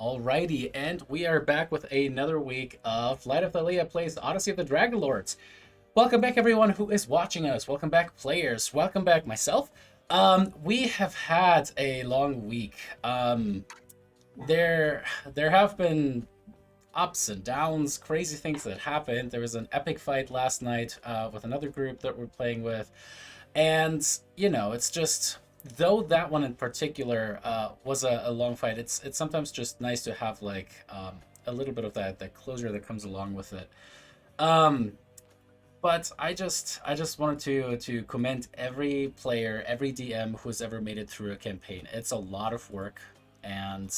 Alrighty, and we are back with another week of Light of Thylea plays Odyssey of the Dragonlords. Welcome back, everyone who is watching us. Welcome back, players. Welcome back, myself. We have had a long week. There have been ups and downs, crazy things that happened. There was an epic fight last night with another group that we're playing with, and it's just though that one in particular was a long fight. It's sometimes just nice to have like a little bit of that closure that comes along with it. Um, but I just wanted to commend every player, every DM who's ever made it through a campaign. It's a lot of work, and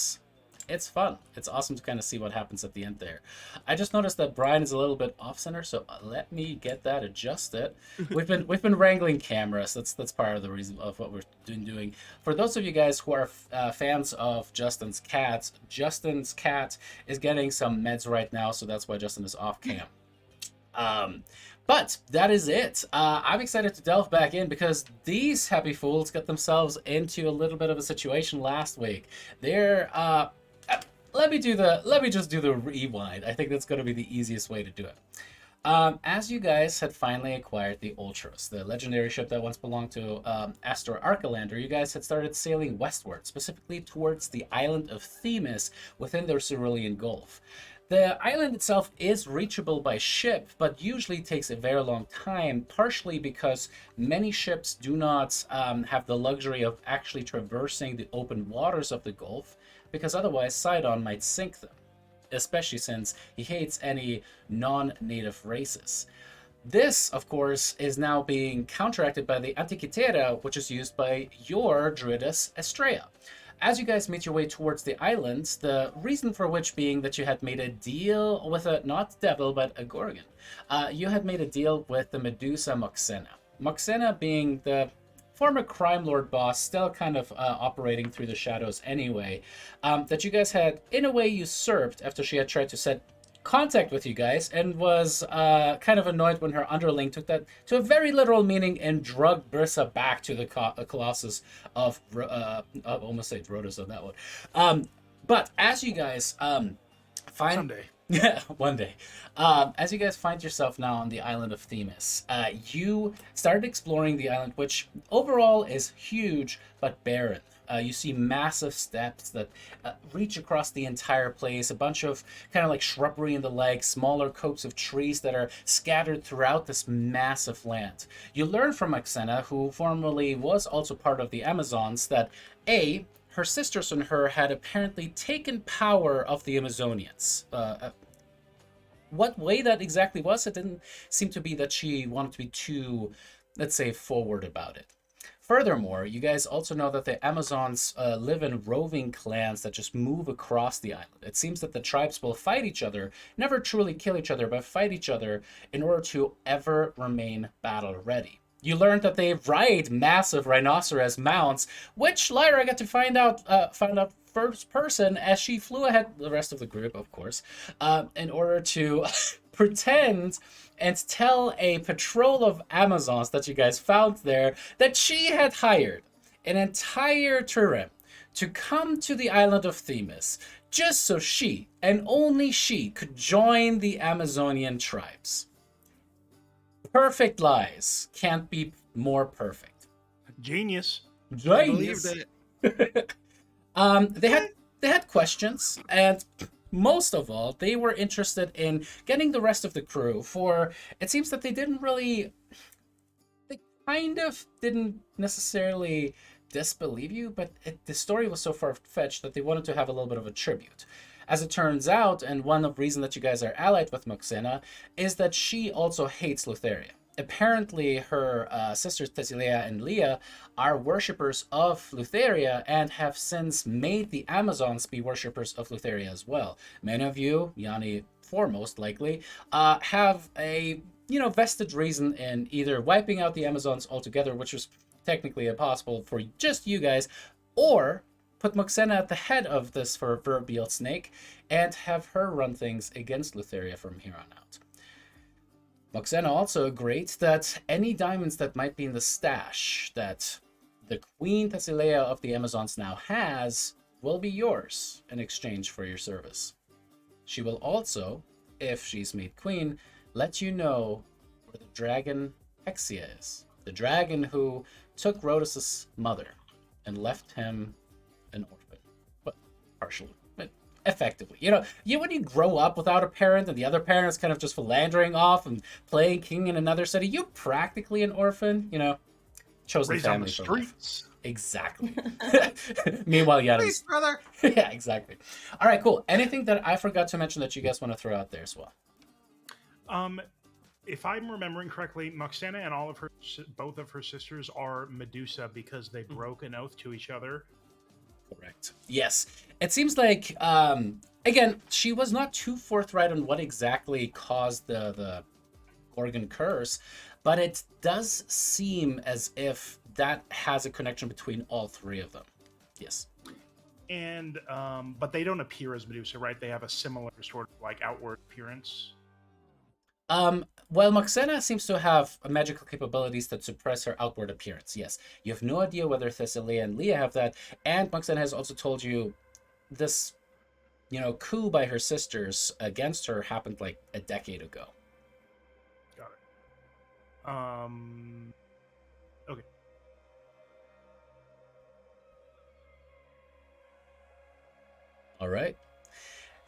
it's fun. It's awesome to kind of see what happens at the end there. I just noticed that Brian is a little bit off center, so let me get that adjusted. We've been wrangling cameras. That's part of the reason of what we're doing. For those of you guys who are fans of Justin's cat is getting some meds right now, so that's why Justin is off cam. But that is it. I'm excited to delve back in because these happy fools got themselves into a little bit of a situation last week. They're let me just do the rewind. I think that's going to be the easiest way to do it. As you guys had finally acquired the Ultras, the legendary ship that once belonged to Astor Archelander, you guys had started sailing westward, specifically towards the island of Themis within the Cerulean Gulf. The island itself is reachable by ship, but usually takes a very long time, partially because many ships do not have the luxury of actually traversing the open waters of the Gulf, because otherwise Sidon might sink them, especially since he hates any non-native races. This, of course, is now being counteracted by the Antikythera, which is used by your Druidess Estrella. As you guys make your way towards the islands, the reason for which being that you had made a deal with a, not devil, but a Gorgon. You had made a deal with the Medusa Moxena. Moxena being the former crime lord boss, still kind of operating through the shadows anyway, that you guys had in a way usurped after she had tried to set contact with you guys and was kind of annoyed when her underling took that to a very literal meaning and drug Brissa back to the Colossus of I almost say Rhodos on that one. But as you guys find Someday. yeah, one day. As you guys find yourself now on the island of Themis, you started exploring the island, which overall is huge but barren. You see massive steps that reach across the entire place, a bunch of kind of like shrubbery in the legs, smaller copes of trees that are scattered throughout this massive land. You learn from Maxena, who formerly was also part of the Amazons, that her sisters and her had apparently taken power of the Amazonians. What way that exactly was, it didn't seem to be that she wanted to be too, let's say, forward about it. Furthermore, you guys also know that the Amazons live in roving clans that just move across the island. It seems that the tribes will fight each other, never truly kill each other, but fight each other in order to ever remain battle ready. You learned that they ride massive rhinoceros mounts, which Lyra got to find out first person as she flew ahead the rest of the group, of course, in order to pretend and tell a patrol of Amazons that you guys found there that she had hired an entire Turin to come to the island of Themis just so she, and only she, could join the Amazonian tribes. Perfect lies. Can't be more perfect. Genius. Genius. I believe that. They had questions, and most of all, they were interested in getting the rest of the crew. For it seems that they kind of didn't necessarily disbelieve you, but the story was so far-fetched that they wanted to have a little bit of a tribute. As it turns out, and one of the reasons that you guys are allied with Moxena, is that she also hates Lutheria. Apparently, her sisters Thylea and Leah are worshippers of Lutheria and have since made the Amazons be worshippers of Lutheria as well. Many of you, Yanni foremost likely, have a vested reason in either wiping out the Amazons altogether, which was technically impossible for just you guys, or put Moxena at the head of this proverbial snake and have her run things against Lutheria from here on out. Moxena also agreed that any diamonds that might be in the stash that the Queen Thylea of the Amazons now has will be yours in exchange for your service. She will also, if she's made queen, let you know where the dragon Hexia is. The dragon who took Rhodus' mother and left him an orphan. But partially. But effectively. When you grow up without a parent and the other parent is kind of just philandering off and playing king in another city, you're practically an orphan, chosen Raised on family the for life. streets. Exactly. Meanwhile, you Please, brother. yeah, exactly. All right, cool. Anything that I forgot to mention that you guys want to throw out there as well? If I'm remembering correctly, Moxena and both of her sisters are Medusa because they broke an oath to each other. Correct. Yes. It seems like, again, she was not too forthright on what exactly caused the Gorgon curse, but it does seem as if that has a connection between all three of them. Yes. And but they don't appear as Medusa, right? They have a similar sort of like outward appearance. Well, Moxena seems to have magical capabilities that suppress her outward appearance. Yes. You have no idea whether Thylea and Leah have that, and Moxena has also told you this, coup by her sisters against her happened like a decade ago. Got it. Okay. All right.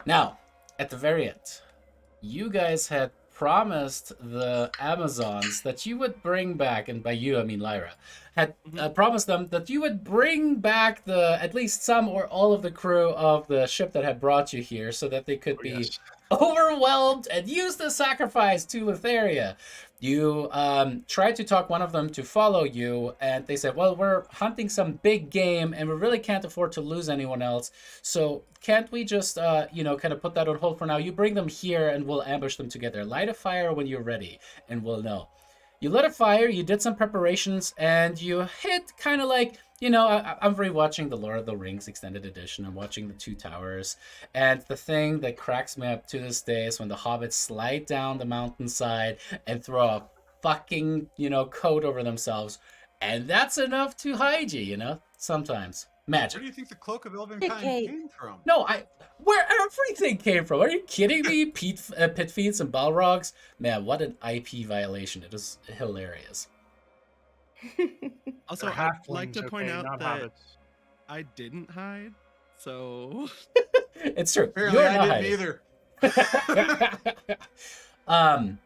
Now, at the very end, you guys had promised the Amazons that you would bring back, and by you I mean Lyra, had promised them that you would bring back at least some or all of the crew of the ship that had brought you here, so that they could be Yes. overwhelmed and use the sacrifice to Letheria. You tried to talk one of them to follow you, and they said, well, we're hunting some big game, and we really can't afford to lose anyone else, so can't we just, kind of put that on hold for now? You bring them here, and we'll ambush them together. Light a fire when you're ready, and we'll know. You lit a fire, you did some preparations, and you hit kind of like, I'm rewatching the Lord of the Rings extended edition. I'm watching the Two Towers, and the thing that cracks me up to this day is when the hobbits slide down the mountainside and throw a fucking, coat over themselves, and that's enough to hide you, sometimes. Magic. Where do you think the cloak of Elvenkind came from? No, where everything came from. Are you kidding me? Pit feeds and Balrogs? Man, what an IP violation. It is hilarious. Also, They're I'd like halflings, to point okay, out not that hobbits. I didn't hide, so It's true. Apparently, You're I not didn't hiding. either.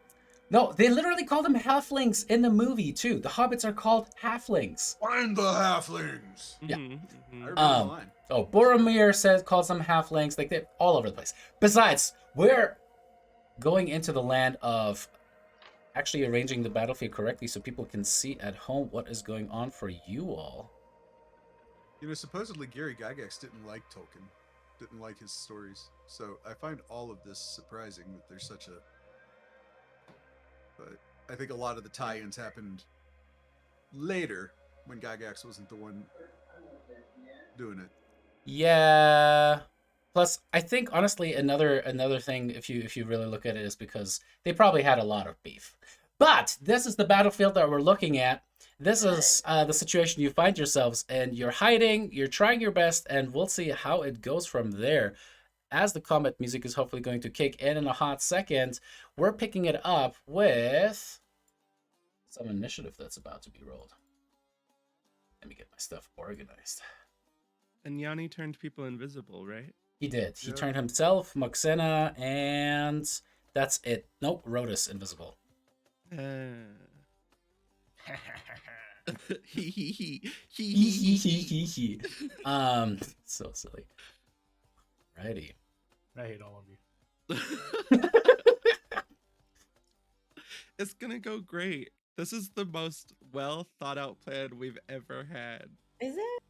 No, they literally call them halflings in the movie too. The hobbits are called halflings. Find the halflings. Yeah. mhm, I mhm. remember the line. Oh, Boromir calls them halflings. Like, they're all over the place. Besides, we're going into the land of actually arranging the battlefield correctly so people can see at home what is going on for you all. Supposedly Gary Gygax didn't like Tolkien, didn't like his stories. So I find all of this surprising that there's such a. But I think a lot of the tie-ins happened later when Gygax wasn't the one doing it. Yeah. Plus, I think honestly, another thing, if you really look at it, is because they probably had a lot of beef. But this is the battlefield that we're looking at. This is the situation you find yourselves in. You're hiding. You're trying your best, and we'll see how it goes from there. As the combat music is hopefully going to kick in a hot second, we're picking it up with some initiative that's about to be rolled. Let me get my stuff organized. And Yanni turned people invisible, right? He did. He Yeah. turned himself, Moxena, and that's it. Nope, Rhodus invisible. He he he Hee he hee he hee hee hee. So silly. Righty. I hate all of you. It's gonna go great. This is the most well thought out plan we've ever had. Is it?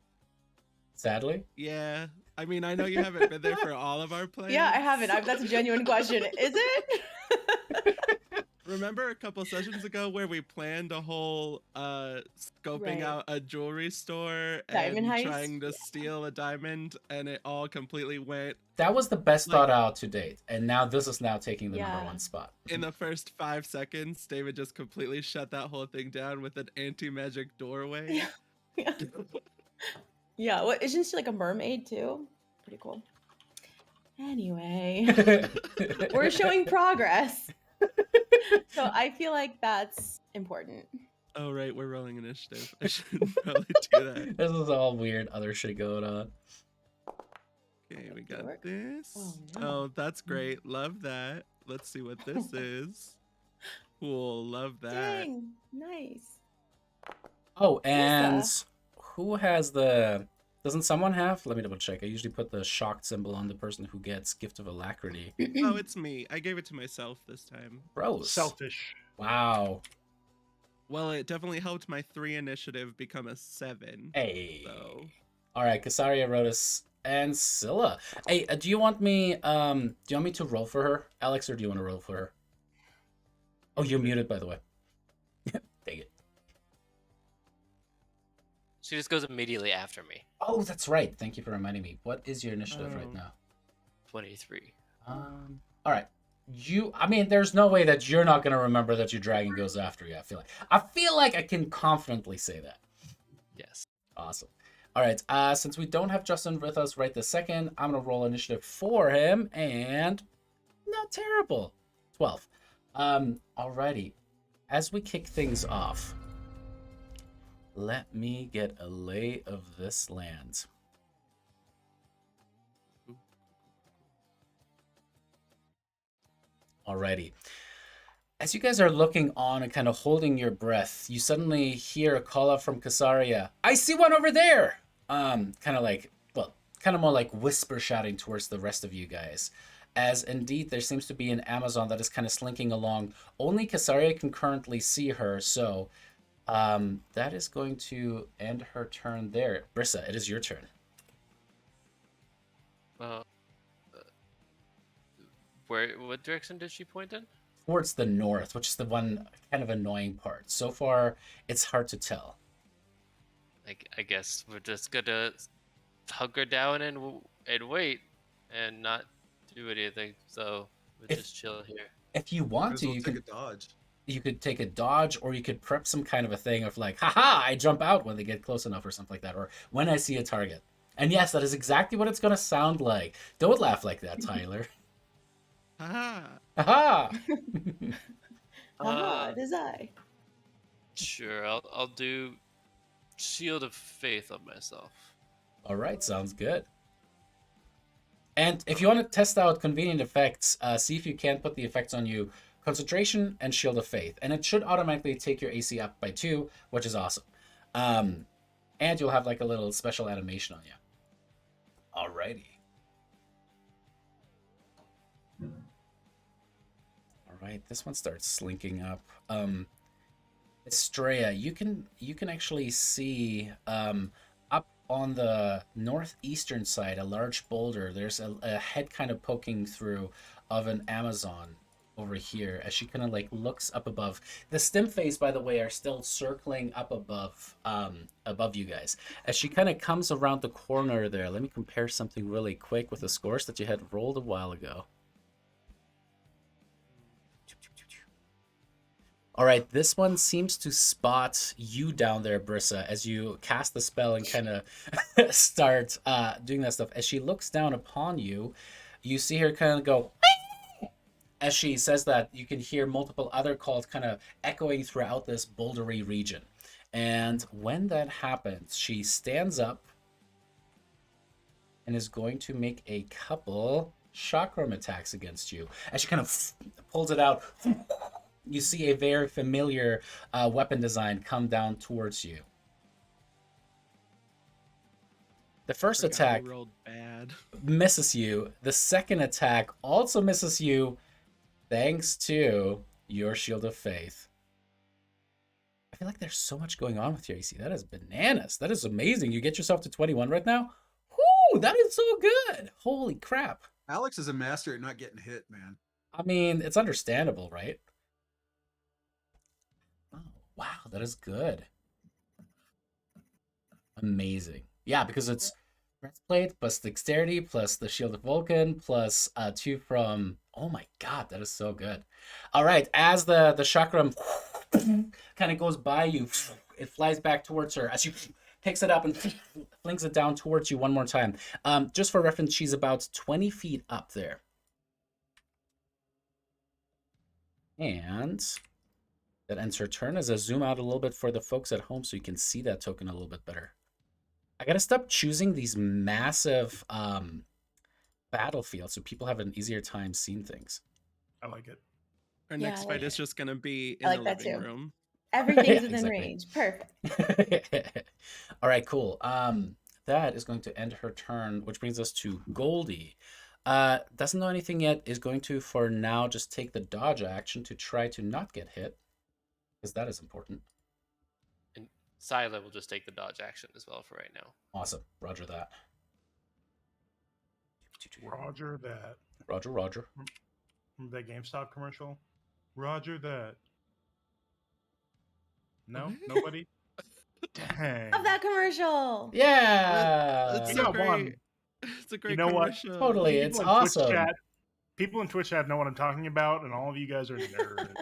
Sadly. Yeah, I mean, I know you haven't been there for all of our plans. Yeah, I haven't. That's a genuine question. Is it? Remember a couple sessions ago where we planned a whole scoping Right. out a jewelry store Diamond and heist? trying to steal a diamond, and it all completely went That was the best Like- thought out to date, and now this is now taking the Yeah. number one spot. in the first 5 seconds. David just completely shut that whole thing down with an anti-magic doorway. Yeah. Yeah, what isn't she like a mermaid too? Pretty cool. Anyway, we're showing progress. So I feel like that's important. Oh right, we're rolling initiative. I should probably do that. This is all weird other shit going on. Okay, we Did it got work? this. Oh, no. Oh, that's great. Love that. Let's see what this is. Cool. Love that. Dang, nice. Oh, and Melissa. who has the... Doesn't someone have? Let me double check. I usually put the shocked symbol on the person who gets Gift of Alacrity. Oh, it's me. I gave it to myself this time. Bros. Selfish. Wow. Well, it definitely helped my 3 initiative become a 7. Hey. So All right, Casaria, Rhodas, and Scylla. Hey, do you want me to roll for her, Alex, or do you want to roll for her? Oh, you're muted, by the way. Dang it. She just goes immediately after me. Oh, that's right. Thank you for reminding me. What is your initiative right now? 23. All right. I mean, there's no way that you're not gonna remember that your dragon goes after you. I feel like I can confidently say that. Yes. Awesome. All right. Since we don't have Justin with us right this second, I'm gonna roll initiative for him, and not terrible. 12. Alrighty. As we kick things off, let me get a lay of this land. Alrighty. As you guys are looking on and kind of holding your breath, you suddenly hear a call out from Casaria. I see one over there! Kind of more like whisper shouting towards the rest of you guys. As indeed there seems to be an Amazon that is kind of slinking along. Only Casaria can currently see her, so that is going to end her turn there. Brissa, it is your turn. What direction did she point in? Towards the north, which is the one kind of annoying part. So far, it's hard to tell. I guess we're just gonna hunker down and wait and not do anything. So we'll just chill here. If you want Might as to, well you take could a dodge. you could take a dodge, or you could prep some kind of a thing of like, haha, I jump out when they get close enough or something like that, or when I see a target. And yes, that is exactly what it's going to sound like. Don't laugh like that, Tyler. haha. Haha! Haha, it is I. Sure, I'll do Shield of Faith on myself. All right, sounds good. And if you want to test out convenient effects, see if you can put the effects on you. Concentration and Shield of Faith. And it should automatically take your AC up by 2, which is awesome. And you'll have like a little special animation on you. Alrighty. Alright, this one starts slinking up. Estrella, you can actually see up on the northeastern side a large boulder. There's a head kind of poking through of an Amazon over here as she kind of like looks up above. The stem phase, by the way, are still circling up above you guys. As she kind of comes around the corner there, let me compare something really quick with the scores that you had rolled a while ago. All right, this one seems to spot you down there, Brissa, as you cast the spell and kind of start doing that stuff. As she looks down upon you, you see her kind of go... As she says that, you can hear multiple other calls kind of echoing throughout this bouldery region. And when that happens, she stands up and is going to make a couple chakram attacks against you. As she kind of pulls it out, you see a very familiar weapon design come down towards you. The first attack rolled bad. misses you. The second attack also misses you, thanks to your Shield of Faith. I feel like there's so much going on with your AC. That is bananas. That is amazing. You get yourself to 21 right now? Whoo, that is so good. Holy crap. Alex is a master at not getting hit, man. I mean, it's understandable, right? Oh, wow, that is good. Amazing. Yeah, because it's breastplate plus dexterity plus the Shield of Vulcan plus 2 from... Oh my god, that is so good. All right, as the chakram kind of goes by you, it flies back towards her as you picks it up and flings it down towards you one more time. Just for reference, she's about 20 feet up there. And that ends her turn. As I zoom out a little bit for the folks at home so you can see that token a little bit better. I gotta stop choosing these massive battlefields so people have an easier time seeing things. I like it. Our Yeah, next I fight like is it. just gonna be I in like the that living too. room. Everything's Yeah, within exactly. range. Perfect. All right, cool. That is going to end her turn, which brings us to Goldie. Doesn't know anything yet, is going to, for now, just take the dodge action to try to not get hit, because that is important. And Thylea will just take the dodge action as well for right now. Awesome. Roger that. Roger that. Roger, Roger. Remember that GameStop commercial? Roger that. No? Nobody? Dang. Love that commercial. Yeah! It's We so got great. one. It's a great know what? commercial. Totally, it's People in Twitch awesome. chat- People in Twitch chat know what I'm talking about, and all of you guys are nerds.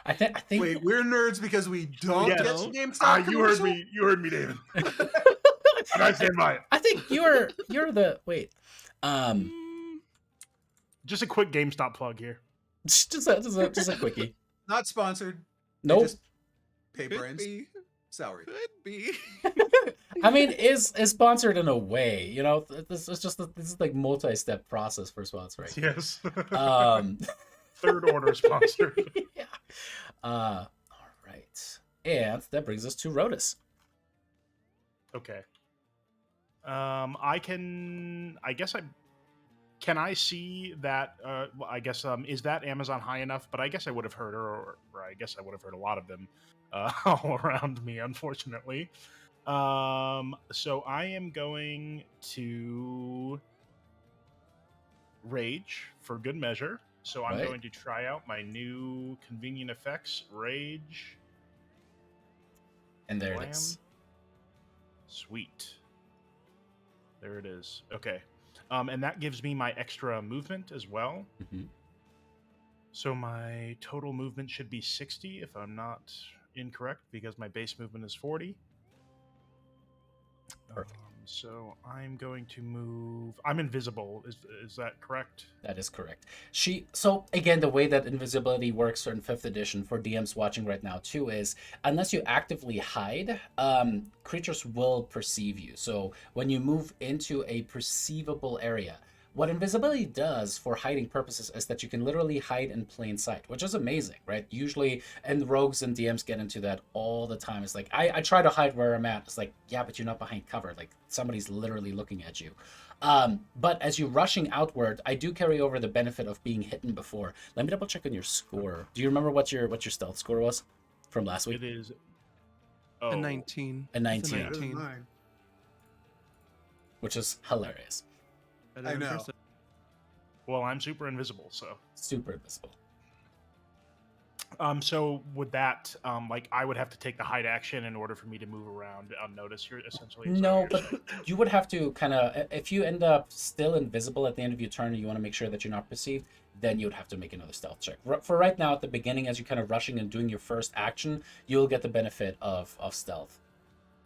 I think Wait, we're nerds because we don't Yes. get the GameStop You heard commercial? me. You heard me, David. And I stand by it. I think you're the wait. Just a quick GameStop plug here. Just a quickie. Not sponsored. They Nope. just pay Could Brian's be. salary. Could be. I mean, is sponsored in a way, you know. This is like multi-step process for sponsors, right? Yes. Um, Third order sponsored. yeah. All right, and that brings us to Rotus. Okay. I guess can I see that? Well, I guess is that Amazon high enough? But I guess I would have heard her, or I guess I would have heard a lot of them all around me, unfortunately. So I am going to rage for good measure. So I'm Right. going to try out my new convenient effects, rage. And there Blam. it is. Sweet. There it is. Okay. And that gives me my extra movement as well. Mhm. So my total movement should be 60 if I'm not incorrect, because my base movement is 40. Perfect. So I'm going to move. I'm invisible. Is that correct? That is correct. So again, the way that invisibility works in 5th edition for DMs watching right now too is unless you actively hide, creatures will perceive you. So when you move into a perceivable area, what invisibility does for hiding purposes is that you can literally hide in plain sight, which is amazing, right? Usually, and rogues and DMs get into that all the time. It's like, I try to hide where I'm at. It's like, yeah, but you're not behind cover. Like, somebody's literally looking at you. But as you're rushing outward, I do carry over the benefit of being hidden before. Let me double check on your score. Do you remember what your stealth score was from last week? It is. A 19. A 19. Better than mine. Which is hilarious. Better I in know. person. Well, I'm super invisible, so. Super invisible. So would that, like, I would have to take the hide action in order for me to move around unnoticed here, essentially? Is that No, what you're but saying? you would have to kind of, if you end up still invisible at the end of your turn and you want to make sure that you're not perceived, then you would have to make another stealth check. For right now, at the beginning, as you're kind of rushing and doing your first action, you'll get the benefit of stealth.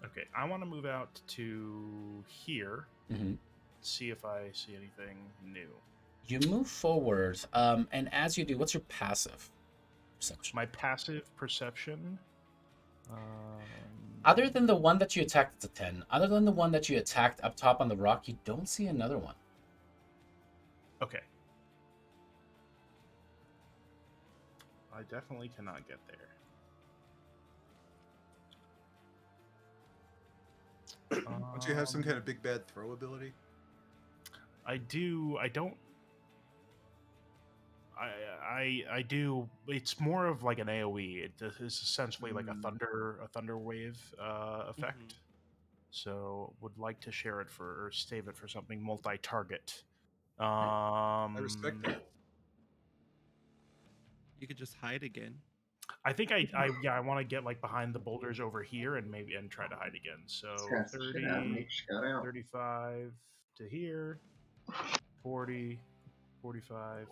Okay, I want to move out to here, Mm-hmm. see if I see anything new. You move forward, and as you do, what's your passive perception? My passive perception. Other than the one that you attacked, it's a 10. Other than the one that you attacked up top on the rock, you don't see another one. Okay. I definitely cannot get there. Don't you have some kind of big bad throw ability? I do. I don't. I do. It's more of like an AOE. It is essentially like a thunder wave effect. So would like to share it or save it for something multi-target. I respect that. You could just hide again. I think I want to get like behind the boulders over here and try to hide again. So Scratch the 30, shit out of me. Scout out. 35 to here, 40, 45,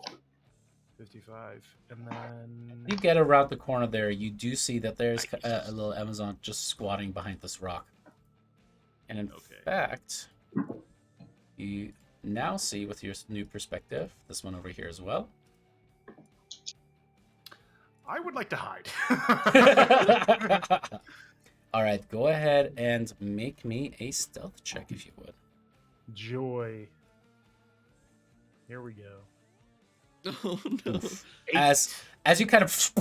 55. And then... You get around the corner there, you do see that there's a little Amazon just squatting behind this rock. And in fact, you now see with your new perspective, this one over here as well. I would like to hide. All right, go ahead and make me a stealth check if you would. Joy. Here we go. Oh no. As you kind of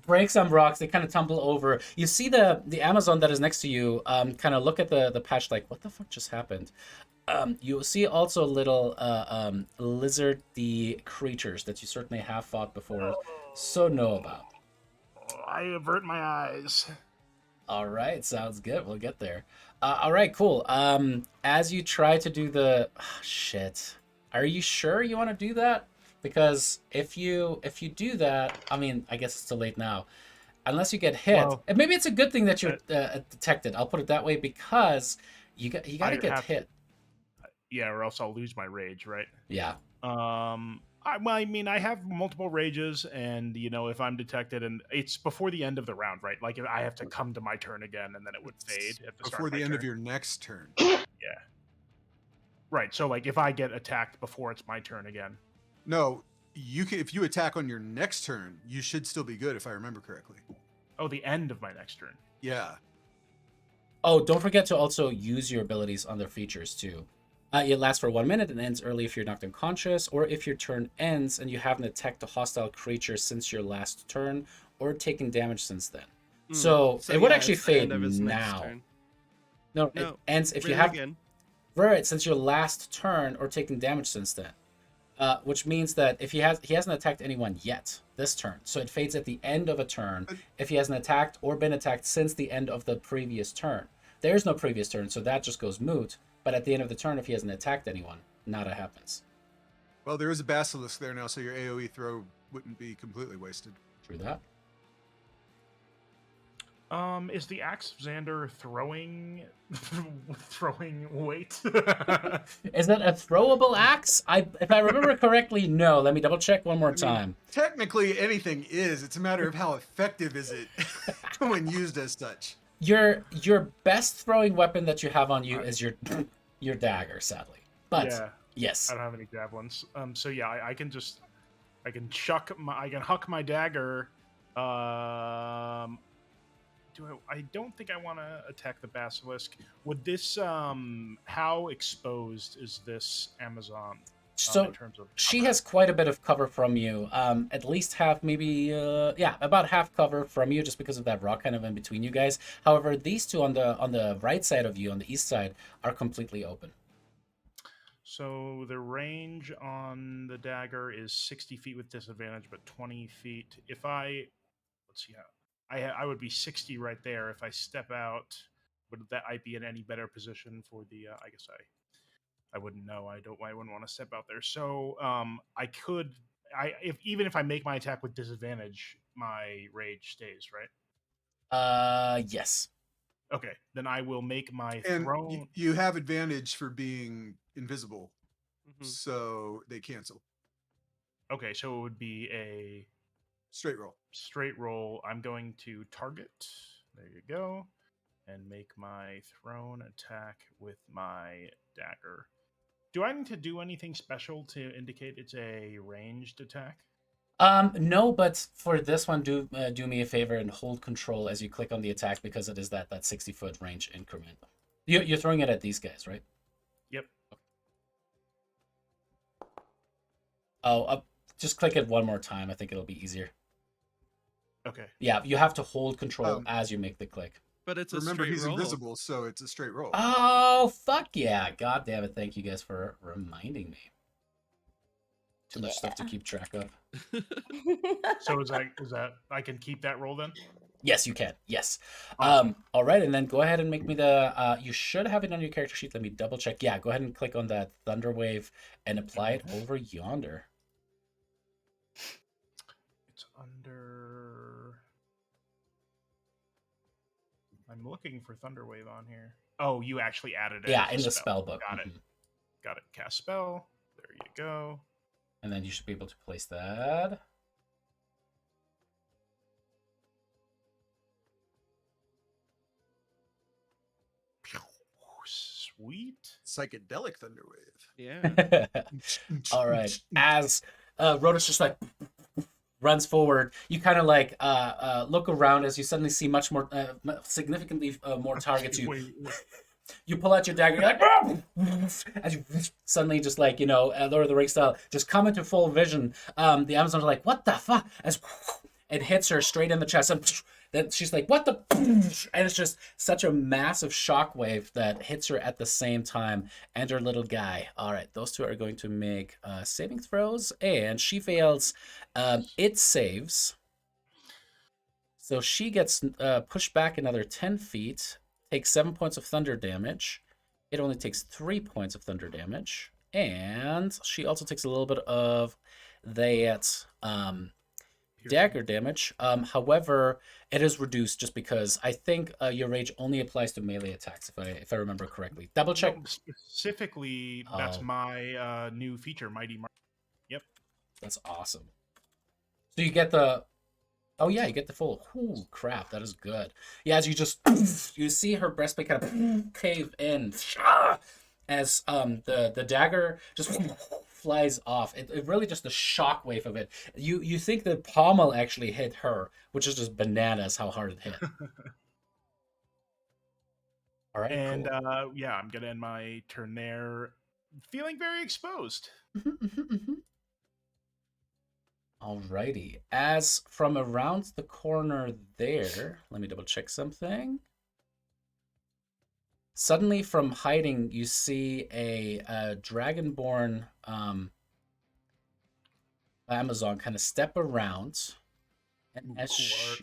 break some rocks, they kind of tumble over. You see the Amazon that is next to you kind of look at the patch like, what the fuck just happened? You see also little lizardy creatures that you certainly have fought before, so know about. I avert my eyes. All right, sounds good. We'll get there. All right, cool. As you try to do the shit, are you sure you want to do that? Because if you do that, I mean, I guess it's too late now. Unless you get hit, Well, and maybe it's a good thing that you're detected. I'll put it that way because you gotta get hit. Yeah, or else I'll lose my rage, right? Yeah. I mean, I have multiple rages, and if I'm detected, and it's before the end of the round, right? Like, if I have to come to my turn again, and then it would fade at the start Before of my the end turn. of your next turn. Yeah. Right. So, like, if I get attacked before it's my turn again. No, you can. If you attack on your next turn, you should still be good, if I remember correctly. Oh, the end of my next turn. Yeah. Oh, don't forget to also use your abilities on their features too. It lasts for 1 minute and ends early if you're knocked unconscious, or if your turn ends and you haven't attacked a hostile creature since your last turn, or taken damage since then. So it would actually it's the end fade of his next now. turn. No, it No, ends if read you it have again. right since your last turn or taken damage since then. Which means that if he hasn't attacked anyone yet this turn, so it fades at the end of a turn if he hasn't attacked or been attacked since the end of the previous turn. There's no previous turn, so that just goes moot. But at the end of the turn, if he hasn't attacked anyone, nada happens. Well, there is a basilisk there now, so your AoE throw wouldn't be completely wasted. True that. Is the axe of Xander throwing weight? Is that a throwable axe? If I remember correctly, no. Let me double check one more time. Technically, anything is. It's a matter of how effective is it when used as such. Your best throwing weapon that you have on you is your dagger, sadly. But yeah, yes, I don't have any javelins. So yeah, I can huck my dagger. I don't think I want to attack the basilisk. Would this how exposed is this Amazon? So in terms of she cover? has quite a bit of cover from you. At least half, maybe, about half cover from you, just because of that rock kind of in between you guys. However, these two on the right side of you, on the east side, are completely open. So the range on the dagger is 60 feet with disadvantage, but 20 feet. If let's see how I would be 60 right there. If I step out, would that I be in any better position for the? I guess I wouldn't know. I wouldn't want to step out there. So I could. Even if I make my attack with disadvantage, my rage stays, right? Yes. Okay, then I will make my And thrown. you have advantage for being invisible, Mhm. so they cancel. Okay, so it would be a Straight roll. straight roll. I'm going to target. There you go. And make my thrown attack with my dagger. Do I need to do anything special to indicate it's a ranged attack? No, but for this one, do me a favor and hold control as you click on the attack, because it is that 60-foot range increment. You're throwing it at these guys, right? Yep. Oh, just click it one more time. I think it'll be easier. Okay. Yeah, you have to hold control as you make the click. But it's a Remember, straight he's roll. invisible, so it's a straight roll. Oh, fuck yeah. God damn it. Thank you guys for reminding me. Too much stuff to keep track of. So is that I can keep that roll then? Yes, you can. Yes. Awesome. All right, and then go ahead and make me the... you should have it on your character sheet. Let me double check. Yeah, go ahead and click on that Thunder Wave and apply it over yonder. It's under. I'm looking for Thunderwave on here. Oh, you actually added it. Yeah, as in a the spell book. Got it. Mhm. Got it. Cast spell. There you go. And then you should be able to place that. Sweet. Psychedelic thunderwave. Yeah. All right. As Rotus just like runs forward, you kind of like look around as you suddenly see much more, significantly more targets. Wait. You pull out your dagger, you're like, "Ah!" As you suddenly just like, Lord of the Rings style, just come into full vision. The Amazons are like, what the fuck? As it hits her straight in the chest, and then she's like, what the? And it's just such a massive shockwave that hits her at the same time and her little guy. All right, those two are going to make saving throws, and she fails. It saves. So she gets pushed back another 10 feet, takes 7 points of thunder damage. It only takes 3 points of thunder damage. And she also takes a little bit of that dagger damage. However, it is reduced just because I think your rage only applies to melee attacks, if I remember correctly. Double check. No, specifically, that's Oh. my new feature, Mighty Mark. Yep. That's awesome. So you get the... Oh yeah, you get the full... Ooh, crap, that is good. Yeah, as you just... You see her breastplate kind of cave in. As the dagger just flies off. It really just the shockwave of it. You think the pommel actually hit her, which is just bananas how hard it hit. All right, And cool. yeah, I'm gonna end my turn there, feeling very exposed. Alrighty. As from around the corner there, let me double check something. Suddenly, from hiding, you see a dragonborn Amazon kind of step around, and Ooh, as cool art.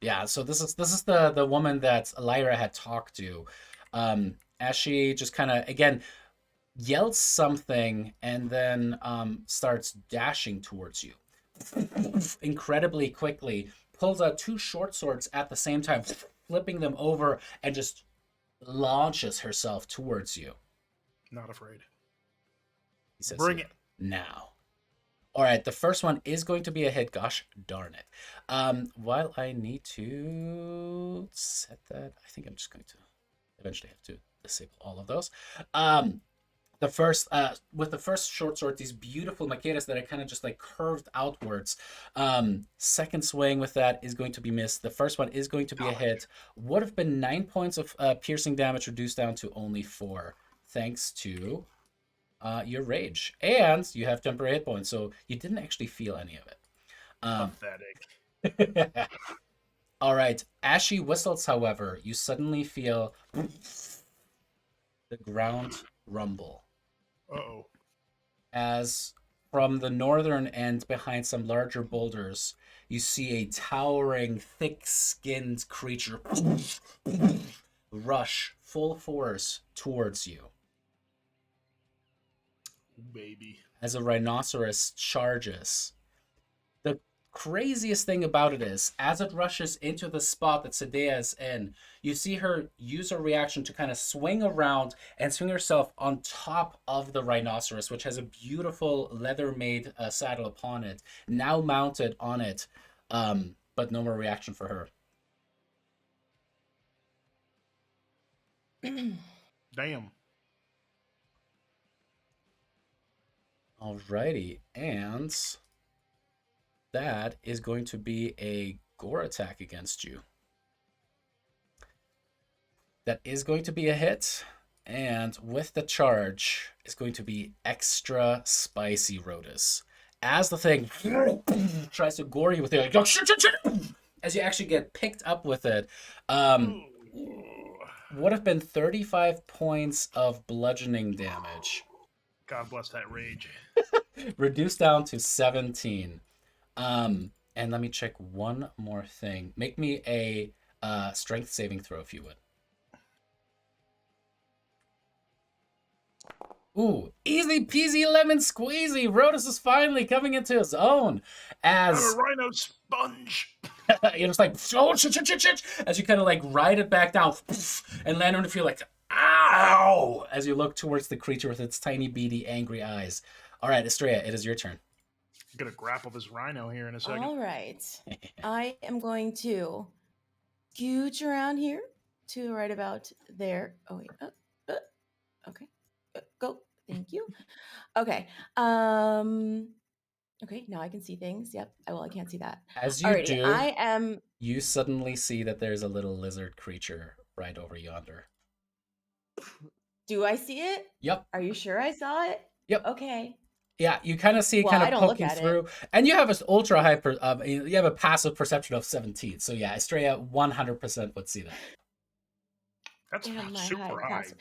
yeah, so this is the woman that Lyra had talked to. As she just kind of again yells something and then starts dashing towards you incredibly quickly, pulls out two short swords at the same time, flipping them over, and just launches herself towards you. Not afraid. He says, Bring it. now. All right, the first one is going to be a hit. Gosh darn it. While I need to set that, I think I'm just going to eventually have to disable all of those. The first, with the first short sword, these beautiful maquetas that are kind of just like curved outwards. Second swing with that is going to be missed. The first one is going to be a hit. Would have been 9 points of piercing damage reduced down to only 4, thanks to your rage. And you have temporary hit points, so you didn't actually feel any of it. Pathetic. All right. As she whistles, however, you suddenly feel the ground rumble. Uh-oh. As from the northern end, behind some larger boulders, you see a towering, thick-skinned creature rush full force towards you. Baby. As a rhinoceros charges. The craziest thing about it is, as it rushes into the spot that Thylea is in, you see her use her reaction to kind of swing around and swing herself on top of the rhinoceros, which has a beautiful leather-made saddle upon it, now mounted on it, but no more reaction for her. Damn. Alrighty, and that is going to be a gore attack against you. That is going to be a hit, and with the charge is going to be extra spicy, Rotus. As the thing tries to gore you with it, like, shit, as you actually get picked up with it, would have been 35 points of bludgeoning damage. God bless that rage. Reduced down to 17. And let me check one more thing. Make me a strength saving throw, if you would. Ooh, easy peasy lemon squeezy. Rotus is finally coming into his own. I'm As a rhino sponge. you're just like, oh, shit, as you kind of like ride it back down and land on the field like, ow, as you look towards the creature with its tiny, beady, angry eyes. All right, Estrella, it is your turn. I'm gonna grapple this rhino here in a second. All right. I am going to scooch around here to right about there. Oh, wait. Thank you. Okay. Okay, now I can see things. Yep. I can't see that. As you Alrighty, do, I am. you suddenly see that there's a little lizard creature right over yonder. Do I see it? Yep. Are you sure I saw it? Yep. Okay. Yeah, you kind of see it Well, kind I of don't look poking at it. through, and you have an ultra high. You have a passive perception of 17. So yeah, Estrella 100% would see that. That's Damn, my super high high. passive.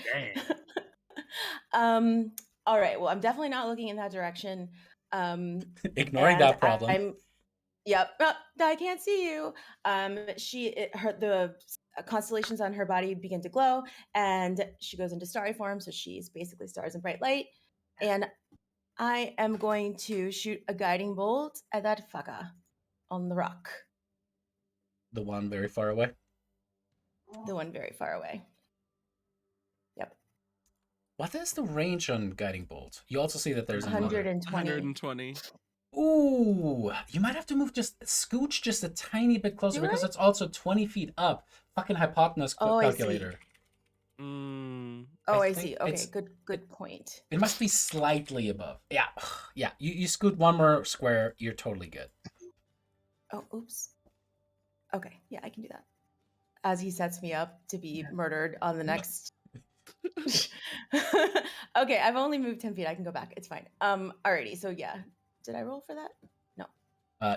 Dang. All right. Well, I'm definitely not looking in that direction. Ignoring And that problem. I'm. Yep. I can't see you. The constellations on her body begin to glow, and she goes into starry form. So she's basically stars in bright light. And I am going to shoot a guiding bolt at that fucker on the rock. The one very far away. The one very far away. Yep. What is the range on guiding bolt? You also see that there's another. 120. 120. Ooh, you might have to move just scooch just a tiny bit closer Do because I? it's also 20 feet up. Fucking hypotenuse Oh, I see. calculator. Mm. Oh, I I think see. Okay, it's- good point. It must be slightly above. Yeah, yeah. You scoot one more square, you're totally good. Oh, oops. Okay, yeah, I can do that. As he sets me up to be murdered on the next. Okay, I've only moved 10 feet. I can go back. It's fine. Alrighty. So yeah, did I roll for that? No.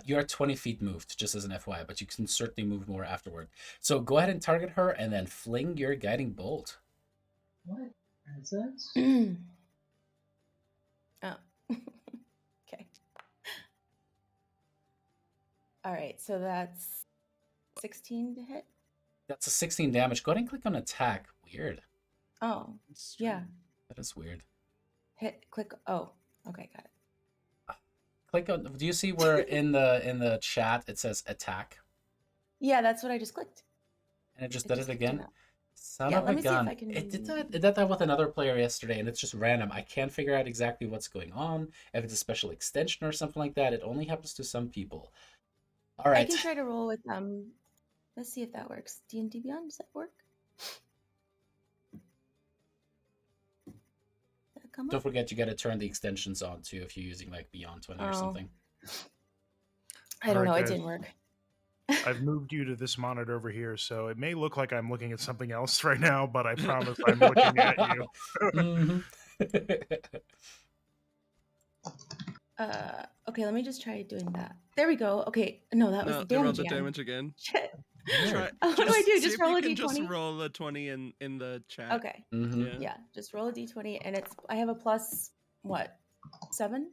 You're 20 feet moved, just as an FYI, but you can certainly move more afterward. So go ahead and target her, and then fling your guiding bolt. What is that? Oh. Okay. All right. So that's 16 to hit. That's a 16 damage. Go ahead and click on attack. Weird. Oh, It's yeah. That is weird. Hit. Click. Oh. Okay, got it. Click on. Do you see where in the chat it says attack, Yeah, that's what I just clicked. and it just It did just it kicked him again? out. Son Yeah, of let a me see if gun! I can- It did that with another player yesterday, and it's just random. I can't figure out exactly what's going on. If it's a special extension or something like that, it only happens to some people. All I right. can try to roll with Let's see if that works. D&D Beyond, does that work? Did that come Don't up? forget you got to turn the extensions on too if you're using like Beyond 20 or Oh. something. I don't Alright, know. It guys. didn't work. I've moved you to this monitor over here, so it may look like I'm looking at something else right now, but I promise I'm looking at you. Mhm. Okay, let me just try doing that. There we go. Okay, no, that was No, the it rolled damage the again. damage again. Shit. Try, What do I do? see Just if roll you a can just d20? roll a 20 in the chat. Okay. Mhm. Yeah. Yeah, just roll a d20, and I have a plus what? 7?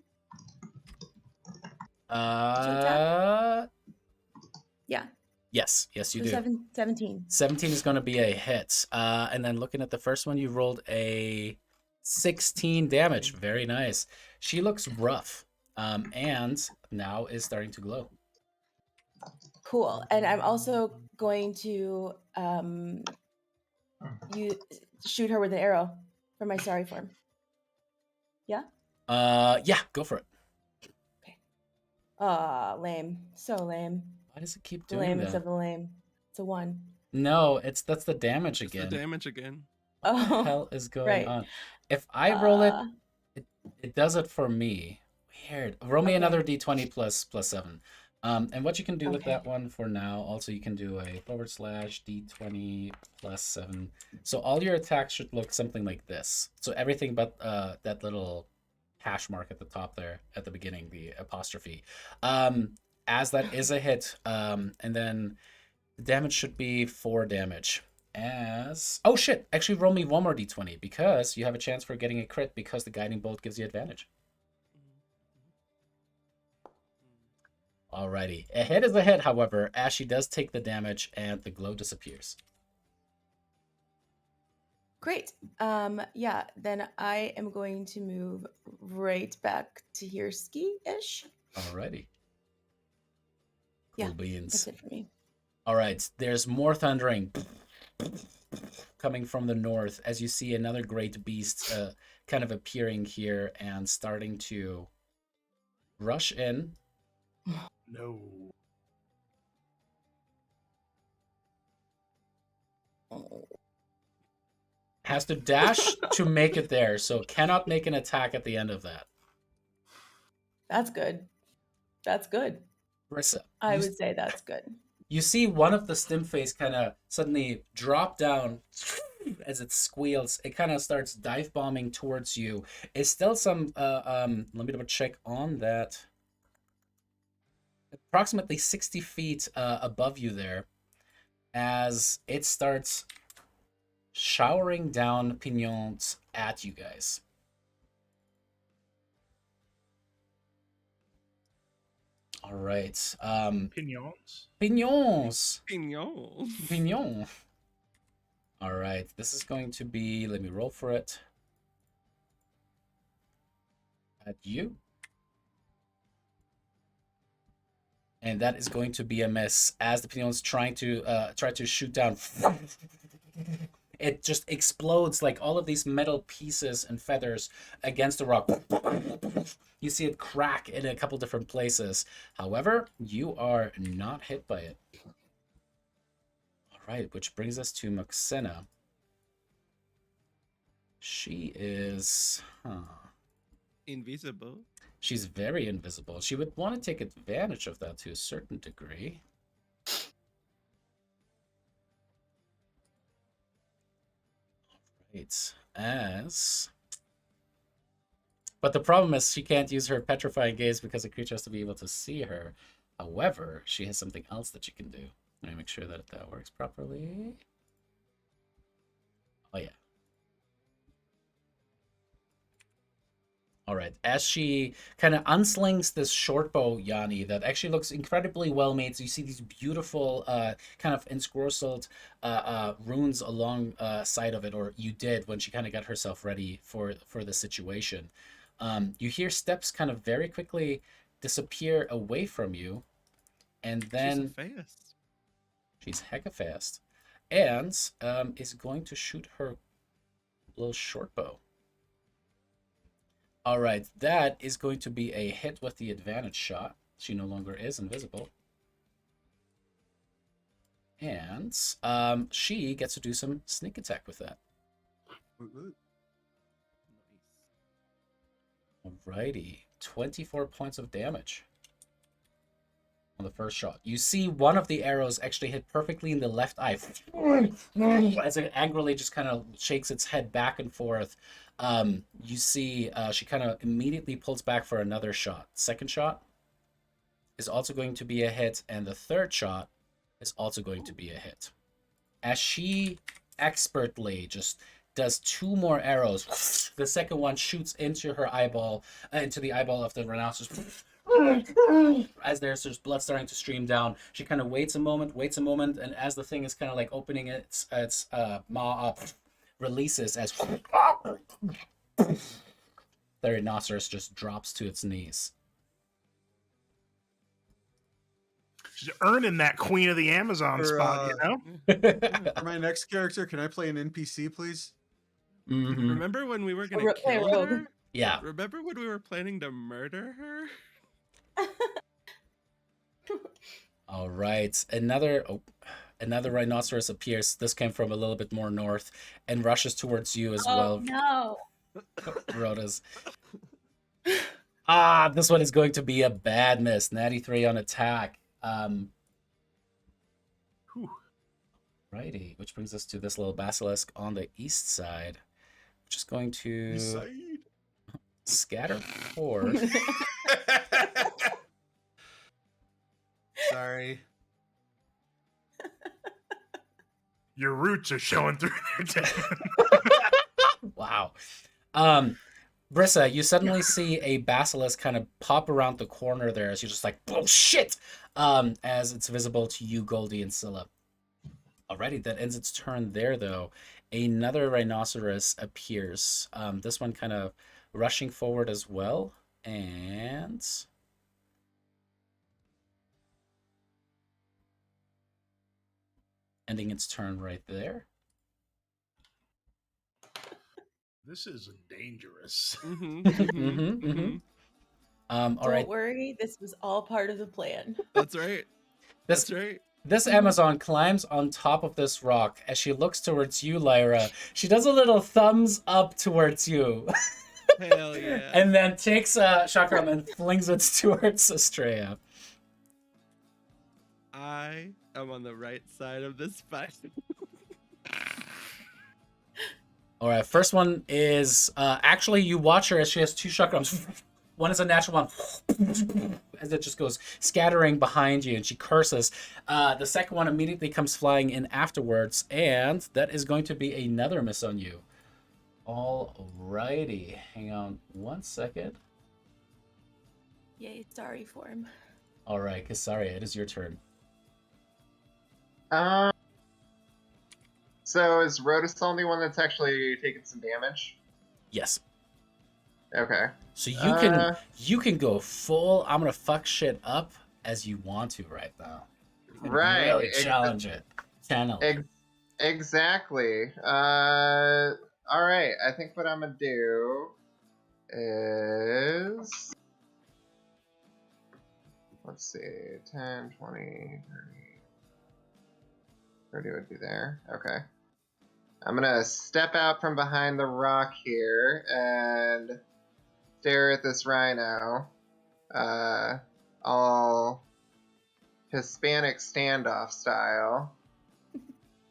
Yeah. Yes, you So do. 17. 17 is going to be a hit. And then looking at the first one, you rolled a 16 damage. Very nice. She looks rough, and now is starting to glow. Cool. And I'm also going to you shoot her with an arrow from my sorry form. Yeah? Yeah, go for it. Ah, lame. So lame. Why does it keep The doing lamest that? of the lame. It's a 1. No, that's the damage It's the again. damage again. What the Oh, hell is going right. on? If I roll it, Uh, it does it for me. Weird. Roll me Okay. another d20 plus 7. And what you can do with Okay. that one for now, also you can do a / d20 plus 7. So all your attacks should look something like this. So everything but that little hash mark at the top there at the beginning, the apostrophe. As that is a hit, and then the damage should be 4 damage. Oh shit, actually roll me one more d20 because you have a chance for getting a crit because the guiding bolt gives you advantage. Alrighty. A hit is a hit, however, as she does take the damage and the glow disappears. Great. Yeah, then I am going to move right back to here ski-ish. Alrighty. Cool Yeah, beans. That's it for me. Alright, there's more thundering coming from the north as you see another great beast kind of appearing here and starting to rush in. No. has to dash to make it there, so cannot make an attack at the end of that. That's good. That's good. Brissa, I you, would say that's good. you see one of the stim face kind of suddenly drop down as it squeals. It kind of starts dive bombing towards you. It's still some let me double check on that. Approximately 60 feet above you there, as it starts showering down pinions at you guys. All right. Pinions. Pinions. Pignon. Pignon. All right. This is going to be, let me roll for it. At you. And that is going to be a miss as the Pinion's try to shoot down. It just explodes like all of these metal pieces and feathers against the rock. You see it crack in a couple different places. However, you are not hit by it. All right, which brings us to Moxena. She is... Invisible. She's very invisible. She would want to take advantage of that to a certain degree. Right. But the problem is she can't use her petrifying gaze because the creature has to be able to see her. However, she has something else that she can do. Let me make sure that that works properly. Oh, yeah. All right, as she kind of unslings this short bow, Yanni, that actually looks incredibly well made. So you see these beautiful kind of enscorcelled runes along side of it, or you did when she kind of got herself ready for the situation. You hear steps kind of very quickly disappear away from you, and then she's hecka fast, and is going to shoot her little short bow. All right, that is going to be a hit with the advantage shot. She no longer is invisible. And she gets to do some sneak attack with that. Alrighty, 24 points of damage on the first shot. You see one of the arrows actually hit perfectly in the left eye. As it angrily just kind of shakes its head back and forth. You see she kind of immediately pulls back for another shot. Second shot is also going to be a hit, and the third shot is also going to be a hit. As she expertly just does 2 more arrows, the second one shoots into her eyeball, into the eyeball of the rhinoceros. As there's just blood starting to stream down, she kind of waits a moment, and as the thing is kind of like opening its maw up, releases as the rhinoceros just drops to its knees. She's earning that Queen of the Amazon spot, you know? For my next character, can I play an NPC, please? Mm-hmm. Remember when we were going to kill her? Yeah. Remember when we were planning to murder her? All right, another rhinoceros appears. This came from a little bit more north and rushes towards you as well. No. Rhoda's. This one is going to be a bad miss. Natty 3 on attack. Righty, which brings us to this little basilisk on the east side, which is going to scatter forth. Sorry. Your roots are showing through there, Wow. Brissa, you suddenly see a basilisk kind of pop around the corner there as you're just like, bullshit! As it's visible to you, Goldie and Scylla. Alrighty, that ends its turn there, though. Another rhinoceros appears. This one kind of rushing forward as well. And... ending its turn right there. This is dangerous. Don't worry, this was all part of the plan. That's right. That's right. This Amazon climbs on top of this rock as she looks towards you, Lyra. She does a little thumbs up towards you. Hell yeah. And then takes a chakram and flings it towards Estrella. I am on the right side of this fight. All right, first one is actually you watch her as she has 2 chakrams. One is a natural one, as it just goes scattering behind you, and she curses. The second one immediately comes flying in afterwards, and that is going to be another miss on you. Alrighty, hang on 1 second. Yay, sorry form. All right, Kasaria, it is your turn. So is Rotus the only one that's actually taken some damage? Yes. Okay. So you can go full. I'm gonna fuck shit up as you want to right now. You can Right. Really challenge it. Channel. Exactly. All right. I think what I'm gonna do is, let's see, 10, 20, 30 would be there. Okay. I'm gonna step out from behind the rock here and stare at this rhino. All Hispanic standoff style.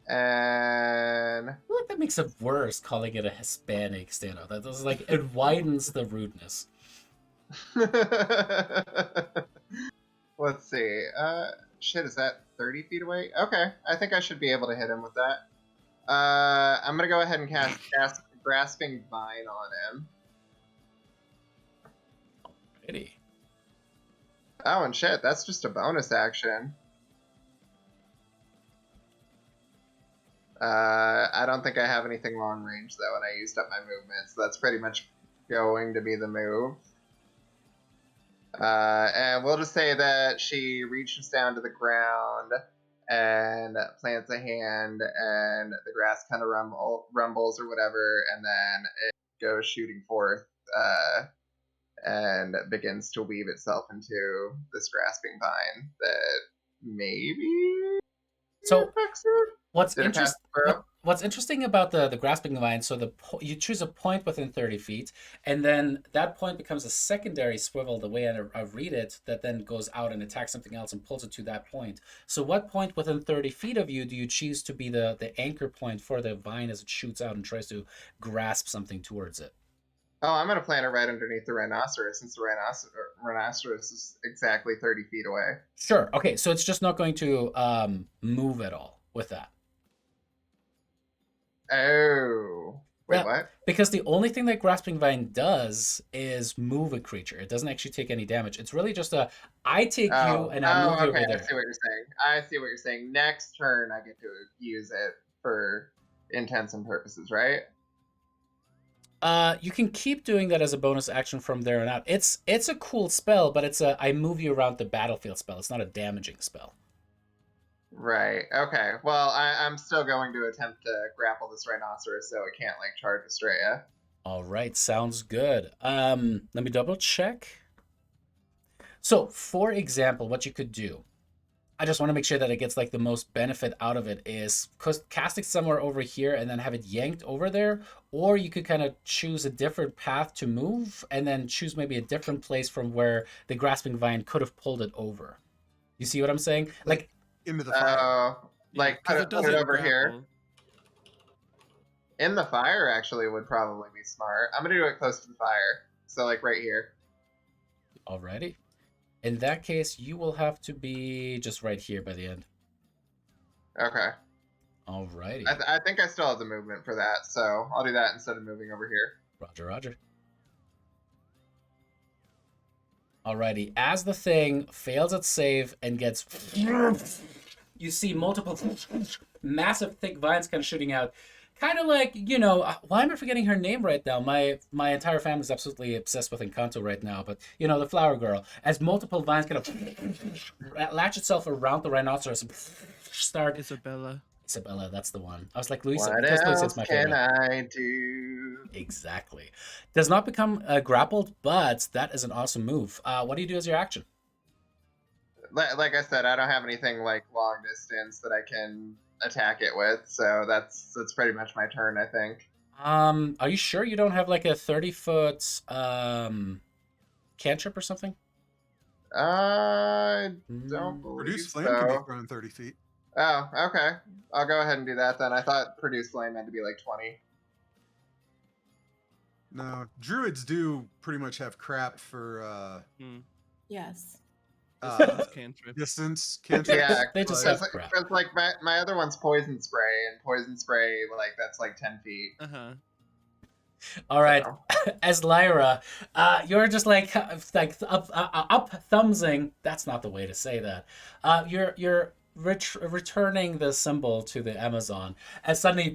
And I feel like that makes it worse calling it a Hispanic standoff. That does like it widens the rudeness. let's see. Shit, is that 30 feet away? Okay, I think I should be able to hit him with that. I'm gonna go ahead and cast Grasping Vine on him. Alrighty. Oh, and shit, that's just a bonus action. I don't think I have anything long range, though, and I used up my movement, so that's pretty much going to be the move. And we'll just say that she reaches down to the ground and plants a hand, and the grass kind of rumbles or whatever, and then it goes shooting forth and begins to weave itself into this grasping vine that maybe So affects it. what's Did it pass interesting? the throw? What's interesting about the grasping vine? So you choose a point within 30 feet, and then that point becomes a secondary swivel. The way I read it, that then goes out and attacks something else and pulls it to that point. So what point within 30 feet of you do you choose to be the anchor point for the vine as it shoots out and tries to grasp something towards it? Oh, I'm gonna plant it right underneath the rhinoceros, since the rhinoceros is exactly 30 feet away. Sure. Okay, so it's just not going to move at all with that. Oh. Wait, Yeah. what? Because the only thing that Grasping Vine does is move a creature. It doesn't actually take any damage. It's really just I take you and I move you okay, over there. I see what you're saying. I see what you're saying. Next turn, I get to use it for intents and purposes, right? You can keep doing that as a bonus action from there on out. It's a cool spell, but it's I move you around the battlefield spell. It's not a damaging spell. Right. Okay. Well, I'm still going to attempt to grapple this rhinoceros so it can't like charge Estrella. All right, sounds good. Let me double check. So, for example, what you could do, I just want to make sure that it gets like the most benefit out of it is cast it somewhere over here and then have it yanked over there, or you could kind of choose a different path to move and then choose maybe a different place from where the grasping vine could have pulled it over. You see what I'm saying? Like Into the fire. Like Yeah, 'cause put it doesn't over here. grapple. In the fire actually would probably be smart. I'm gonna do it close to the fire. So like right here. alrighty. In that case, you will have to be just right here by the end. Okay. Alrighty. I think I still have the movement for that, so I'll do that instead of moving over here. Roger, roger. Alrighty, as the thing fails its save and gets... You see multiple massive thick vines kind of shooting out. Kind of like, you know, why am I forgetting her name right now? My entire family is absolutely obsessed with Encanto right now, but, you know, the flower girl. As multiple vines kind of latch itself around the rhinoceros and start... Isabella, that's the one. I was like, Luisa, What because Luisa else is my can favorite. I do? Exactly. Does not become grappled, but that is an awesome move. What do you do as your action? like I said, I don't have anything like long distance that I can attack it with, so that's pretty much my turn, I think. Are you sure you don't have like a 30-foot cantrip or something? I don't believe Produce flame so. can be thrown 30 feet. Oh, okay. I'll go ahead and do that then. I thought produce flame had to be like 20. No, druids do pretty much have crap for Yes. Cantrip. distance cantrips. Yeah, They just but- have crap. because like my other one's poison spray, and poison spray like that's like 10 feet. All right, So. as Lyra, you're just like up thumbsing. That's not the way to say that. You're returning the symbol to the Amazon, and suddenly,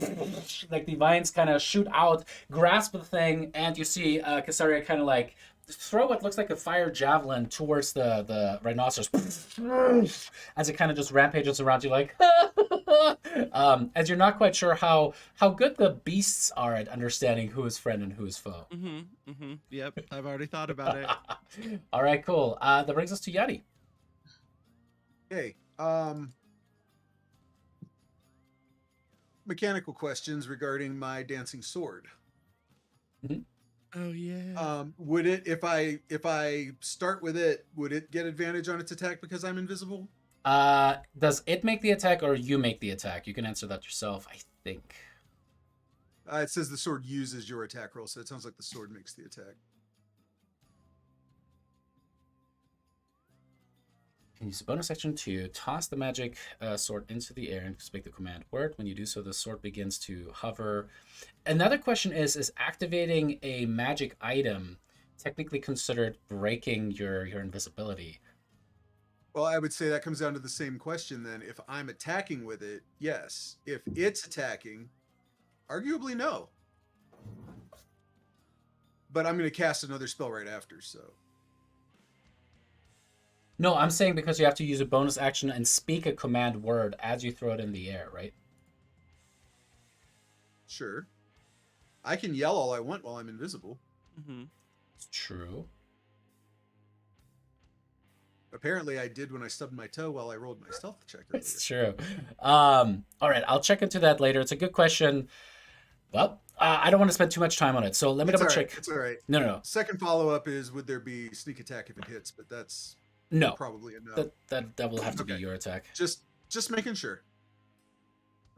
like the vines kind of shoot out, grasp the thing, and you see Casaria kind of like throw what looks like a fire javelin towards the rhinoceros as it kind of just rampages around you like as you're not quite sure how good the beasts are at understanding who is friend and who is foe. Yep, I've already thought about it. All right, cool. That brings us to Yeti. Okay. Mechanical questions regarding my dancing sword. Oh yeah. Would it, if I start with it, would it get advantage on its attack because I'm invisible? Does it make the attack or you make the attack? You can answer that yourself, I think. It says the sword uses your attack roll, so it sounds like the sword makes the attack. You can use a bonus action to toss the magic sword into the air and speak the command word. When you do so, the sword begins to hover. Another question is activating a magic item technically considered breaking your invisibility? Well, I would say that comes down to the same question then. If I'm attacking with it, yes. If it's attacking, arguably no. But I'm going to cast another spell right after, so. No, I'm saying because you have to use a bonus action and speak a command word as you throw it in the air, right? Sure. I can yell all I want while I'm invisible. It's true. Apparently, I did when I stubbed my toe while I rolled my stealth check earlier. It's true. All right, I'll check into that later. It's a good question. Well, I don't want to spend too much time on it, so let me double check. It's all right. No. Second follow-up is, would there be sneak attack if it hits? But that's No. probably a no. That will have to be Okay. your attack. Just making sure.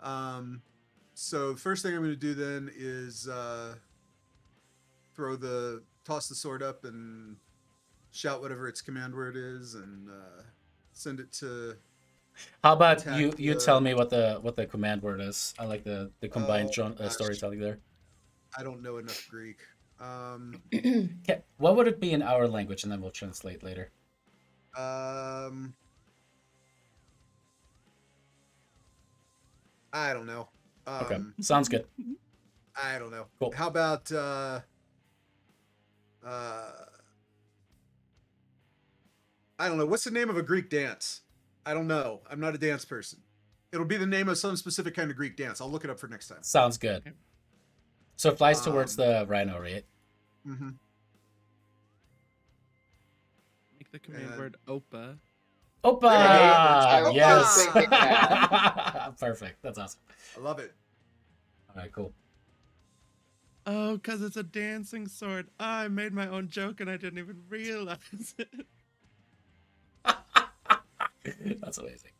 So the first thing I'm going to do then is toss the sword up and shout whatever its command word is, and send it to. How about attack you the- tell me what the comband word is? I like the combined gosh. storytelling there. I don't know enough Greek. Okay, what would it be in our language, and then we'll translate later. I don't know. Okay, sounds good. I don't know. Cool. How about I don't know. What's the name of a Greek dance? I don't know. I'm not a dance person. It'll be the name of some specific kind of Greek dance. I'll look it up for next time. Sounds good. So it flies towards the rhino, right? Mm-hmm. Make the command And- word Opa. Opa! I was Yes. thinking that. Perfect. That's awesome. I love it. All right, cool. Oh, because it's a dancing sword. Oh, I made my own joke and I didn't even realize it. That's amazing.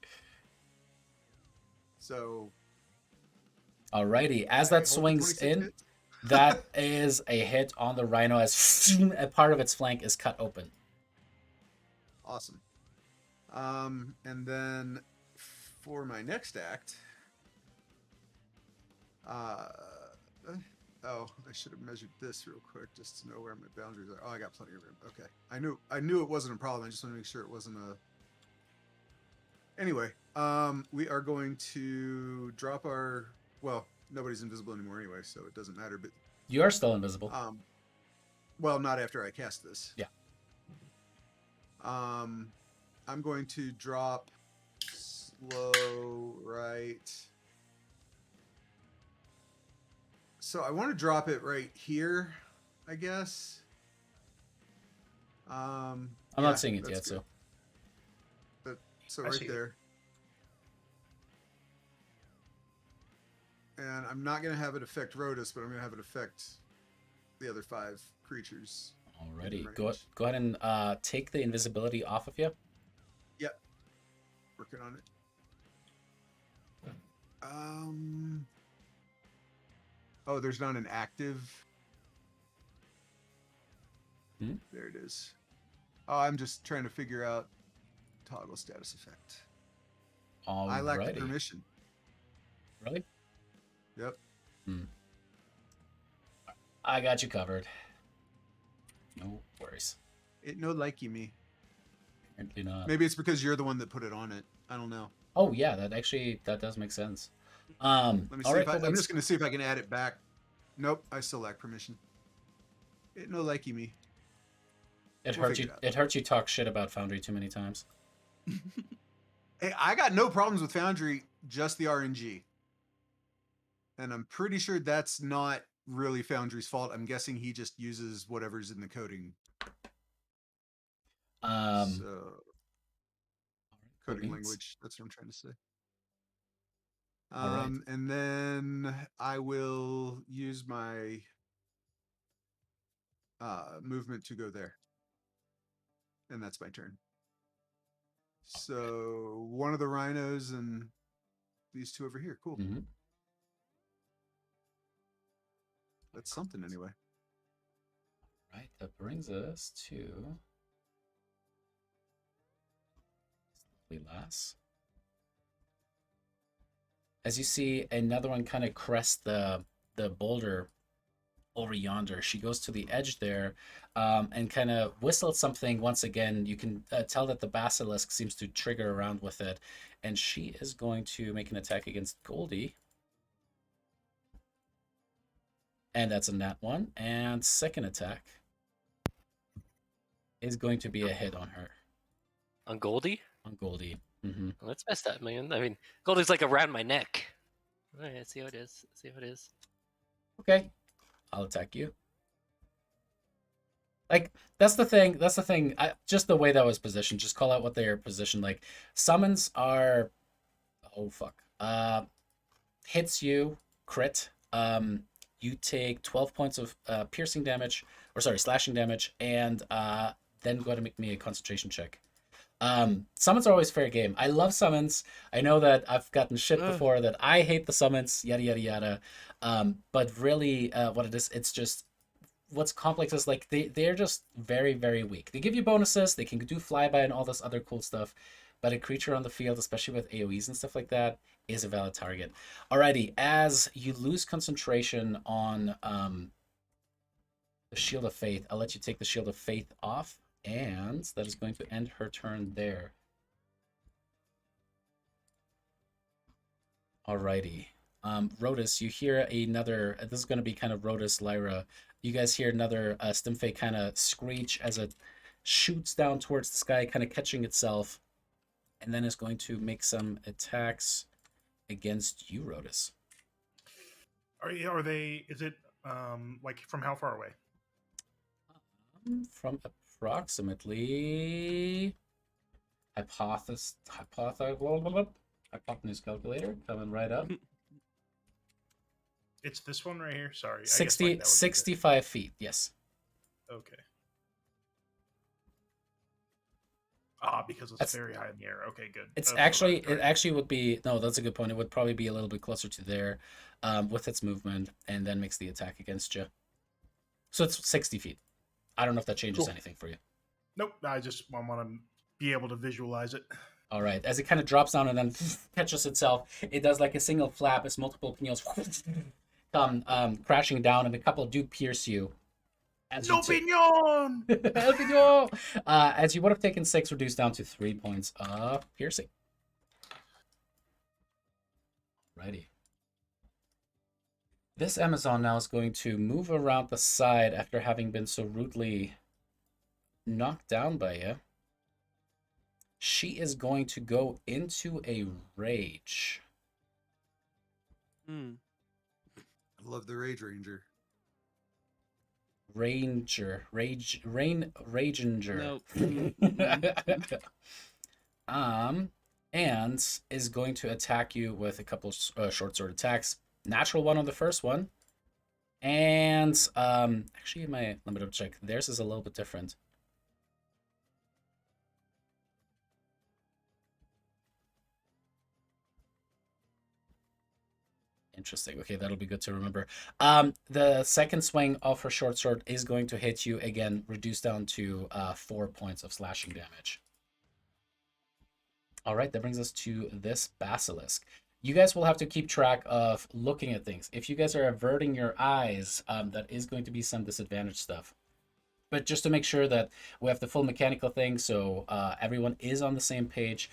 So. Alrighty, as Alright, that hold swings 26 in, hits. that is a hit on the rhino as a part of its flank is cut open. Awesome. And then for my next act, I should have measured this real quick just to know where my boundaries are. Oh, I got plenty of room. Okay. I knew it wasn't a problem. I just want to make sure it wasn't a. Anyway, we are going to drop our. Well, nobody's invisible anymore anyway, so it doesn't matter. But You are still invisible. well, not after I cast this. Yeah. I'm going to drop slow right. So I want to drop it right here, I guess. I'm not seeing it yet, so. So I right see it. there. And I'm not going to have it affect Rotus, but I'm going to have it affect the other 5 creatures. Alrighty. range. Go ahead and take the invisibility off of you. Yep. Working on it. Oh, there's not an active. There it is. Oh, I'm just trying to figure out toggle status effect. I lack the Alrighty. permission. Really? Yep. I got you covered. No worries. It no likey me. Apparently not. Maybe it's because you're the one that put it on it. I don't know. Oh yeah, that does make sense. Let me see alright, if cool, I'm let's- just going to see if I can add it back. Nope, I still lack permission. It no likey me. It We'll hurts you. figure it out. It hurts you talk shit about Foundry too many times. Hey, I got no problems with Foundry, just the RNG. And I'm pretty sure that's not really Foundry's fault. I'm guessing he just uses whatever's in the coding. So, coding language. That's what I'm trying to say. All right. And then I will use my movement to go there. And that's my turn. So one of the rhinos and these 2 over here. Cool. Mhm. That's something anyway. Right. That brings us to Lass. As you see, another one kind of crest the boulder over yonder. She goes to the edge there and kind of whistles something once again. You can tell that the basilisk seems to trigger around with it. And she is going to make an attack against Goldie. And that's a nat 1. And second attack is going to be a hit on her. On Goldie? On Goldie. Mm-hmm. Well, that's messed up, man. I mean, Goldie's like around my neck. All right, let's see how it is. Let's see how it is. Okay. I'll attack you. Like, that's the thing. Just the way that was positioned. Just call out what they are positioned. Like, summons are... Oh, fuck. Hits you. Crit. You take 12 points of piercing damage. Or, sorry, slashing damage. And then go ahead and make me a concentration check. Summons are always fair game. I love summons. I know that I've gotten shit before that I hate the summons, yada yada yada. But really, what it is, it's just what's complex is like they're just very very weak. They give you bonuses. They can do flyby and all this other cool stuff. But a creature on the field, especially with AoEs and stuff like that, is a valid target. Alrighty, as you lose concentration on the Shield of Faith, I'll let you take the Shield of Faith off. And that is going to end her turn there. Alrighty. Rotus, you hear another... This is going to be kind of Rotus, Lyra. You guys hear another Stimfey kind of screech as it shoots down towards the sky, kind of catching itself. And then is going to make some attacks against you, Rotus. Are they... Is it, like, from how far away? From approximately hypotenuse calculator coming right up. It's this one right here. Sorry, 65 feet. Yes. Okay. Because it's very high in the air. Okay, good. It's actually it actually would be no. That's a good point. It would probably be a little bit closer to there, with its movement, and then makes the attack against you. So it's 60 feet. I don't know if that changes anything for you. Nope. I want to be able to visualize it. All right. As it kind of drops down and then catches itself, it does like a single flap as multiple pinions come crashing down, and a couple do pierce you. No pinion! El pinion! As you would have taken 6, reduced down to 3 points of piercing. Righty. This Amazon now is going to move around the side after having been so rudely knocked down by you. She is going to go into a rage. I love the Rage Ranger. Raginger. Nope. and is going to attack you with a couple short sword attacks. Natural one on the first one. And actually, let me double check. Theirs is a little bit different. Interesting. Okay, that'll be good to remember. The second swing of her short sword is going to hit you again, reduced down to 4 points of slashing damage. All right, that brings us to this basilisk. You guys will have to keep track of looking at things. If you guys are averting your eyes, that is going to be some disadvantage stuff. But just to make sure that we have the full mechanical thing, so everyone is on the same page,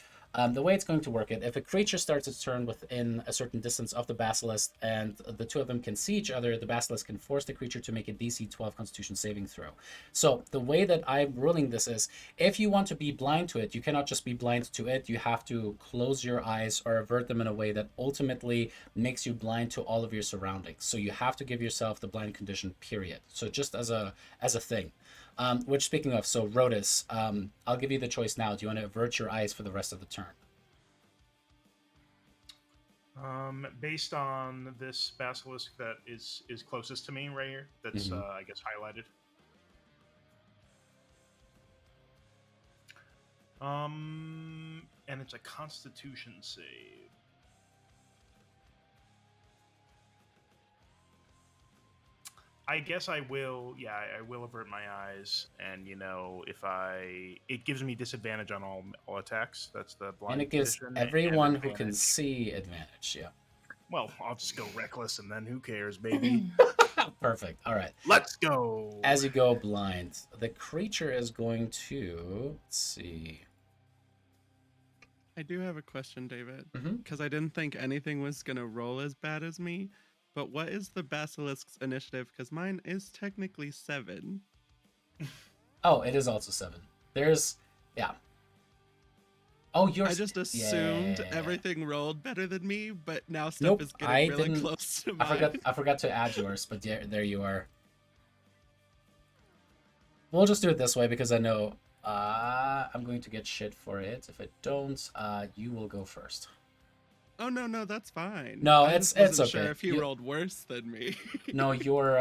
the way it's going to work if a creature starts its turn within a certain distance of the basilisk and the two of them can see each other, the basilisk can force the creature to make a DC 12 Constitution saving throw. So the way that I'm ruling this is, if you want to be blind to it, you cannot just be blind to it. You have to close your eyes or avert them in a way that ultimately makes you blind to all of your surroundings. So you have to give yourself the blind condition, period. So just as a thing. Which, speaking of, so Rodus, I'll give you the choice now. Do you want to avert your eyes for the rest of the turn? Based on this basilisk that is closest to me right here, that's I guess highlighted. And it's a Constitution save. I guess I will. Yeah, I will avert my eyes, and it gives me disadvantage on all attacks. That's the blind. And it gives condition, everyone and who can see advantage. Yeah. Well, I'll just go reckless, and then who cares, baby? Perfect. All right. Let's go. As you go blind, the creature is going to, let's see. I do have a question, David, Mhm. because I didn't think anything was gonna roll as bad as me. But what is the basilisk's initiative? Because mine is technically 7. Oh, it is also 7. There's, yeah. Oh, yours. I just assumed Yeah. everything rolled better than me, but now stuff Nope, is I getting really didn't- close to mine. I forgot to add yours, but yeah, there you are. We'll just do it this way because I know I'm going to get shit for it. If I don't, you will go first. Oh no, that's fine. No, I it's just wasn't okay. sure if you rolled worse than me. No, your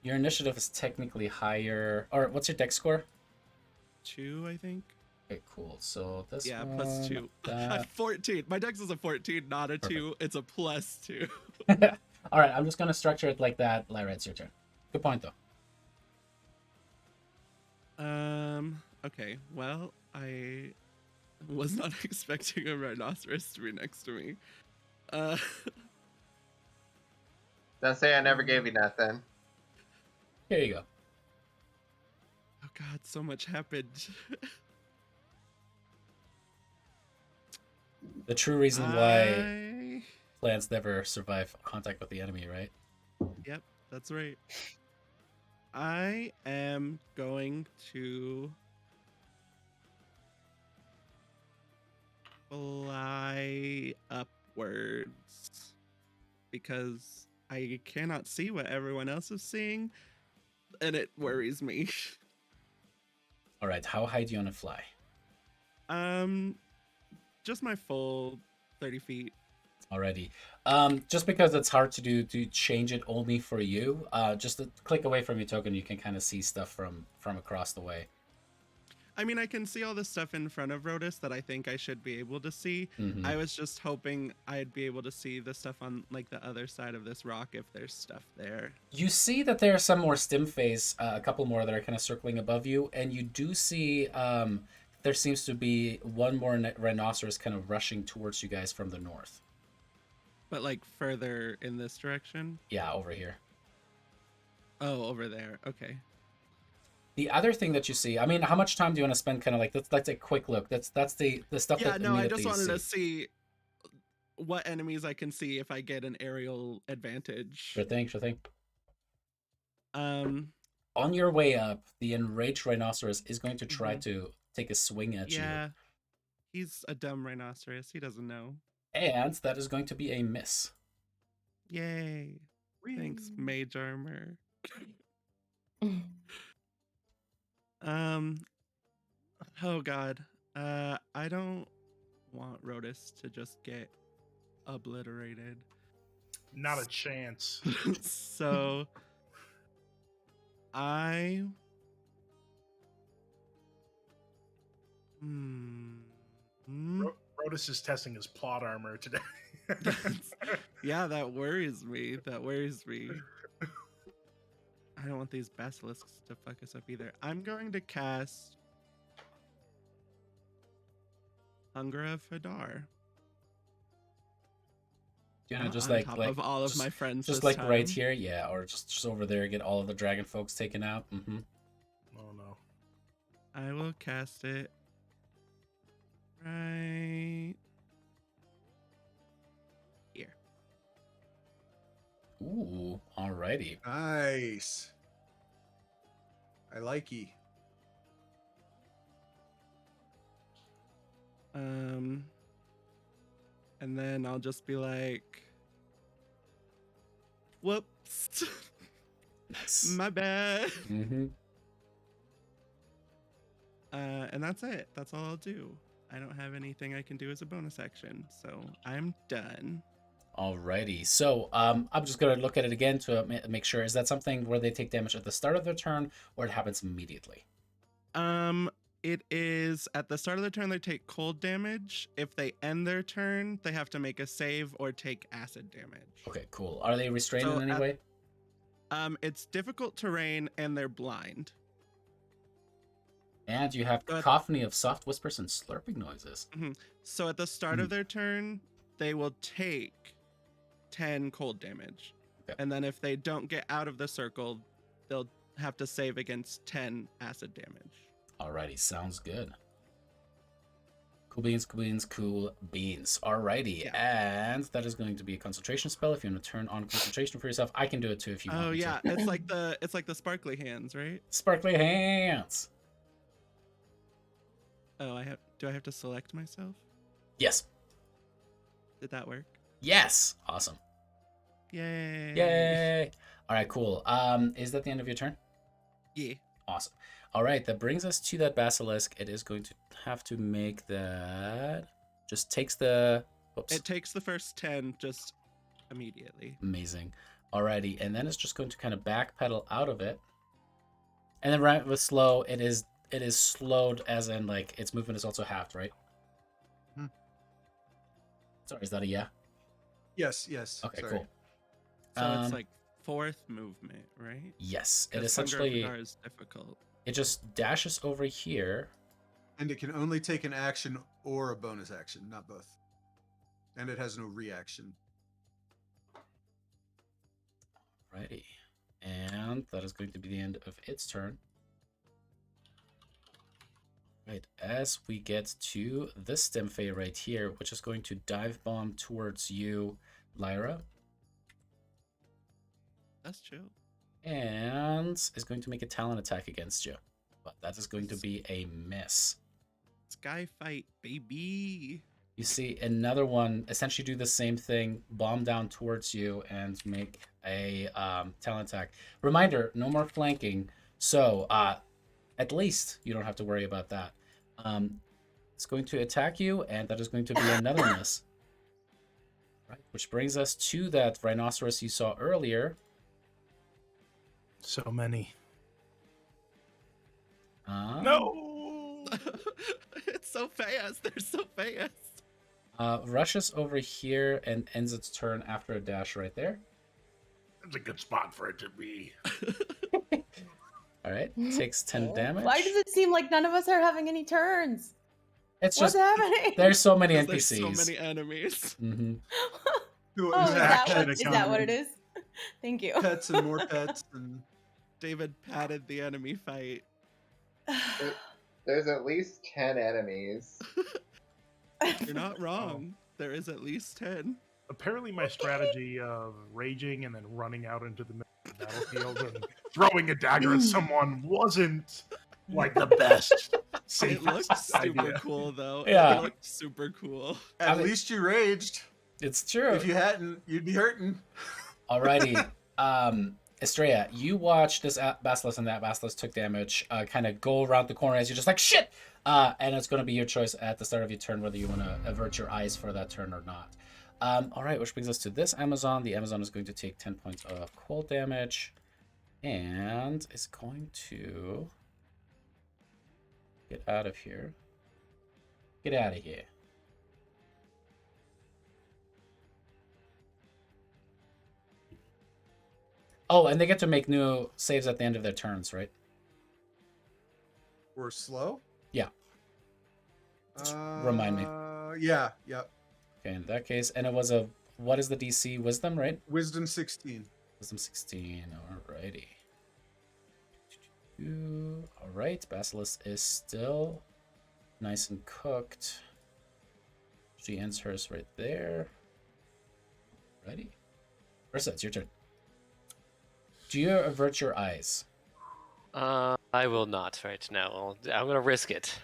initiative is technically higher. Or what's your dex score? 2, I think. Okay, cool. So this Yeah, one, plus 2. that. 14. My dex is a 14, not a 2. It's a plus 2. All right, I'm just gonna structure it like that. Lyra, it's your turn. Good point, though. Okay. Well, I was not expecting a rhinoceros to be next to me. Don't say I never gave you nothing. Here you go. Oh God, so much happened. The true reason why plants never survive contact with the enemy, right? Yep, that's right. I am going to fly upwards because I cannot see what everyone else is seeing, and it worries me. All right, how high do you want to fly? Just my full 30 feet. Already. Just because it's hard to do to change it only for you, just to click away from your token, you can kind of see stuff from across the way. I mean, I can see all the stuff in front of Rodus that I think I should be able to see. Mhm. I was just hoping I'd be able to see the stuff on like the other side of this rock if there's stuff there. You see that there are some more stim phase, a couple more that are kind of circling above you, and you do see there seems to be one more rhinoceros kind of rushing towards you guys from the north. But like further in this direction? Yeah, over here. Oh, over there. Okay. The other thing that you see, I mean, how much time do you want to spend kind of like, that's a quick look. That's the stuff Yeah, that no, I immediately just you wanted to see what enemies I can see if I get an aerial advantage. Sure thing. Um, On your way up, the enraged rhinoceros is going to try Mhm. to take a swing at you. yeah. He's a dumb rhinoceros. He doesn't know. And that is going to be a miss. Yay. Thanks, mage armor. Oh god. I don't want Rotus to just get obliterated. Not a chance. So I Rotus is testing his plot armor today. yeah, that worries me. That worries me. I don't want these basilisks to fuck us up either. I'm going to cast Hunger of Hadar. You know, just on like top like of all of just- my friends. just this like right time. here, yeah, or just over there, get all of the dragon folks taken out. Mm-hmm. Oh no. I will cast it right here. Ooh, alrighty. Nice. I like ye. And then I'll just be like, whoops, Nice. my bad. Mm-hmm. And that's it. That's all I'll do. I don't have anything I can do as a bonus action, so I'm done. Alrighty. So I'm just gonna look at it again to make sure. Is that something where they take damage at the start of their turn, or it happens immediately? It is at the start of the turn they take cold damage. If they end their turn, they have to make a save or take acid damage. Okay, cool. Are they restrained So in any way? It's difficult terrain and they're blind. And you have Go ahead. cacophony of soft whispers and slurping noises. So at the start of their turn, they will take 10 cold damage. Okay. And then if they don't get out of the circle, they'll have to save against 10 acid damage. Alrighty, sounds good. Cool beans, cool beans, cool beans. Alrighty, Yeah. and that is going to be a concentration spell. If you want to turn on concentration for yourself, I can do it too if you want. Oh me yeah, to. it's like the sparkly hands, right? Sparkly hands. Oh, do I have to select myself? Yes. Did that work? Yes. Awesome. Yay. Yay. All right, cool. Is that the end of your turn? Yeah. Awesome. All right, that brings us to that basilisk. It is going to have to make that. Just takes the. Oops. It takes the first 10 just immediately. Amazing. Alrighty, and then it's just going to kind of backpedal out of it. And then right with slow, it is slowed as in like its movement is also halved, right? Hmm. Sorry, is that a yeah? Yes. Okay, Sorry. cool. So it's like 4th movement, right? Yes, it 'Cause Hunger of essentially Hadar is difficult. it just dashes over here. And it can only take an action or a bonus action, not both. And it has no reaction. Righty. And that is going to be the end of its turn. Right, as we get to this Stemfey right here, which is going to dive bomb towards you, Lyra. That's chill. And is going to make a talon attack against you. But that is going to be a miss. Sky fight, baby. You see another one essentially do the same thing, bomb down towards you and make a talon attack. Reminder, no more flanking. So at least you don't have to worry about that. It's going to attack you, and that is going to be another miss. Right, which brings us to that rhinoceros you saw earlier. So many. No! It's so fast. They're so fast. Rushes over here and ends its turn after a dash right there. That's a good spot for it to be. All right, takes 10 damage. Why does it seem like none of us are having any turns? It's What's just happening? there's so many 'Cause NPCs. There's so many enemies. Mm-hmm. Oh, is that Action what it economy. is? Thank you. Pets and more pets and David padded the enemy fight. There's at least 10 enemies. You're not wrong. There is at least 10. Apparently, my strategy of raging and then running out into the middle of the battlefield and throwing a dagger at someone wasn't like the best. It Safest looked super idea. cool, though. Yeah. It looked super cool. at least you raged. It's true. If you hadn't, you'd be hurting. Alrighty. Estrella, you watch this basilisk and that basilisk took damage kind of go around the corner as you're just like, shit! And it's going to be your choice at the start of your turn whether you want to avert your eyes for that turn or not. All right, which brings us to this Amazon. The Amazon is going to take 10 points of cold damage and is going to get out of here. Get out of here. Oh, and they get to make new saves at the end of their turns, right? We're slow? Yeah. Remind me. Yeah, yep. Okay, in that case, and it was a, what is the DC? Wisdom, right? Wisdom 16. Wisdom 16, alrighty. Alright, Basilisk is still nice and cooked. She ends hers right there. Ready? Ursa, it's your turn. Do you avert your eyes? I will not right now. I'm gonna risk it.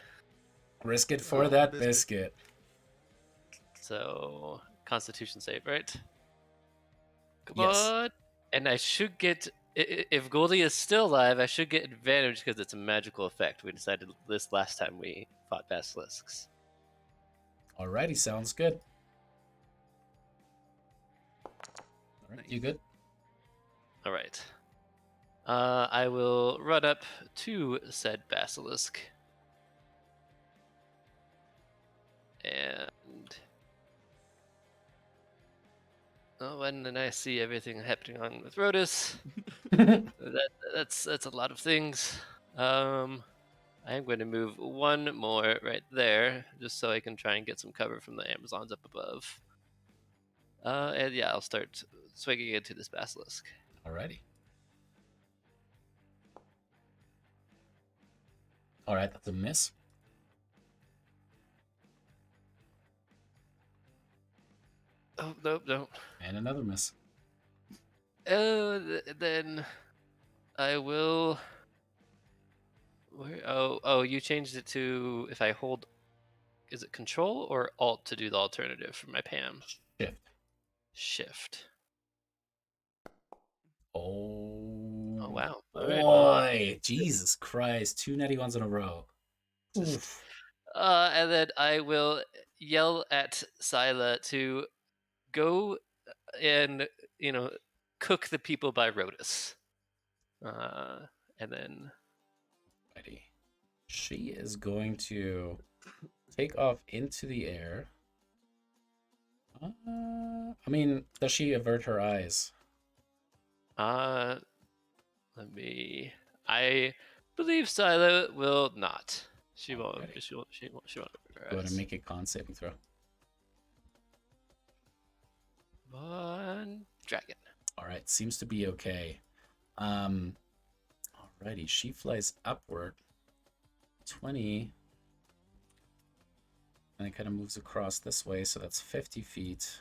Risk it for Oh, that biscuit. biscuit. So, Constitution save, right? Come Yes. on. And I should get, if Goldie is still alive, I should get advantage because it's a magical effect. We decided this last time we fought basilisks. Alrighty, sounds good. Alright, you good? All right. I will run up to said basilisk. And oh, and then I see everything happening on with Rodus. That's a lot of things. I am going to move one more right there, just so I can try and get some cover from the Amazons up above. And yeah, I'll start swinging into this basilisk. Alrighty. Alright, that's a miss. Oh, nope, no. And another miss. Then I will. Where? Oh, you changed it to if I hold. Is it Control or Alt to do the alternative for my Pam? Shift. Shift. Oh Wow. All right. boy, Jesus Christ, 2 natty ones in a row. Oof. And then I will yell at Scylla to go and cook the people by Rodus. And then Alrighty. She is going to take off into the air. I mean, does she avert her eyes? let me. I believe Scylla will not. She won't. Alrighty. She won't. She won't open her Go ahead eyes. and make a con saving throw. One dragon. Alright, seems to be okay. Alrighty, she flies upward 20. And it kind of moves across this way, so that's 50 feet.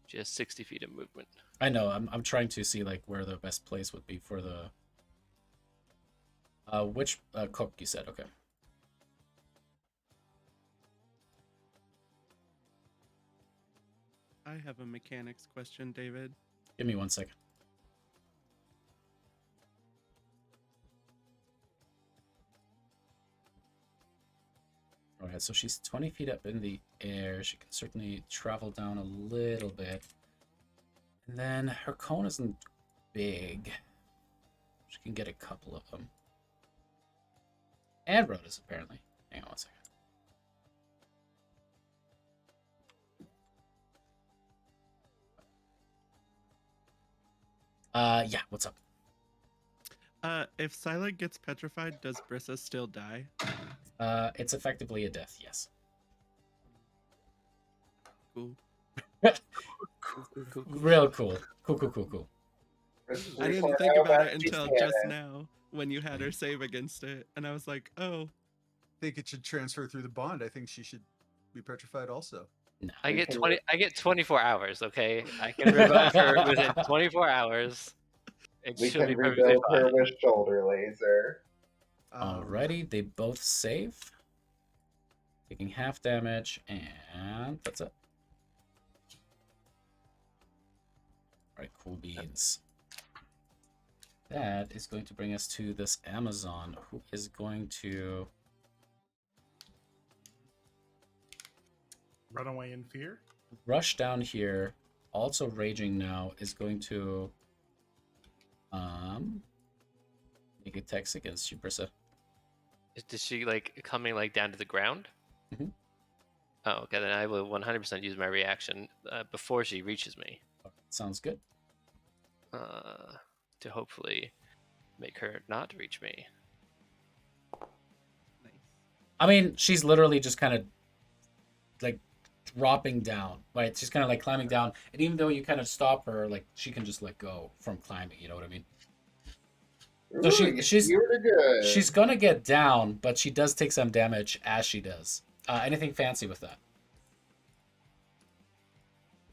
She has 60 feet of movement. I know, I'm trying to see like where the best place would be for the which cook you said, okay. I have a mechanics question, David. Give me 1 second. Alright, so she's 20 feet up in the air. She can certainly travel down a little bit. And then her cone isn't big. She can get a couple of them. And Rodus, apparently. Hang on 1 second. Yeah, what's up? If Scylla gets petrified, does Brissa still die? It's effectively a death, yes. Cool. Real cool. Cool. I didn't think about it until just now when you had her save against it, and I was like, oh. I think it should transfer through the bond. I think she should be petrified also. No. I get 20. I get 24 hours. Okay, I can revive her within 24 hours. It We should can be perfectly rebuild her fine. with shoulder laser. Alrighty, they both save. Taking half damage, and that's it. Alright, cool beans. that is going to bring us to this Amazon, who is going to... Run away in fear? rush down here, also raging now, is going to make attacks against you, Brissa. Is she like coming like down to the ground? Mhm. Oh, okay. Then I will 100% use my reaction before she reaches me Sounds good. to hopefully make her not reach me. Nice. I mean, she's literally just kind of like dropping down, right? She's kind of like climbing down, and even though you kind of stop her, like she can just let go from climbing. You know what I mean? So she's good. she's gonna get down, but she does take some damage as she does. Anything fancy with that?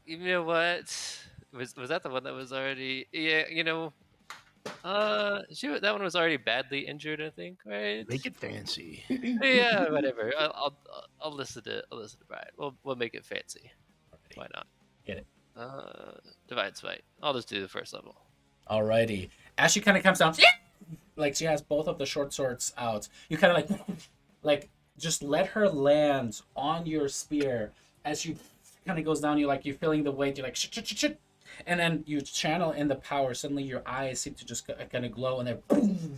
You know what? Was that the one that was already? Yeah, you know. That one was already badly injured, I think, right? Make it fancy. Yeah, whatever. I'll listen to Brian. We'll make it fancy. Why not? Get it. Divide Smite. I'll just do the first level. Alrighty. As she kind of comes down, like she has both of the short swords out. You kind of like just let her land on your spear. As she kind of goes down, you're feeling the weight. You're like shit, shit, shit, shit. And then you channel in the power. Suddenly your eyes seem to just kind of glow, and then boom,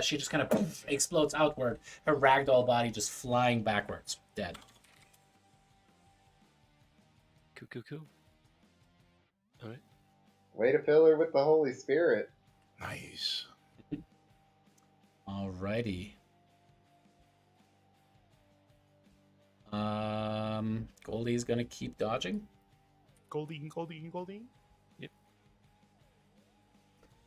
she just kind of explodes outward. Her ragdoll body just flying backwards, dead. Cool. All right. Way to fill her with the Holy Spirit. Nice. Alrighty. Goldie's gonna keep dodging. Goldie. Yep.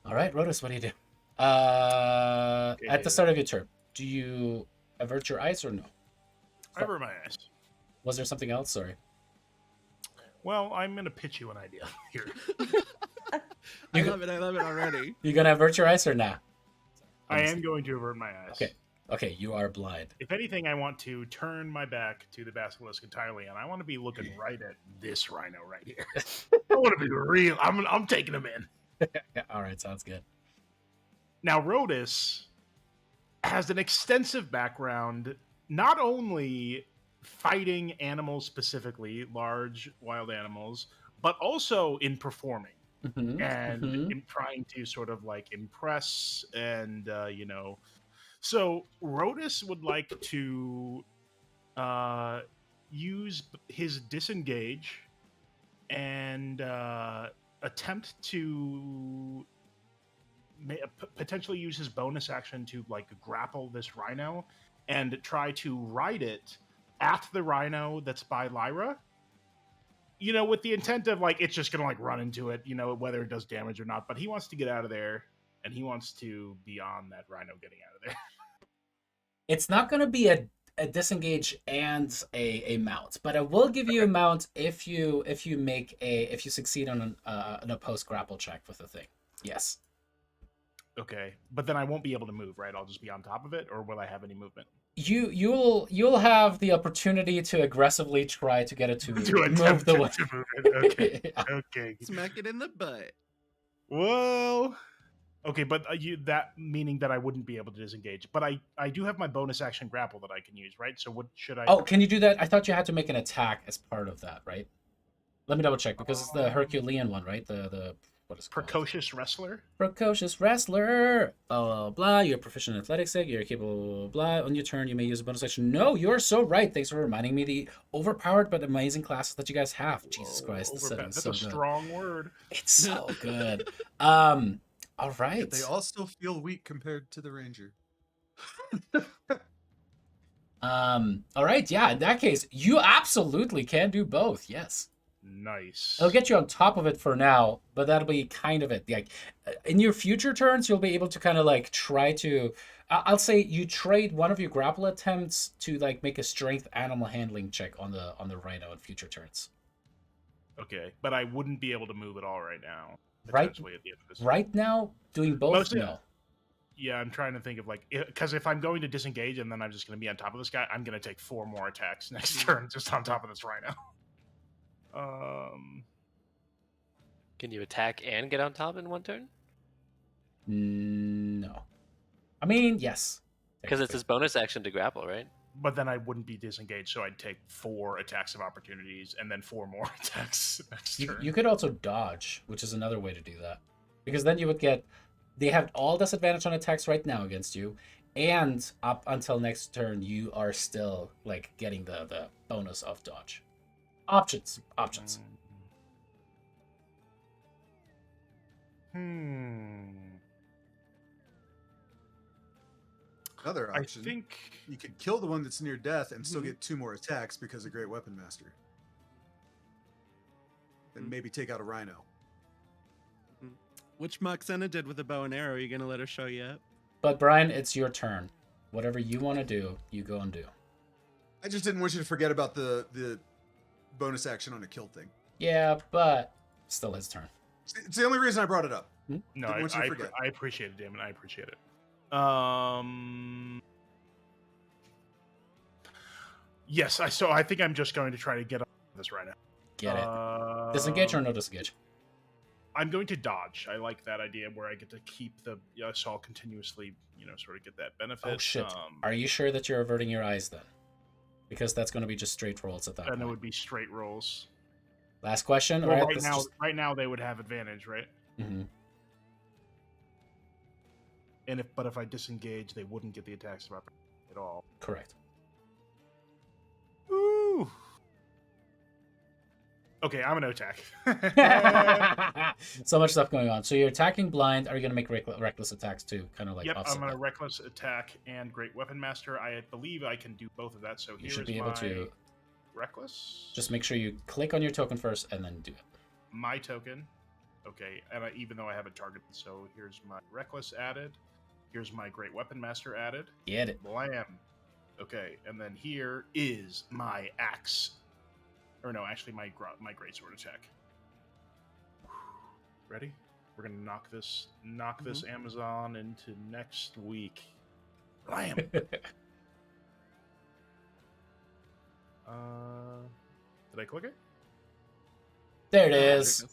All right, Rotus, what do you do? Okay. At the start of your turn, do you avert your eyes or no? I avert my eyes. Was there something else? Sorry. Well, I'm going to pitch you an idea here. I love it already. You gonna avert your eyes or not? I am going to avert my eyes. Okay, you are blind. If anything, I want to turn my back to the basilisk entirely, and I want to be looking right at this rhino right here. I want to be real. I'm taking him in. All right, sounds good. Now, Rotus has an extensive background, not only fighting animals specifically, large wild animals, but also in performing and in trying to sort of like impress and, So Rotus would like to use his disengage and attempt to potentially use his bonus action to like grapple this rhino and try to ride it at the rhino that's by Lyra. With the intent of like it's just gonna like run into it, whether it does damage or not. But he wants to get out of there, and he wants to be on that rhino getting out of there. It's not gonna be a disengage and a mount, but I will give you a mount if you succeed on an opposed grapple check with the thing. Yes. Okay, but then I won't be able to move, right? I'll just be on top of it, or will I have any movement? You'll have the opportunity to aggressively try to get it to move the way. To move it. Okay, Yeah. okay. Smack it in the butt. Well, okay, but that meaning that I wouldn't be able to disengage. But I do have my bonus action grapple that I can use, right? So what should I? Oh, can you do that? I thought you had to make an attack as part of that, right? Let me double check because it's the Herculean one, right? The what is it called? Precocious wrestler. Precocious wrestler. Blah blah blah. You're proficient in athletics. You're capable. Blah. On your turn, you may use a bonus action. No, you're so right. Thanks for reminding me the overpowered but amazing classes that you guys have. Jesus Christ, this That's so a good. strong word. It's so good. All right. Yet they all still feel weak compared to the ranger. All right. Yeah. In that case, you absolutely can do both. Yes. Nice. It'll get you on top of it for now, but that'll be kind of it. Like in your future turns, you'll be able to kind of like try to. I'll say you trade one of your grapple attempts to like make a strength animal handling check on the rhino in future turns. Okay, but I wouldn't be able to move at all right now. Right. At the end of this Right now, doing both. Mostly, no. Yeah, I'm trying to think of like because if I'm going to disengage and then I'm just going to be on top of this guy, I'm going to take 4 more attacks next turn just on top of this rhino. Can you attack and get on top in one turn? No. I mean, yes. Because it's his bonus action to grapple, right? But then I wouldn't be disengaged, so I'd take 4 attacks of opportunities and then 4 more attacks next turn. You could also dodge, which is another way to do that. Because then you would get... They have all disadvantage on attacks right now against you, and up until next turn, you are still, like, getting the bonus of dodge. Options. Another I option. think You could kill the one that's near death and still Mhm. get 2 more attacks because of Great Weapon Master. And maybe take out a Rhino. Which Moxena did with the bow and arrow. Are you gonna let her show you up? But, Brian, it's your turn. Whatever you want to do, you go and do. I just didn't want you to forget about the bonus action on a kill thing. Yeah, but still his turn. It's the only reason I brought it up. No, Didn't want you to forget. I appreciate it, Damon. I appreciate it. Yes, so I think I'm just going to try to get on this right now. Get it. Disengage or no disengage? I'm going to dodge. I like that idea where I get to keep the assault continuously, sort of get that benefit. Oh, shit. Are you sure that you're averting your eyes then? Because that's going to be just straight rolls at that Then point. it would be straight rolls. Last question? Well, All right, right now they would have advantage, right? Mm-hmm. But if I disengage, they wouldn't get the attacks of opportunity at all. Correct. Ooh. Okay, I'm gonna attack. So much stuff going on. So you're attacking blind. Are you going to make reckless attacks too? Kind of like Yep, offset I'm gonna that? reckless attack and Great Weapon Master. I believe I can do both of that. So You here should is be able my to. reckless. Just make sure you click on your token first and then do it. My token. Okay, and even though I have it targeted, so here's my reckless added. Here's my Great Weapon Master added. Get it. Blam. Okay, and then here is my axe. Or no, actually my greatsword attack. Ready? We're gonna knock this Amazon into next week. Blam. Did I click it? There it is.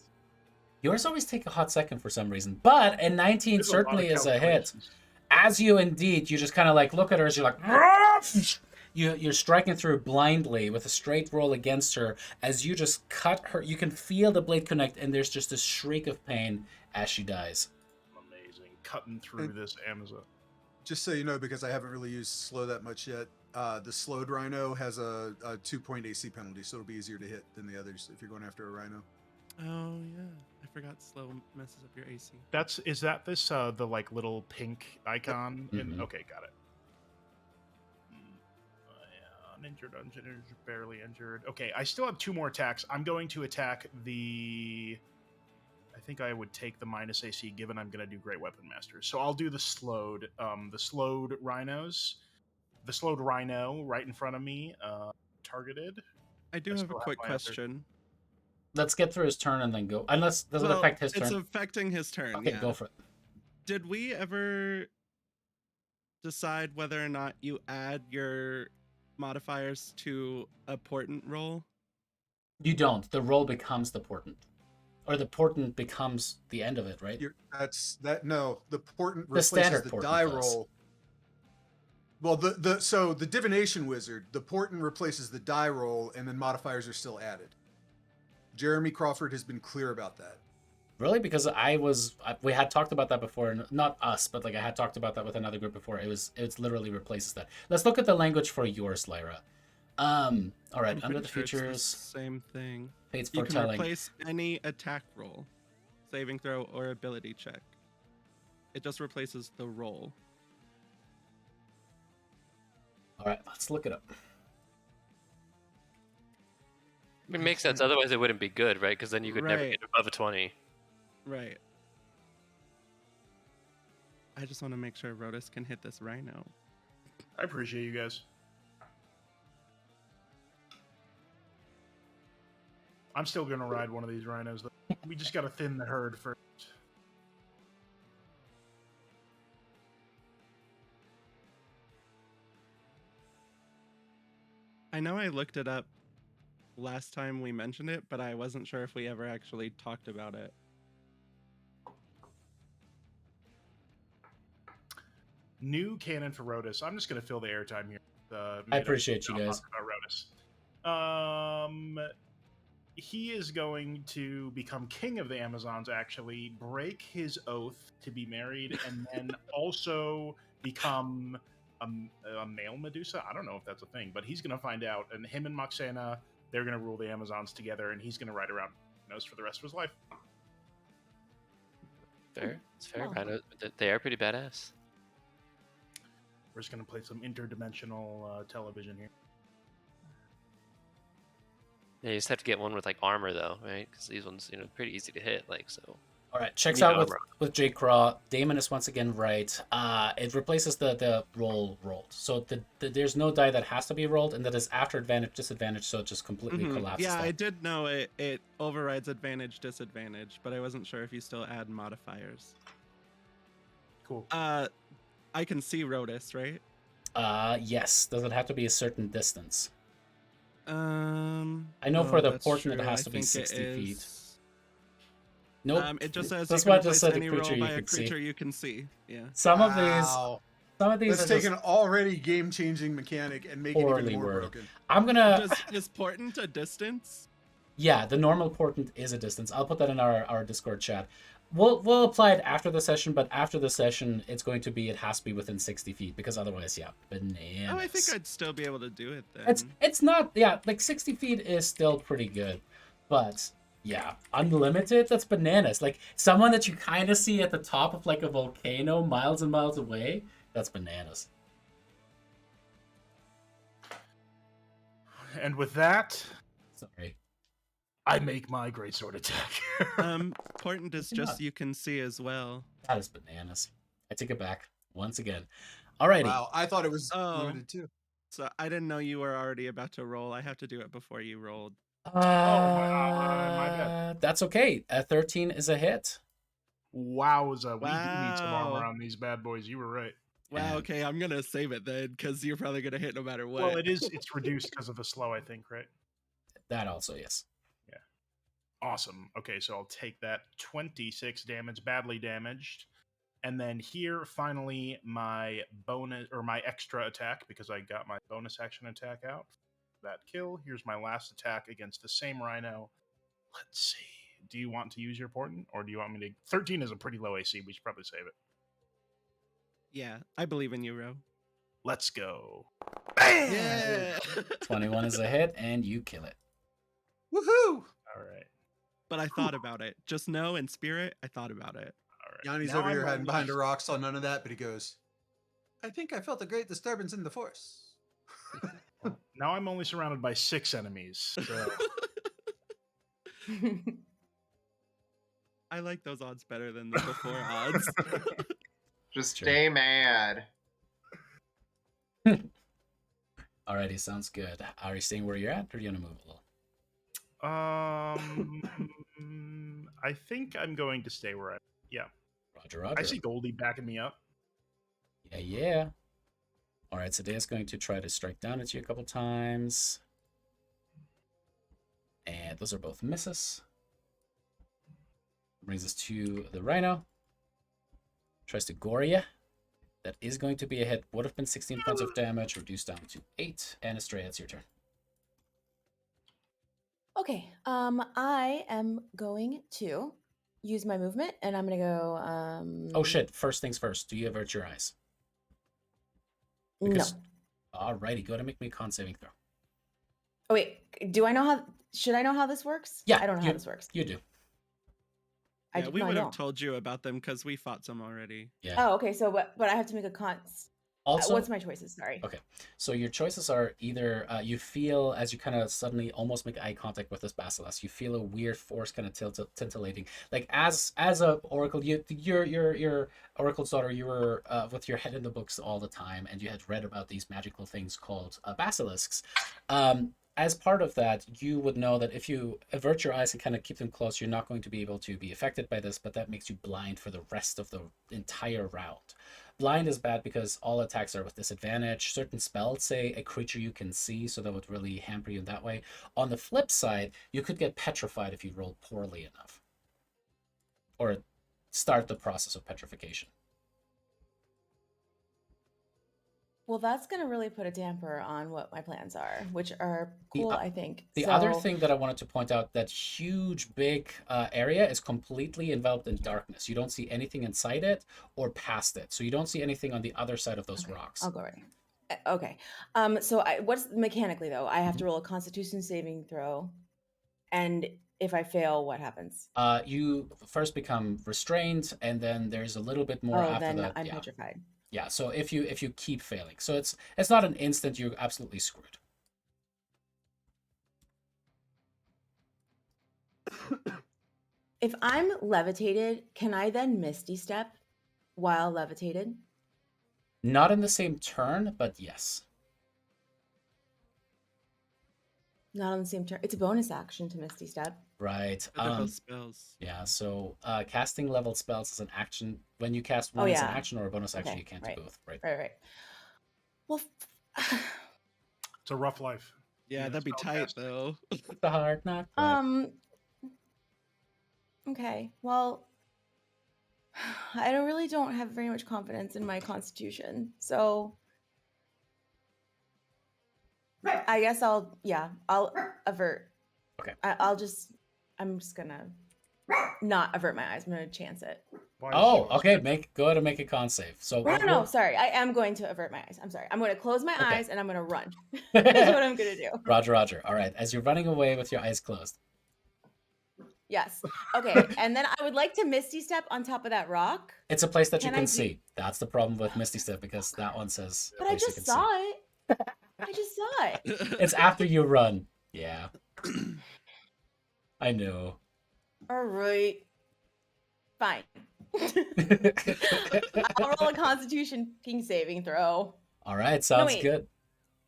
Yours always take a hot second for some reason, but a 19 There's a lot of certainly is a hit. calculations. As you indeed, you just kind of like look at her as you're like, you're striking through blindly with a straight roll against her. As you just cut her, you can feel the blade connect, and there's just a shriek of pain as she dies. Amazing. Cutting through this Amazon. Just so you know, because I haven't really used slow that much yet, the slowed Rhino has a 2-point AC penalty, so it'll be easier to hit than the others if you're going after a Rhino. Oh yeah, I forgot slow messes up your AC. Is that this the like little pink icon? Mhm. Okay, got it. Uninjured, barely injured. Okay, I still have 2 more attacks. I'm going to attack I think I would take the minus AC given I'm going to do Great Weapon Master. So I'll do the slowed rhinos. The slowed rhino right in front of me, targeted. I do I have a still have quick my other- question. Let's get through his turn and then go. Unless, does it Well, affect his it's turn? affecting his turn. Okay, Yeah. go for it. Did we ever decide whether or not you add your modifiers to a portent roll? You don't. The roll becomes the portent. Or the portent becomes the end of it, right? No, the portent The replaces standard the portent die does. roll. Well, so the divination wizard, the portent replaces the die roll, and then modifiers are still added. Jeremy Crawford has been clear about that. Really? Because we had talked about that before, and not us, but like I had talked about that with another group before. It's literally replaces that. Let's look at the language for yours, Lyra. All right, I'm under pretty the sure it's features, same thing. Fates You can foretelling. replace any attack roll, saving throw, or ability check. It just replaces the roll. All right, let's look it up. I mean, makes sense. Otherwise, it wouldn't be good, right? Because then you could never Right. get above a 20. Right. I just want to make sure Rotus can hit this rhino. I appreciate you guys. I'm still gonna ride one of these rhinos. Though. We just gotta thin the herd first. I know I looked it up last time we mentioned it, but I wasn't sure if we ever actually talked about it. new cannon for Rodus. I'm just going to fill the airtime here. I appreciate you guys. About Rodus. He is going to become king of the Amazons, actually, break his oath to be married, and then also become a male Medusa. I don't know if that's a thing, but he's going to find out. And him and Moxena, they're going to rule the Amazons together, and he's going to ride around Rhinos for the rest of his life. Fair. It's fair. Wow. Kind of. They are pretty badass. We're just going to play some interdimensional television here. Yeah, you just have to get one with like armor though, right? Because these ones, pretty easy to hit. Like so. All right, checks Yeah, out armor. with J. Craw. Damon is once again right. It replaces the roll rolled. So there's no die that has to be rolled, and that is after advantage, disadvantage, so it just completely collapses. Yeah, that. I did know it overrides advantage, disadvantage, but I wasn't sure if you still add modifiers. Cool. I can see Rodus, right? Yes. Does it have to be a certain distance? I know oh, for the that's portion it true. has I to be think it 60 feet. is- Nope. It just says That's you why I can just replace said a any roll creature you by a can see. creature you can see. Yeah. Some of Wow. these Let's are take just an already game-changing mechanic and make it even poorly more worded. broken. I'm gonna. Is portent a distance? Yeah, the normal portent is a distance. I'll put that in our Discord chat. We'll apply it after the session, but after the session, it has to be within 60 feet because otherwise, yeah, bananas. Oh, I think I'd still be able to do it then. It's not, yeah, like 60 feet is still pretty good, but yeah, unlimited, that's bananas. Like someone that you kind of see at the top of like a volcano miles and miles away, that's bananas. And with that, Sorry. I make my greatsword attack. Portent is Maybe just not. you can see as well. That is bananas. I take it back once again. Alrighty. Wow, I thought it was Oh. limited too. So I didn't know you were already about to roll. I have to do it before you rolled. my bad. That's okay. A 13 is a hit. Wowza, we do need some armor Wow. on these bad boys. You were right. Wow, And- okay, I'm gonna save it then, because you're probably gonna hit no matter what. Well, it's reduced because of the slow, I think, right? That also, yes. Awesome. Okay, so I'll take that 26 damage, badly damaged. And then here, finally, my bonus or my extra attack, because I got my bonus action attack out. That kill. Here's my last attack against the same rhino. Let's see. Do you want to use your portent, or do you want me to? 13 is a pretty low AC. We should probably save it. Yeah, I believe in you, Ro. Let's go. Bam! Yeah. 21 is a hit, and you kill it. Woohoo! All right. But I thought about it. Just know in spirit, I thought about it. All right. Yanni's Now over here I'm hiding only- behind a rock, saw none of that, but he goes, I think I felt a great disturbance in the force. Now I'm only surrounded by 6 enemies. So I like those odds better than the before odds. Just Sure. stay mad. Alrighty, sounds good. Are you staying where you're at, or do you want to move a little? I think I'm going to stay where I. Yeah, Roger, Roger. I see Goldie backing me up. Yeah. Alright, so Dea's going to try to strike down at you a couple times. And those are both misses. Brings us to the Rhino. Tries to gore you. That is going to be a hit. Would have been 16 points of damage, reduced down to 8. And Estrella, it's your turn. Okay. I am going to use my movement, and I'm gonna go. Oh shit, first things first. Do you avert your eyes? No. Because- Alrighty, go ahead and make me a con saving throw. Oh wait. Do I know how? Should I know how this works? Yeah, I don't know you- how this works. You do. I Yeah, did we not would know. have told you about them because we fought some already. Yeah. Oh, okay. So, but I have to make a con. Also, What's my choices? Sorry. Okay, so your choices are either you feel as you kind of suddenly almost make eye contact with this basilisk, you feel a weird force kind of tintillating. Like as a oracle, your oracle's daughter, you were with your head in the books all the time, and you had read about these magical things called basilisks. As part of that, you would know that if you avert your eyes and kind of keep them closed, you're not going to be able to be affected by this, but that makes you blind for the rest of the entire round. Blind is bad because all attacks are with disadvantage. Certain spells say a creature you can see, so that would really hamper you in that way. On the flip side, you could get petrified if you roll poorly enough. Or start the process of petrification. Well, that's going to really put a damper on what my plans are, which are cool, I think. The other thing that I wanted to point out, that huge, big area is completely enveloped in darkness. You don't see anything inside it or past it. So you don't see anything on the other side of those rocks. I'll go right. Okay. So what's mechanically, though? I have to roll a Constitution saving throw. And if I fail, what happens? You first become restrained, and then there's a little bit more after then that. I'm petrified. Yeah, so if you keep failing. So it's not an instant, you're absolutely screwed. If I'm levitated, can I then Misty Step while levitated? Not in the same turn, but yes. Not on the same turn. It's a bonus action to Misty Step. Right. But they're both spells. Yeah, so casting level spells is an action. When you cast one as an action or a bonus action, you can't do both. Right. Right. Well, It's a rough life. Yeah, that'd be tight though. The hard knock. But... Okay. Well, I really don't have very much confidence in my constitution, so I guess I'll avert. Okay. I'm just gonna not avert my eyes. I'm gonna chance it. Oh, okay. Go ahead and make a con save. So No, sorry. I am going to avert my eyes. I'm sorry. I'm going to close my eyes and I'm going to run. That's what I'm going to do. Roger. All right. As you're running away with your eyes closed. Yes. Okay. And then I would like to Misty Step on top of that rock. It's a place that you can see. That's the problem with Misty Step, because that one says. But I just saw it. I just saw it. It's after you run. Yeah. I know. All right. Fine. I'll roll a Constitution saving throw. All right, sounds good.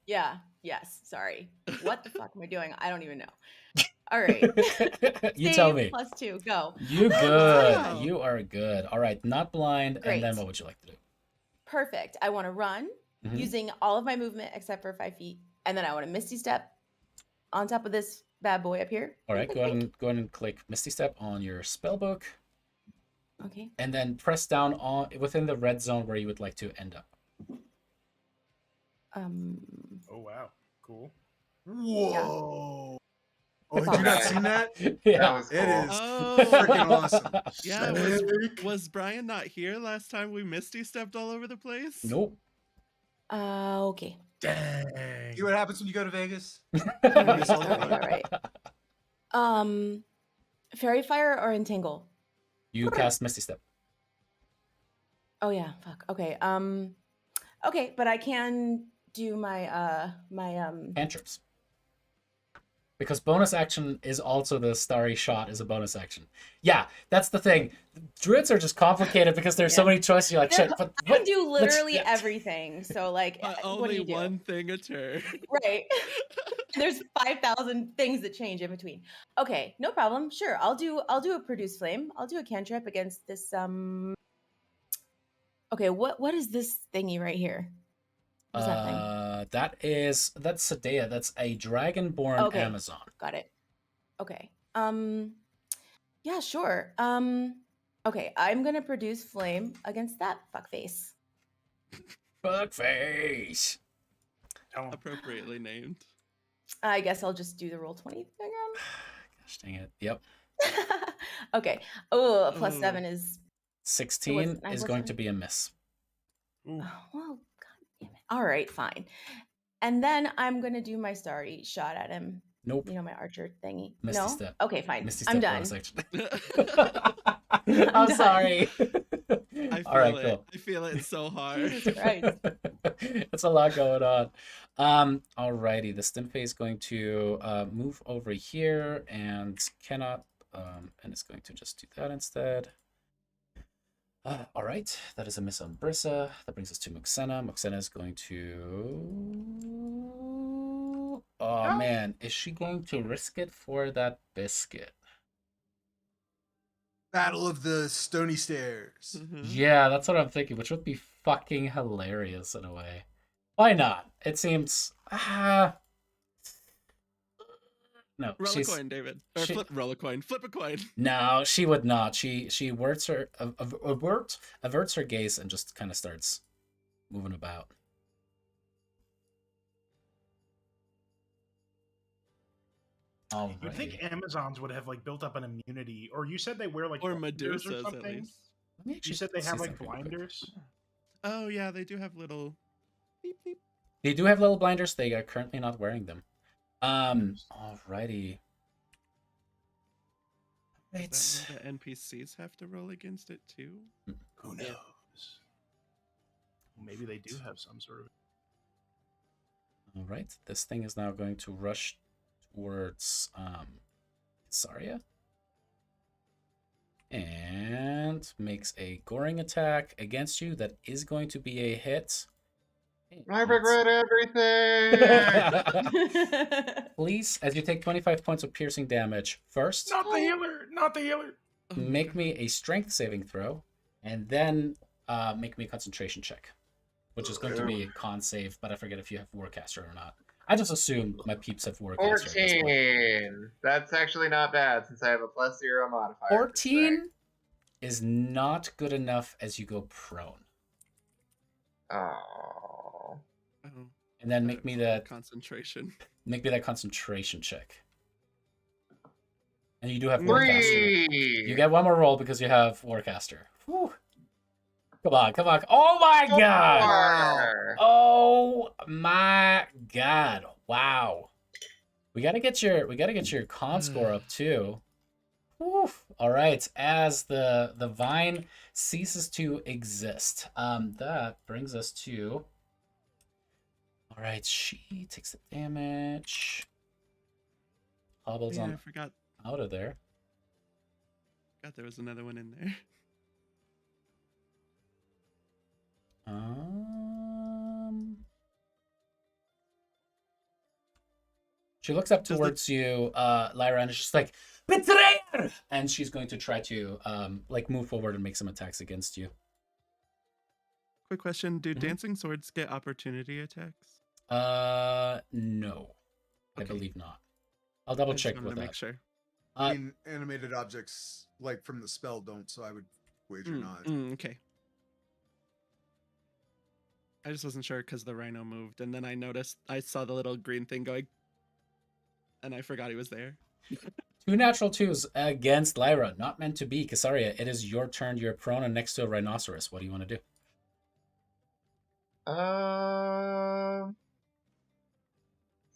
Yeah. Yes. Sorry. What the fuck am I doing? I don't even know. All right. You tell me. +2. Go. You good. Wow. You are good. All right. Not blind. Great. And then what would you like to do? Perfect. I want to run using all of my movement except for 5 feet, and then I want to Misty Step on top of this bad boy up here. All right. Go ahead and click Misty Step on your spell book. Okay. And then press down within the red zone where you would like to end up. Oh wow, cool. Whoa. Yeah. Oh, did you not see that? Yeah. That was cool. It is freaking awesome. Yeah, was Brian not here last time we Misty stepped all over the place? Nope. Okay. Dang. See what happens when you go to Vegas? All right. Fairy Fire or Entangle? You cast Misty Step. Oh yeah, fuck. Okay. Okay, but I can do my Cantrips. Because bonus action is also the starry shot is a bonus action. Yeah, that's the thing. Druids are just complicated because there's so many choices. You're like, shit. I can do literally everything. So like, what do you do? One thing a turn. Right. There's 5,000 things that change in between. Okay, no problem. Sure, I'll do a produce flame. I'll do a cantrip against this. Okay, what is this thingy right here? What's that thing? That's Thylea. That's a dragonborn Amazon. Got it. Okay. Yeah, sure. Okay, I'm gonna produce flame against that fuckface. Fuckface. Appropriately named. I guess I'll just do the roll 20 again. Gosh dang it. Yep. Okay. Oh, +7 is 16 is going to be a miss. Oh, well, god damn it. All right, fine. And then I'm gonna do my starry shot at him. Nope. You know, my archer thingy. Misty no? Step. Okay, fine. Misty I'm Step done. I'm sorry. All right, cool. I feel it so hard. Jesus Christ. It's a lot going on. Alrighty, the stim phase is going to move over here and cannot, and it's going to just do that instead. All right, that is a miss on Brissa. That brings us to Muxena. Muxena is going to... Oh, man. Is she going to risk it for that biscuit? Battle of the Stony Stairs. Yeah, that's what I'm thinking, which would be fucking hilarious in a way. Why not? It seems... No, roll a coin, David. Or roll a coin. Flip a coin. No, she would not. She averts her gaze and just kind of starts moving about. You'd think Alrighty. Amazons would have like built up an immunity, or you said they wear like Or blinders Medusas or at something. least. Let me You actually said they see have like something real quick. blinders. Oh yeah, they do have little beep beep. They do have little blinders. They are currently not wearing them. Alrighty. Does Right. that mean the NPCs have to roll against it too? Who Yeah. knows? Maybe they do have some sort of. All right. This thing is now going to rush towards Saria. And makes a goring attack against you. That is going to be a hit. I regret everything. Please, as you take 25 points of piercing damage, first Not the healer! Not the healer! Oh my make God. me a strength saving throw, and then make me a concentration check, which is going to be a con save, but I forget if you have Warcaster or not. I just assume my peeps have Warcaster at this point. 14. That's actually not bad since I have a +0 modifier. for 14 is not good enough as you go prone. strength. Oh. Oh, And then make me that concentration. concentration check. And you do have Warcaster. 3. You get one more roll because you have Warcaster. Whew. Come on, come on. Oh my god! Four. Oh my god! Wow. We gotta get your con score up too. Whew. All right. As the vine ceases to exist, that brings us to. All right. She takes the damage. Hobbles Yeah, I on forgot out of there. there was another one in there. She looks up Does towards you, Lyra, and is just like, betrayer! And she's going to try to like move forward and make some attacks against you. Quick question: do Mhm. dancing swords get opportunity attacks? No, I Okay. believe not. I'll double I just check wanted with to that. make sure. I mean, animated objects like from the spell don't, so I would wager not. Okay. I just wasn't sure because the rhino moved, and then I saw the little green thing going, and I forgot he was there. 2 natural 2s against Lyra. Not meant to be. Casaria, it is your turn. You're prone and next to a rhinoceros. What do you want to do?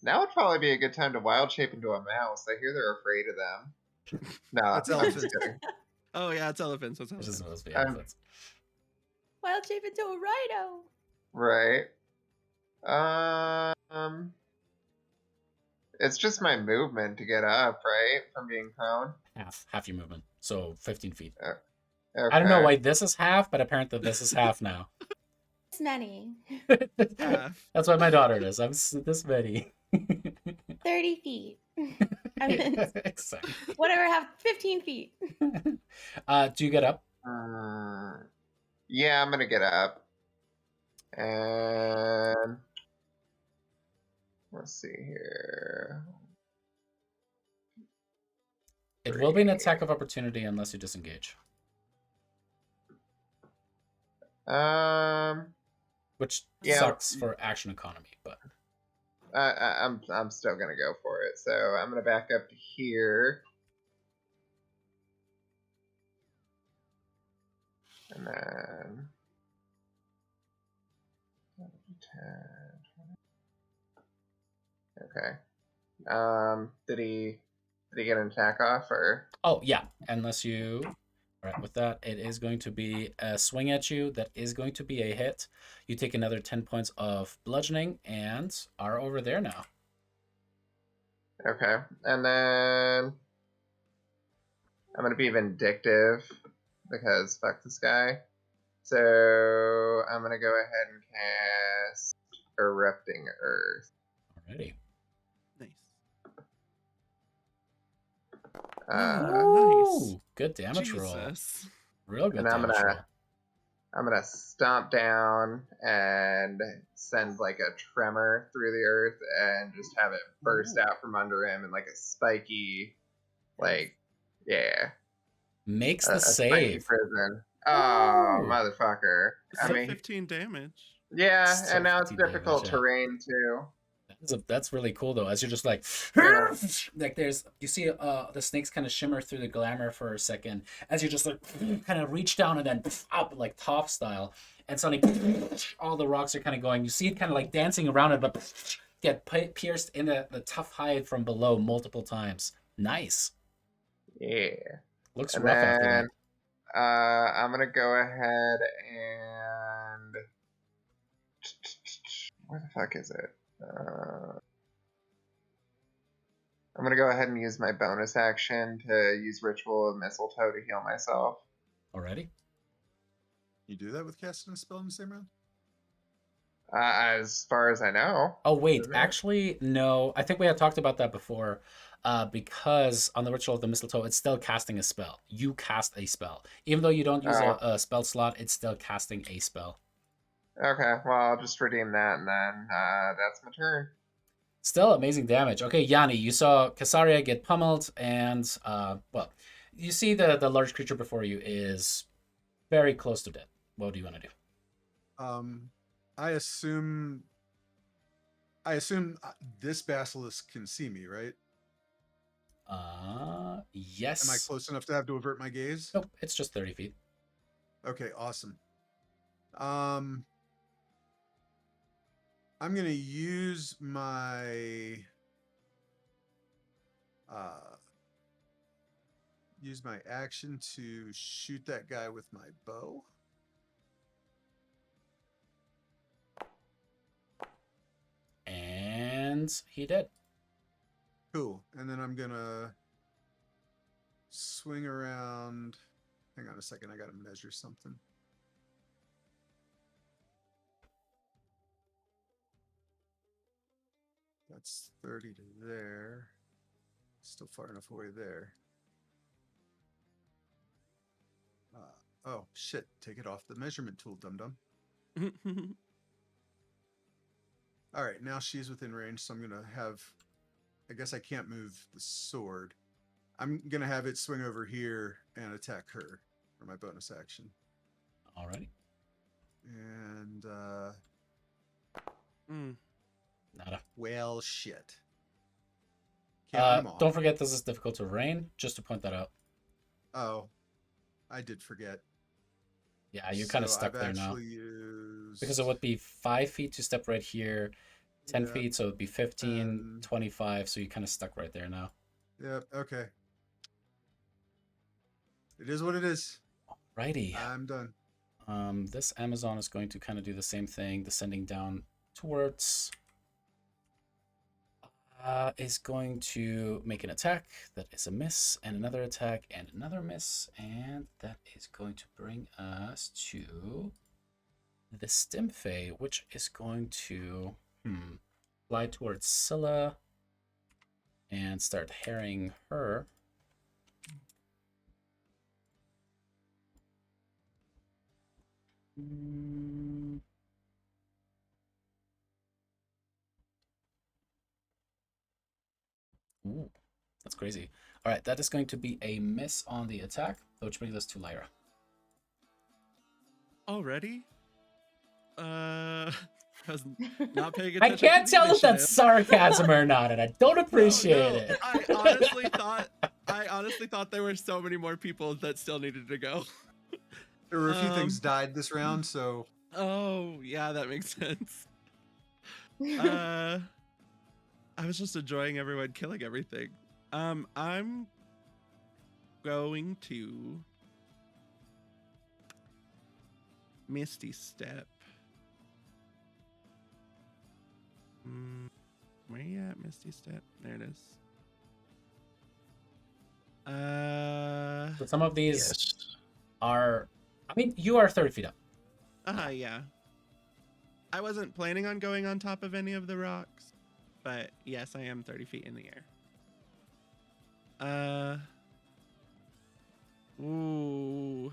Now would probably be a good time to wild shape into a mouse. I hear they're afraid of them. No, That's I'm just elephants. kidding. Oh yeah, it's elephants. It's This is elephants. supposed to be Um, elephants. Wild shape into a rhino. Right. It's just my movement to get up, right? From being prone. Half your movement. So 15 feet. Okay. I don't know why this is half, but apparently this is half now. It's many. Half. That's why my daughter is. I'm this many. 30 feet. I mean, Exactly. whatever, have 15 feet. Do you get up? Yeah, I'm gonna get up. And let's see here. It will be an attack of opportunity unless you disengage. Which Yeah. sucks for action economy, but I'm still gonna go for it. So I'm gonna back up to here. And then 10, 20. Okay. Did he get an attack off or? oh yeah, unless you all right with that, it is going to be a swing at you. That is going to be a hit. You take another 10 points of bludgeoning and are over there now. Okay. And then I'm gonna be vindictive because fuck this guy. So I'm gonna go ahead and cast Erupting Earth. Alrighty. Nice. Uh, Ooh, good damage roll. Jesus. Real good And I'm damage roll. gonna stomp down and send like a tremor through the earth and just have it burst out from under him in like a spiky, like yeah, Makes a the spiky save. prison. Oh Ooh. motherfucker! I Still mean, 15 damage. yeah, Still and now it's 50 damage, difficult yeah. terrain too. That's really cool though. As you're just like, Yeah. like there's you see the snakes kind of shimmer through the glamour for a second as you just like kind of reach down and then up like top style, and suddenly all the rocks are kind of going. You see it kind of like dancing around it, but get pierced in the tough hide from below multiple times. Nice. Yeah. Looks And rough after that. then I'm gonna go ahead and where the fuck is it? I'm gonna go ahead and use my bonus action to use Ritual of Mistletoe to heal myself. Already? You do that with casting a spell in the same round? As far as I know. Oh wait, Okay. actually no. I think we had talked about that before. Because on the Ritual of the Mistletoe, it's still casting a spell. You cast a spell. Even though you don't use a spell slot, it's still casting a spell. Okay, well, I'll just redeem that, and then that's my turn. Still amazing damage. Okay, Yanni, you saw Casaria get pummeled, and well, you see the large creature before you is very close to dead. What do you want to do? I assume this basilisk can see me, right? Yes. Am I close enough to have to avert my gaze? Nope, it's just 30 feet. Okay, awesome. I'm gonna use my action to shoot that guy with my bow. And he did. Cool. And then I'm gonna swing around. Hang on a second, I gotta measure something. That's 30 to there. Still far enough away there. Oh, shit. Take it off the measurement tool, dum-dum. All right, now she's within range, so I'm going to have... I guess I can't move the sword. I'm going to have it swing over here and attack her for my bonus action. Alrighty. And, Nada. well, shit. Can't them all. Don't forget this is difficult terrain, just to point that out. Oh, I did forget. Yeah, you're kind of stuck there now. Used... Because it would be 5 feet to step right here, 10 feet, so it would be 15, 25, so you're kind of stuck right there now. Yep, okay. It is what it is. Alrighty. I'm done. This Amazon is going to kind of do the same thing, descending down towards... is going to make an attack. That is a miss, and another attack, and another miss, and that is going to bring us to the Stimfey, which is going to fly towards Scylla and start harrying her. Ooh, that's crazy. All right, that is going to be a miss on the attack, which brings us to Lyra. Already? I was not paying attention. I can't to the tell if that's initiative. sarcasm or not, and I don't appreciate it. I honestly thought there were so many more people that still needed to go. There were a few things died this round, so... Oh, yeah, that makes sense. I was just enjoying everyone killing everything. I'm going to Misty Step. Where you at, Misty Step? There it is. But some of these are... I mean, you are 30 feet up. Yeah. I wasn't planning on going on top of any of the rocks, but yes, I am 30 feet in the air. Ooh.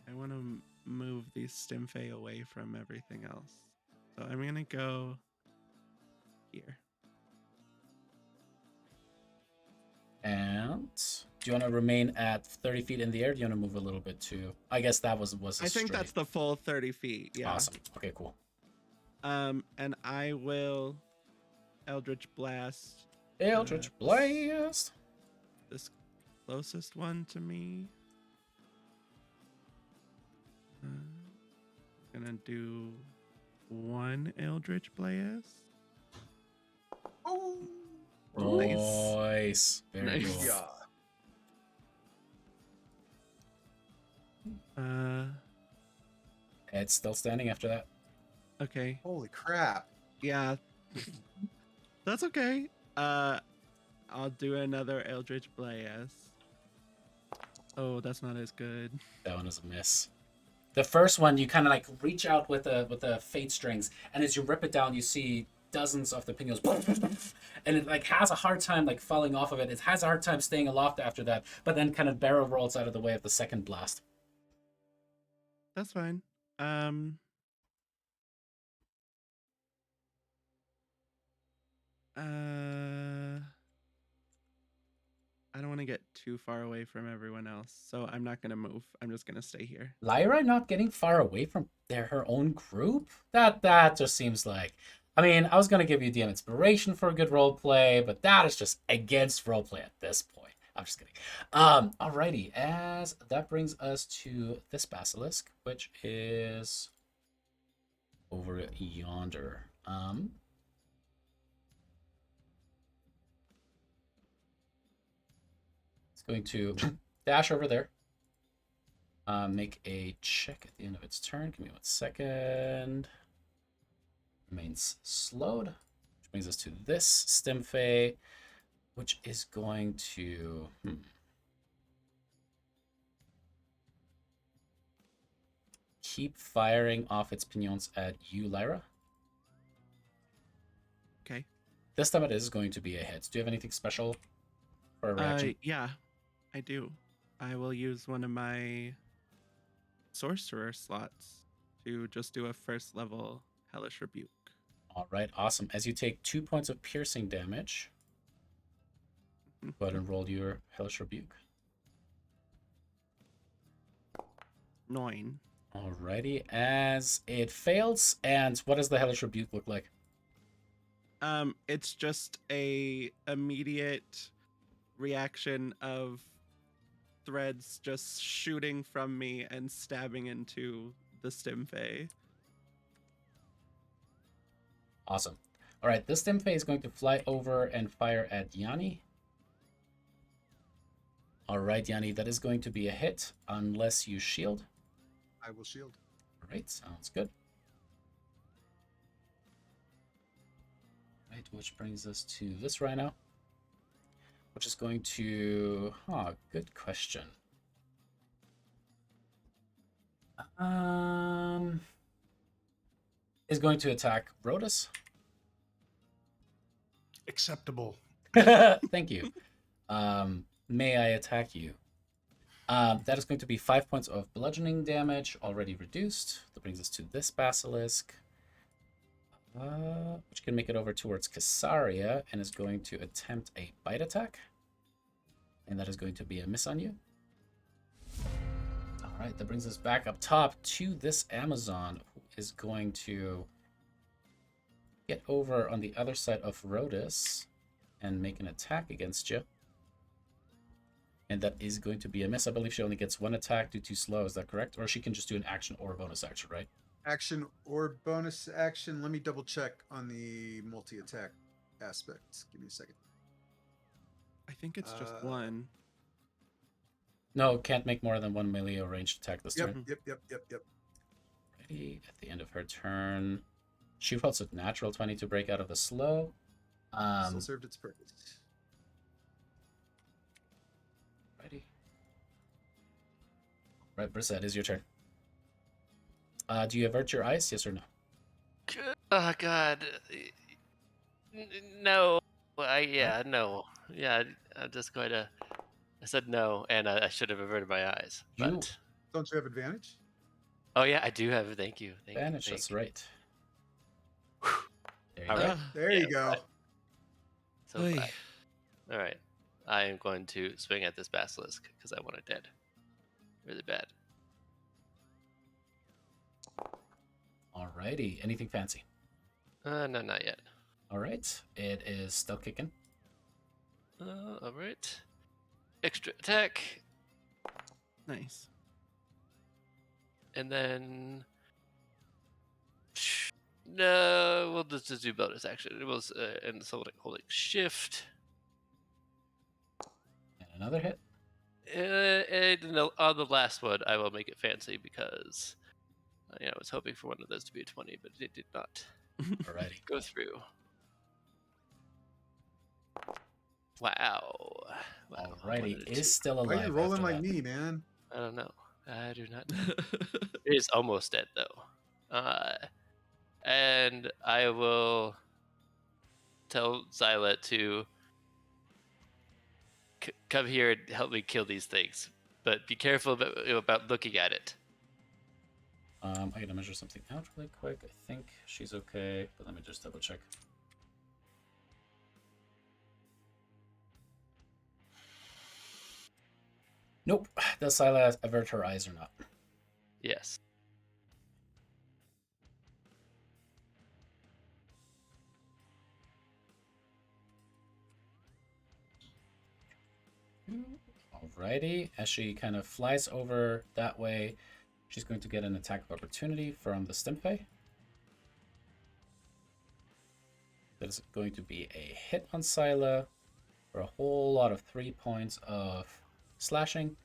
I want to move these Stimfey away from everything else. So I'm going to go here. And Do you want to remain at 30 feet in the air? Do you want to move a little bit too? I guess that was a I think straight. that's the full 30 feet. Yeah. Awesome. Okay, cool. And I will Eldritch Blast Eldritch Blast. this closest one to me. Gonna do one Eldritch Blast. Oh, Nice. Very Nice. cool. yeah. It's still standing after that. Okay. Holy crap. Yeah. That's okay. I'll do another Eldritch Blast. Oh, that's not as good. That one is a miss. The first one, you kind of like reach out with the fate strings, and as you rip it down, you see dozens of the pinions, and it like has a hard time like falling off of it. It has a hard time staying aloft after that, but then kind of barrel rolls out of the way of the second blast. That's fine. I don't want to get too far away from everyone else, so I'm not gonna move. I'm just gonna stay here. Lyra not getting far away from her own group? That just seems like... I mean, I was going to give you DM inspiration for a good roleplay, but that is just against roleplay at this point. I'm just kidding. Alrighty, as that brings us to this basilisk, which is over yonder. It's going to dash over there. Make a check at the end of its turn. Give me 1 second. Remains slowed, which brings us to this Stimfey, which is going to keep firing off its pinions at you, Lyra. Okay. This time it is going to be a hit. Do you have anything special for a reaction? Yeah, I do. I will use one of my sorcerer slots to just do a first level Hellish Rebuke. All right, awesome. As you take 2 points of piercing damage, go ahead and roll your Hellish Rebuke. 9. Alrighty, as it fails, and what does the Hellish Rebuke look like? It's just a immediate reaction of threads just shooting from me and stabbing into the Stimfey. Awesome. All right, this Stimfey is going to fly over and fire at Yanni. All right, Yanni, that is going to be a hit unless you shield. I will shield. All right, sounds good. Right, which brings us to this rhino, which is going to... good question. Is going to attack Brodus. Acceptable. Thank you. May I attack you? That is going to be 5 points of bludgeoning damage, already reduced. That brings us to this basilisk, which can make it over towards Casaria and is going to attempt a bite attack. And that is going to be a miss on you. All right, that brings us back up top to this Amazon, who is going to get over on the other side of Rhodus and make an attack against you. And that is going to be a miss. I believe she only gets 1 attack due to slow. Is that correct? Or she can just do an action or a bonus action, right? Action or bonus action. Let me double check on the multi-attack aspect. Give me a second. I think it's just one. No, can't make more than 1 melee or ranged attack this turn. Yep. Ready at the end of her turn. She rolls a natural 20 to break out of the slow. Still served its purpose. Ready. Right, Brissette, is your turn. Do you avert your eyes? Yes or no? Oh God, no. No. Yeah, I'm just going to. I said no, and I should have averted my eyes. But Don't you have advantage? oh yeah, I do have. Thank you. Advantage, that's right. There you All go. right. There you go. So 5. All right. I am going to swing at this basilisk because I want it dead. Really bad. Alrighty. Anything fancy? No, not yet. All right. It is still kicking. All right. Extra attack, Nice. and then no, we'll just do bonus action. It was and so holding shift. And another hit. And on the last one, I will make it fancy because I was hoping for one of those to be a 20, but it did not Alrighty. go through. Wow. Alrighty. It is still Why alive. are you rolling after like that. me, man? I don't know. I do not know. It is almost dead though. And I will tell Xyla to come here and help me kill these things, but be careful about looking at it. I gotta measure something out really quick. I think she's okay, but let me just double check. Nope. Does Scylla avert her eyes or not? Yes. Alrighty. As she kind of flies over that way, she's going to get an attack of opportunity from the Stimpy. That is going to be a hit on Scylla for a whole lot of 3 points of slashing,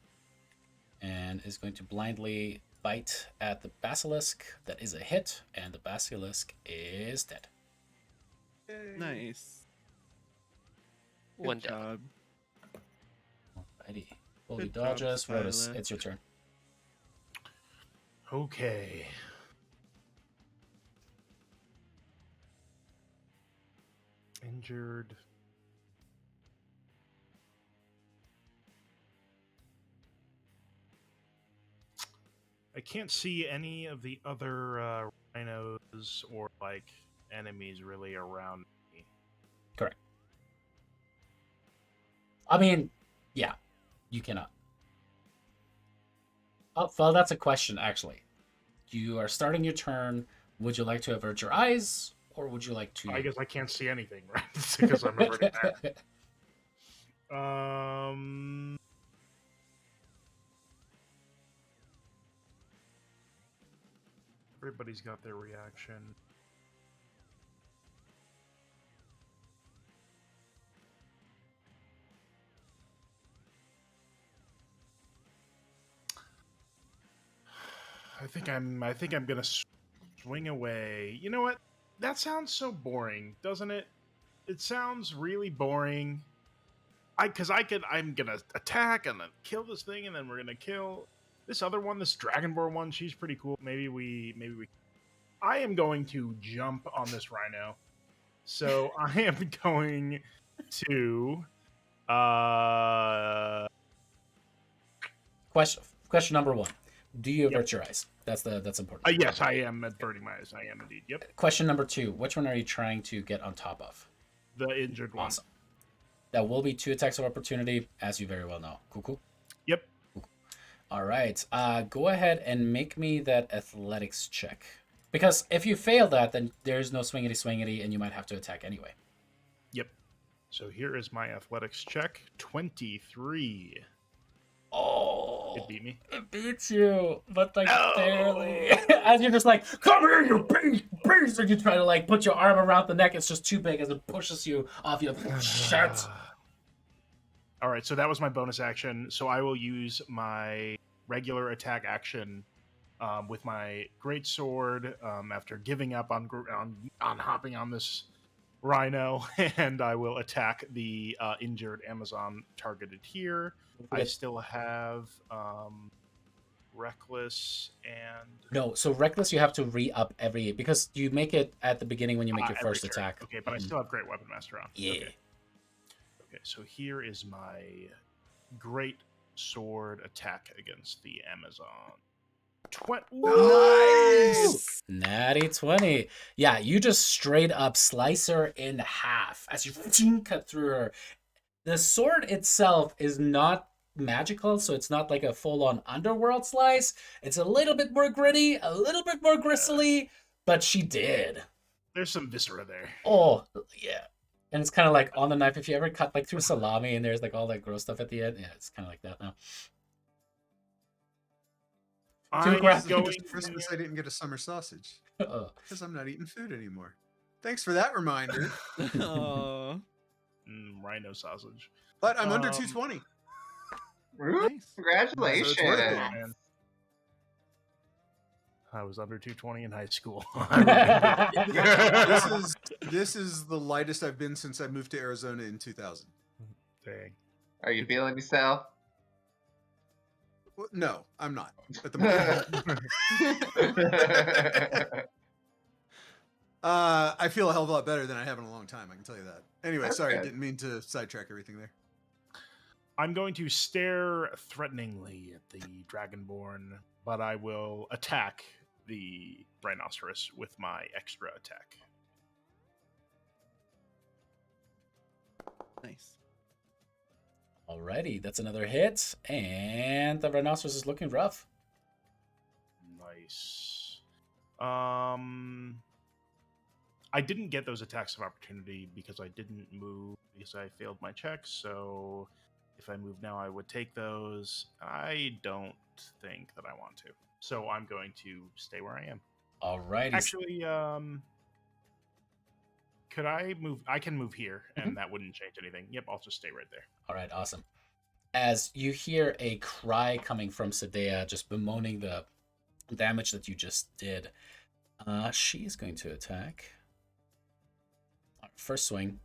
and is going to blindly bite at the basilisk. That is a hit, and the basilisk is dead. Nice. One Good down. job. Alrighty. Holy Good job, dodges. Rotus, Scylla. it's your turn. Okay. Injured. I can't see any of the other rhinos or like enemies really around me. Correct. I mean, yeah, you cannot. Oh, well, that's a question, actually. You are starting your turn. Would you like to avert your eyes, or would you like to... I guess I can't see anything, right? Because I'm averting that. Everybody's got their reaction. I think I'm gonna swing away. You know what? That sounds so boring, doesn't it? It sounds really boring. I'm gonna attack and then kill this thing, and then we're gonna kill this other one, this Dragonlord one. She's pretty cool. Maybe we. I am going to jump on this rhino. So I am going to. Question number one. Do you avert your eyes? That's important. Yes, I am averting my eyes. I am indeed. Yep. Question number two. Which one are you trying to get on top of? The injured one. Awesome. That will be 2 attacks of opportunity, as you very well know. Cool. Yep. Cool. All right. Go ahead and make me that athletics check. Because if you fail that, then there's no swingity, and you might have to attack anyway. Yep. So here is my athletics check. 23. Oh, It beat me. it beats you, but like barely. As you're just like, come here, you beast, and you try to like put your arm around the neck. It's just too big as it pushes you off your shit. All right, so that was my bonus action. So I will use my regular attack action with my great sword after giving up on hopping on this rhino, and I will attack the injured Amazon targeted here. I still have Reckless and... No, so Reckless you have to re-up every... Because you make it at the beginning when you make your first turn. attack. Okay, but I still have Great Weapon Master on. Yeah. Okay, so here is my great sword attack against the Amazon. Nice! Natty 20. Yeah, you just straight up slice her in half as you cut through her. The sword itself is not magical, so it's not like a full-on underworld slice. It's a little bit more gritty, a little bit more gristly, but she did. There's some viscera there. Oh, yeah. And it's kind of like on the knife. If you ever cut like through salami and there's like all that gross stuff at the end, yeah, it's kind of like that now. I'm Going going. Christmas, I didn't get a summer sausage Oh. because I'm not eating food anymore. Thanks for that reminder. Oh, Rhino sausage. But I'm under Um, 220. Woo, nice. congratulations. So it's worth it. Man. I was under 220 in high school. This is the lightest I've been since I moved to Arizona in 2000. Dang. Are you feeling yourself? Well, no, I'm not at the moment. I feel a hell of a lot better than I have in a long time. I can tell you that. Anyway, That's sorry, good. didn't mean to sidetrack everything there. I'm going to stare threateningly at the Dragonborn, but I will attack the Rhinoceros with my extra attack. Nice. Alrighty, that's another hit, and the rhinoceros is looking rough. Nice. I didn't get those attacks of opportunity because I didn't move because I failed my checks. So if I move now, I would take those. I don't think that I want to. So I'm going to stay where I am. Alrighty. Actually, could I move? I can move here, and that wouldn't change anything. Yep, I'll just stay right there. All right, awesome. As you hear a cry coming from Thylea, just bemoaning the damage that you just did, she is going to attack. First swing,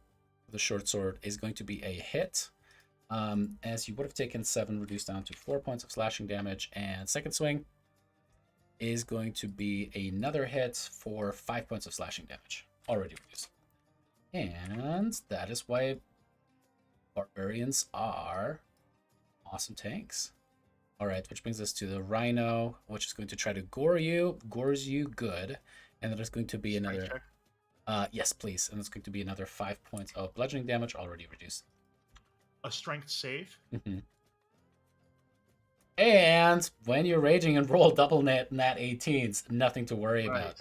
the short sword is going to be a hit. As you would have taken 7, reduced down to 4 points of slashing damage, and second swing is going to be another hit for 5 points of slashing damage, already reduced. And that is why barbarians are awesome tanks. All right, which brings us to the rhino, which is going to try to gores you good, and that is going to be Strength another. check. Yes, please, and it's going to be another 5 points of bludgeoning damage, already reduced. A strength save. And when you're raging and roll double nat 18s, nothing to worry about.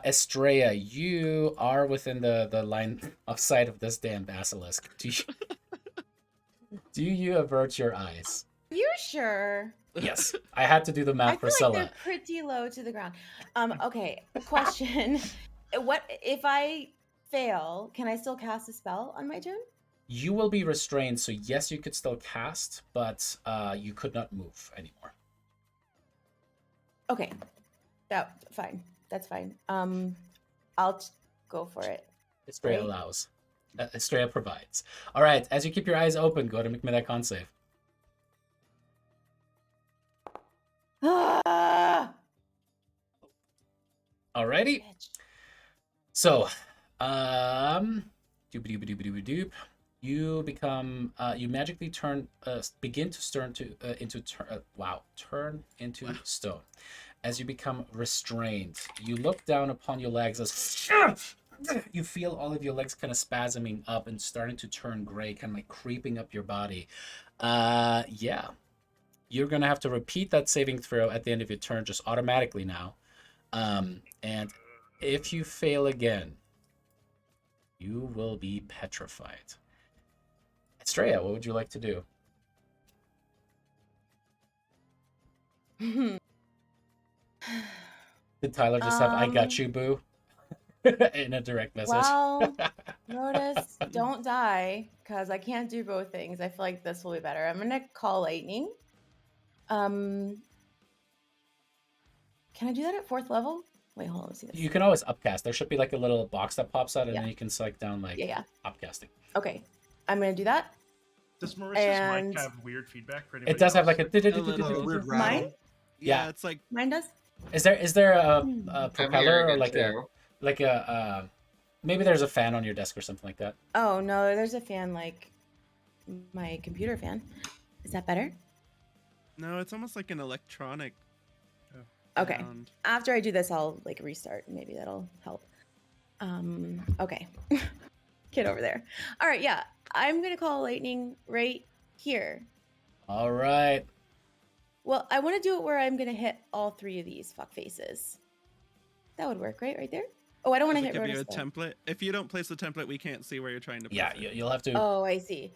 Estrella, you are within the line of sight of this damn basilisk. Do you avert your eyes? You sure? Yes, I had to do the math I for feel like Scylla. they're pretty low to the ground. Okay, question. What if I fail? Can I still cast a spell on my turn? You will be restrained, so yes, you could still cast, but you could not move anymore. Okay, fine. That's fine. Go for it. Estrella Right. allows. Estrella provides. All right, as you keep your eyes open, go ahead and make me that con save. Ah! Alrighty. Bitch. So, doop-a-doop-a-doop-a-doop. You become, you magically turn, begin to turn into stone. As you become restrained, you look down upon your legs as you feel all of your legs kind of spasming up and starting to turn gray, kind of like creeping up your body. Yeah. You're going to have to repeat that saving throw at the end of your turn just automatically now. And if you fail again, you will be petrified. Estrella, what would you like to do? Did Tyler just have "I got you, boo" in a direct message? Well, Rotus, don't die, because I can't do both things. I feel like this will be better. I'm gonna call lightning. Can I do that at 4th level? Wait, hold on. Let's see this. You can always upcast. There should be like a little box that pops out, and Yeah. then you can select down like Yeah. upcasting. Okay, I'm gonna do that. Does Marissa's And- mic have weird feedback for It anybody does have else? like a weird rattle. Mine? Yeah. It's like Mine does. Is there a Hmm. I'm propeller hearing or it like too. a maybe there's a fan on your desk or something like that? Oh no, there's a fan like my computer fan. Is that better? no, it's almost like an electronic. Okay. sound. After I do this, I'll like restart. Maybe that'll help. Okay. Get over there. All right. Yeah. I'm gonna call lightning right here. All right. Well, I want to do it where I'm gonna hit all 3 of these fuck faces. That would work, right there. Oh, I don't want Does to it hit give you a Rotus, though. template? If you don't place the template, we can't see where you're trying to place Yeah, it. you'll have to. Oh, I see.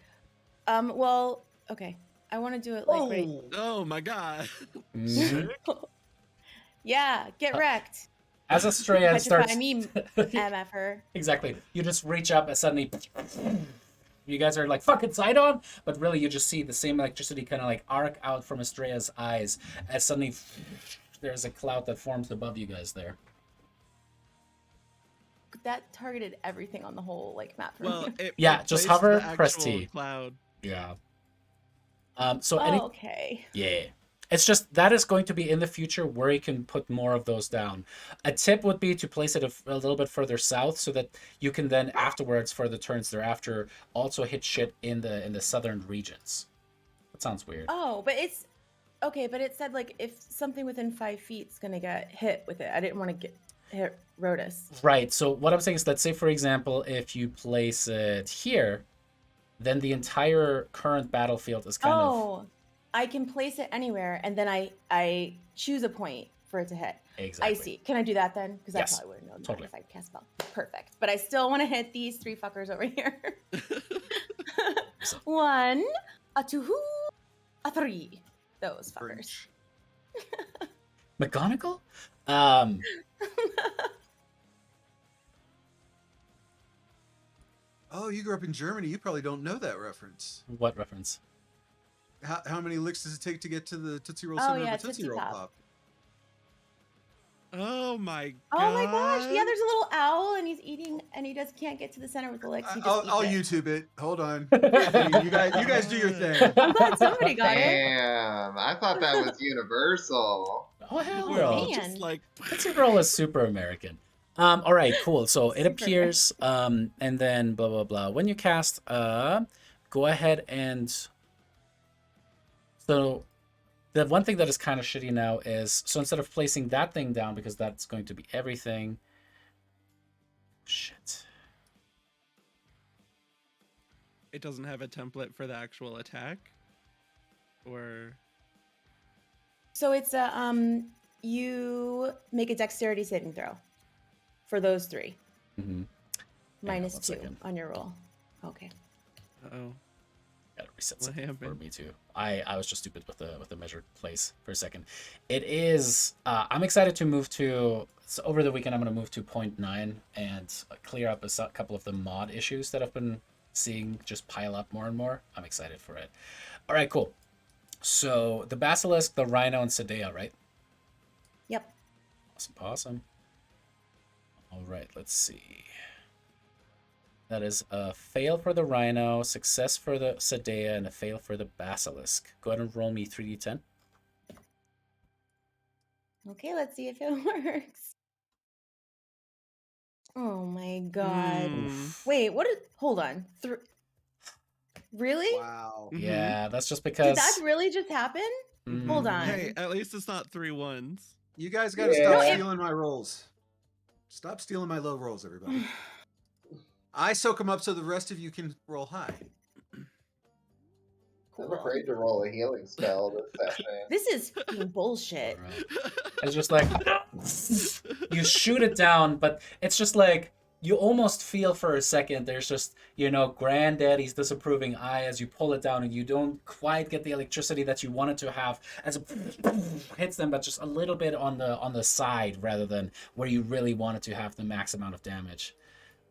Well, okay. I want to do it like right. Oh my god. Mhm. Yeah, get wrecked. As Estrella Petrify starts. me, MFer. Exactly. You just reach up and suddenly. You guys are like fucking side on, but really you just see the same electricity kind of like arc out from Estrella's eyes as suddenly there's a cloud that forms above you guys there. That targeted everything on the whole like map for Well, me. it Yeah, just placed hover, the press actual T. Cloud. Yeah. So Oh, okay. yeah. It's just that is going to be in the future where you can put more of those down. A tip would be to place it a little bit further south so that you can then afterwards, for the turns thereafter, also hit shit in the southern regions. That sounds weird. Oh, but it's okay. But it said like if something within 5 feet is gonna get hit with it. I didn't want to get hit Rotus. Right. So what I'm saying is, let's say, for example, if you place it here, then the entire current battlefield is kind of Oh, I can place it anywhere, and then I choose a point for it to hit. exactly. I see. Can I do that then? Because I Yes, probably wouldn't know that totally. if I cast spell. Perfect. But I still want to hit these 3 fuckers over here. 1, a 2, a 3. Those fuckers. French. McGonagall? Oh, you grew up in Germany. You probably don't know that reference. What reference? How many licks does it take to get to the Tootsie Roll Oh, center yeah, of a Tootsie Tootsie Roll Pop. Pop? Oh my god. Oh my gosh! Yeah, there's a little owl, and he's eating, and he just can't get to the center with the licks. He just I'll eats it. YouTube it. Hold on. you guys do your thing. I'm glad somebody got it. Damn, I thought that was universal. Oh hell We're all no! Man. just like Tootsie Roll is super American. All right, cool. So it Super. appears, and then blah blah blah. When you cast, go ahead and. So, the one thing that is kind of shitty now is, so instead of placing that thing down, because that's going to be everything. Shit. it doesn't have a template for the actual attack. Or So it's a you make a dexterity saving throw for those 3. Mm-hmm. Minus one 2 second. on your roll. Okay. oh. Gotta reset What something for happened? me too. I was just stupid with the measured place for a second. It is. I'm excited to move to. So over the weekend, I'm going to move to 0.9 and clear up a couple of the mod issues that I've been seeing just pile up more and more. I'm excited for it. All right, cool. So the basilisk, the rhino, and Thylea, right? Yep. Awesome. All right, let's see. That is a fail for the rhino, success for the Thylea, and a fail for the basilisk. Go ahead and roll me 3d10. Okay, let's see if it works. Oh my god. Mm. Wait, what is hold on. Really? Wow. Mhm. Yeah, that's just Did because. that really just happen? Mhm. Hold on. Hey, at least it's not 3 1s. You guys got to Yeah. stop No, stealing my rolls. Stop stealing my low rolls, everybody. I soak them up so the rest of you can roll high. I'm afraid to roll a healing spell this session. This is fucking bullshit. All right. It's just like you shoot it down, but it's just like you almost feel for a second there's just, granddaddy's disapproving eye as you pull it down, and you don't quite get the electricity that you wanted to have as it hits them, but just a little bit on the side rather than where you really wanted to have the max amount of damage.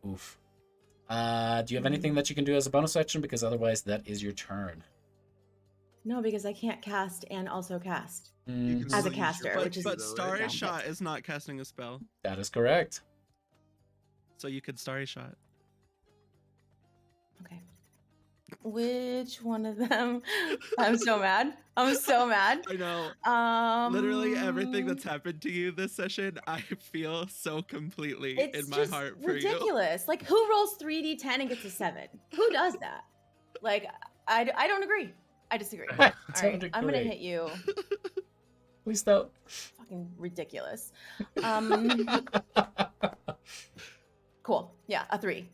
Oof. Do you have anything that you can do as a bonus action? Because otherwise that is your turn. No, because I can't cast and also cast. You Mm, can As a still use your caster, flex which is- But though, right? Starry Yeah. Shot is not casting a spell. that is correct. So you could Starry Shot. Okay. Which one of them? I'm so mad. I'm so mad. I know. Um Literally everything that's happened to you this session, I feel so completely it's in my just heart for you. ridiculous. Like, who rolls 3d10 and gets a 7? Who does that? Like, I don't agree. I disagree. I All right, don't I'm gonna agree. hit you. Please don't. Fucking ridiculous. Cool. Yeah, a 3.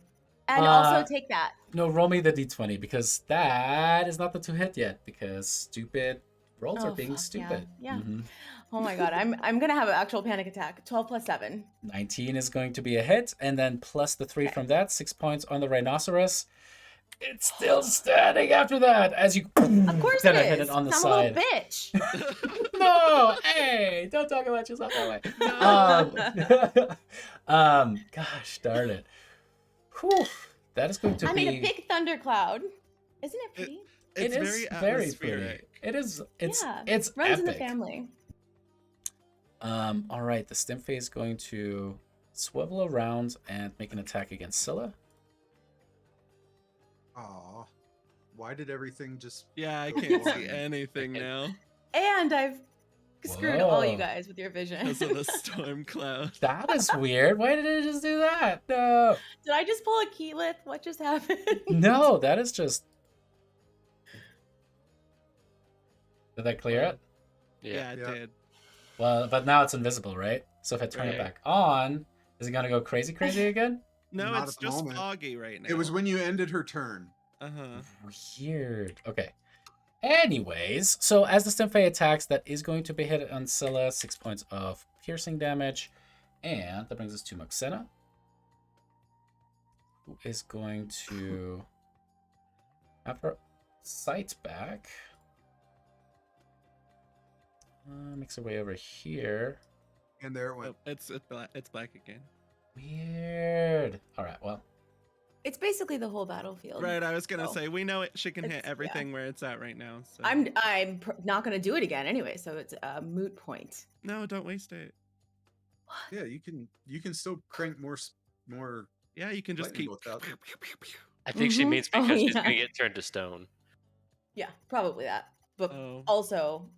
And also take that. No, roll me the d20 because that is not the 2 hit yet because stupid rolls are being fuck, stupid. Yeah. Mhm. Oh my god, I'm gonna have an actual panic attack. 12 plus 7. 19 is going to be a hit, and then plus the 3 Okay. from that, 6 points on the rhinoceros. It's still standing after that as you Of course kind it of hit is. it on the I'm side. a little bitch. No, hey, don't talk about yourself that way. Gosh darn it. Whew, that is going to I be. made a big thundercloud. Isn't it pretty? It's It is very pretty. atmospheric. It is. It's yeah. it's Runs epic. in the family. All right, the Stimfay is going to swivel around and make an attack against Scylla. Aw. Why did everything just... Yeah, I go can't see blind? anything now And I've screwed all you Whoa. guys with your vision. because of the storm cloud. That is weird. Why did it just do that? No. Did I just pull a Keyleth? What just happened? No, that is just. Did that clear it? Yeah, it Yeah. did. Well, but now it's invisible, right? So if I turn it Right. back on, is it gonna go crazy again? No, Not it's at the just moment. foggy right now. It was when you ended her turn. Uh-huh. Weird. Okay. Anyways, so as the Stimfay attacks, that is going to be hit on Scylla, 6 points of piercing damage. And that brings us to Moxena, who is going to have her sight back. Makes her way over here. And there it went. Oh, it's black again. Weird. All right, well. It's basically the whole battlefield. Right, I was gonna Oh. say we know it. She can hit It's- yeah. everything where it's at right now. So I'm not gonna do it again anyway, so it's a moot point. no, don't waste it. Yeah, you can still crank more. Yeah, you can just Lightning keep. bolts out. I think she Mhm. means Oh, because she's yeah. gonna get turned to stone. Yeah, probably that. But Oh, also,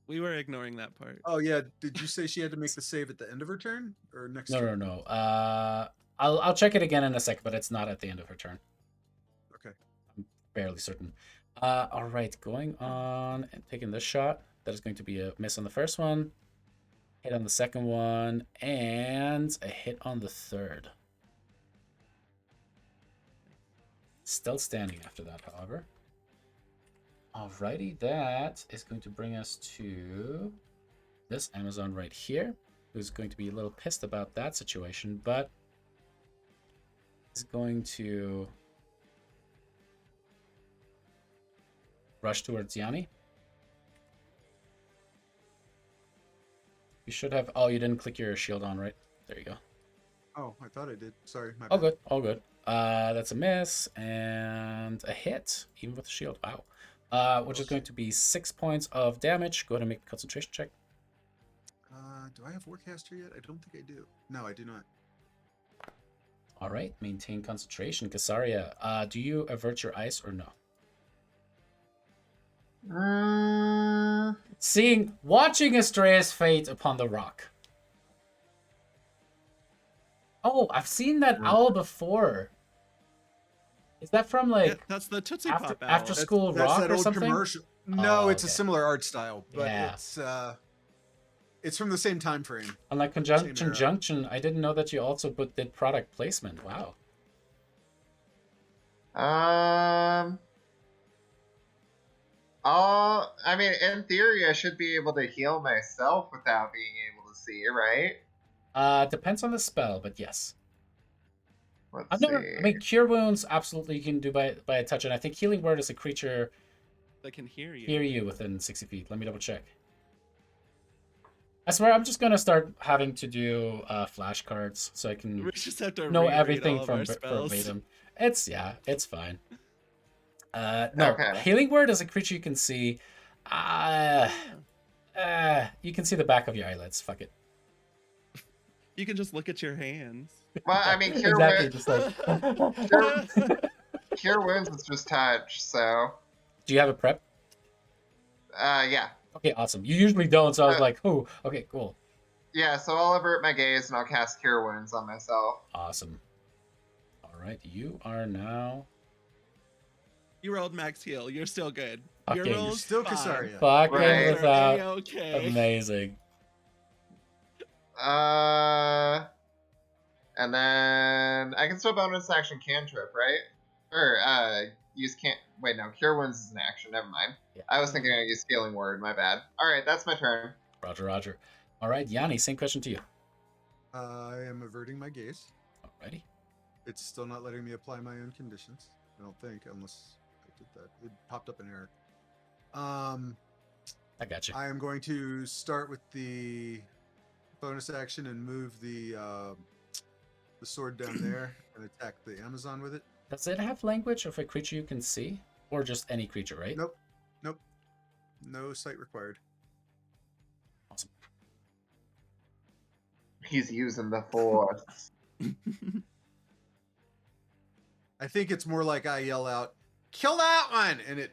we were ignoring that part. Oh yeah, did you say she had to make the save at the end of her turn or next No, turn? no. I'll check it again in a sec, but it's not at the end of her turn. Okay. I'm barely certain. All right, going on and taking this shot. That is going to be a miss on the first one, hit on the second one, and a hit on the third. Still standing after that, however. Alrighty, that is going to bring us to this Amazon right here, who's going to be a little pissed about that situation, but is going to rush towards Yanni. You should have. Oh, you didn't click your shield on, right? There you go. Oh, I thought I did. Sorry, my All bad. good. All good. That's a miss and a hit, even with the shield. Wow. Which is going to be 6 points of damage. Go ahead and make a concentration check. Do I have Warcaster yet? I don't think I do. No, I do not. All right. Maintain concentration. Kasaria, do you avert your ice or no? Watching Astrea's fate upon the rock. Oh, I've seen that owl before. Is that from Yeah, like that's the Tootsie after Pop owl. after school That's rock that or old something? commercial. No, Oh, it's a okay. similar art style, but Yeah. it's from the same time frame. Unlike Same era. Conjunction, I didn't know that you also did product placement. Wow. I mean, in theory, I should be able to heal myself without being able to see, right? Depends on the spell, but yes. Let's I've see. never. I mean, cure wounds absolutely you can do by a touch, and I think healing word is a creature That can hear you. hear you within 60 feet. Let me double check. I swear, I'm just gonna start having to do flashcards so I can We just have to know reread everything all of from our spells. verbatim. It's fine. No, Okay. healing word is a creature you can see. You can see the back of your eyelids. Fuck it. You can just look at your hands. Well, I mean, cure, Exactly, wounds, just like. cure wounds is just touch, so Do you have a prep? yeah. Okay, awesome. You usually don't, so I was Uh, like, oh, okay, cool. Yeah, so I'll avert my gaze and I'll cast Cure Wounds on myself. Awesome. All right, you are now You rolled max heal. You're still good. Okay, Your you're roll's Still fine. Kasaria. fucking Right. without. Okay. Amazing. And then I can still bonus action cantrip, right? Or use can't. Wait, no. Cure wounds is an action. Never mind. Yeah. I was thinking I use scaling word. My bad. All right, that's my turn. Roger, Roger. All right, Yanni, same question to you. I am averting my gaze. Alrighty. It's still not letting me apply my own conditions. I don't think, unless I did that. It popped up an error. I got you. I am going to start with the bonus action and move the sword down there and attack the Amazon with it. Does it have language of a creature you can see? Or just any creature, right? Nope. Nope. No sight required. Awesome. He's using the force. I think it's more like I yell out, "Kill that one!" and it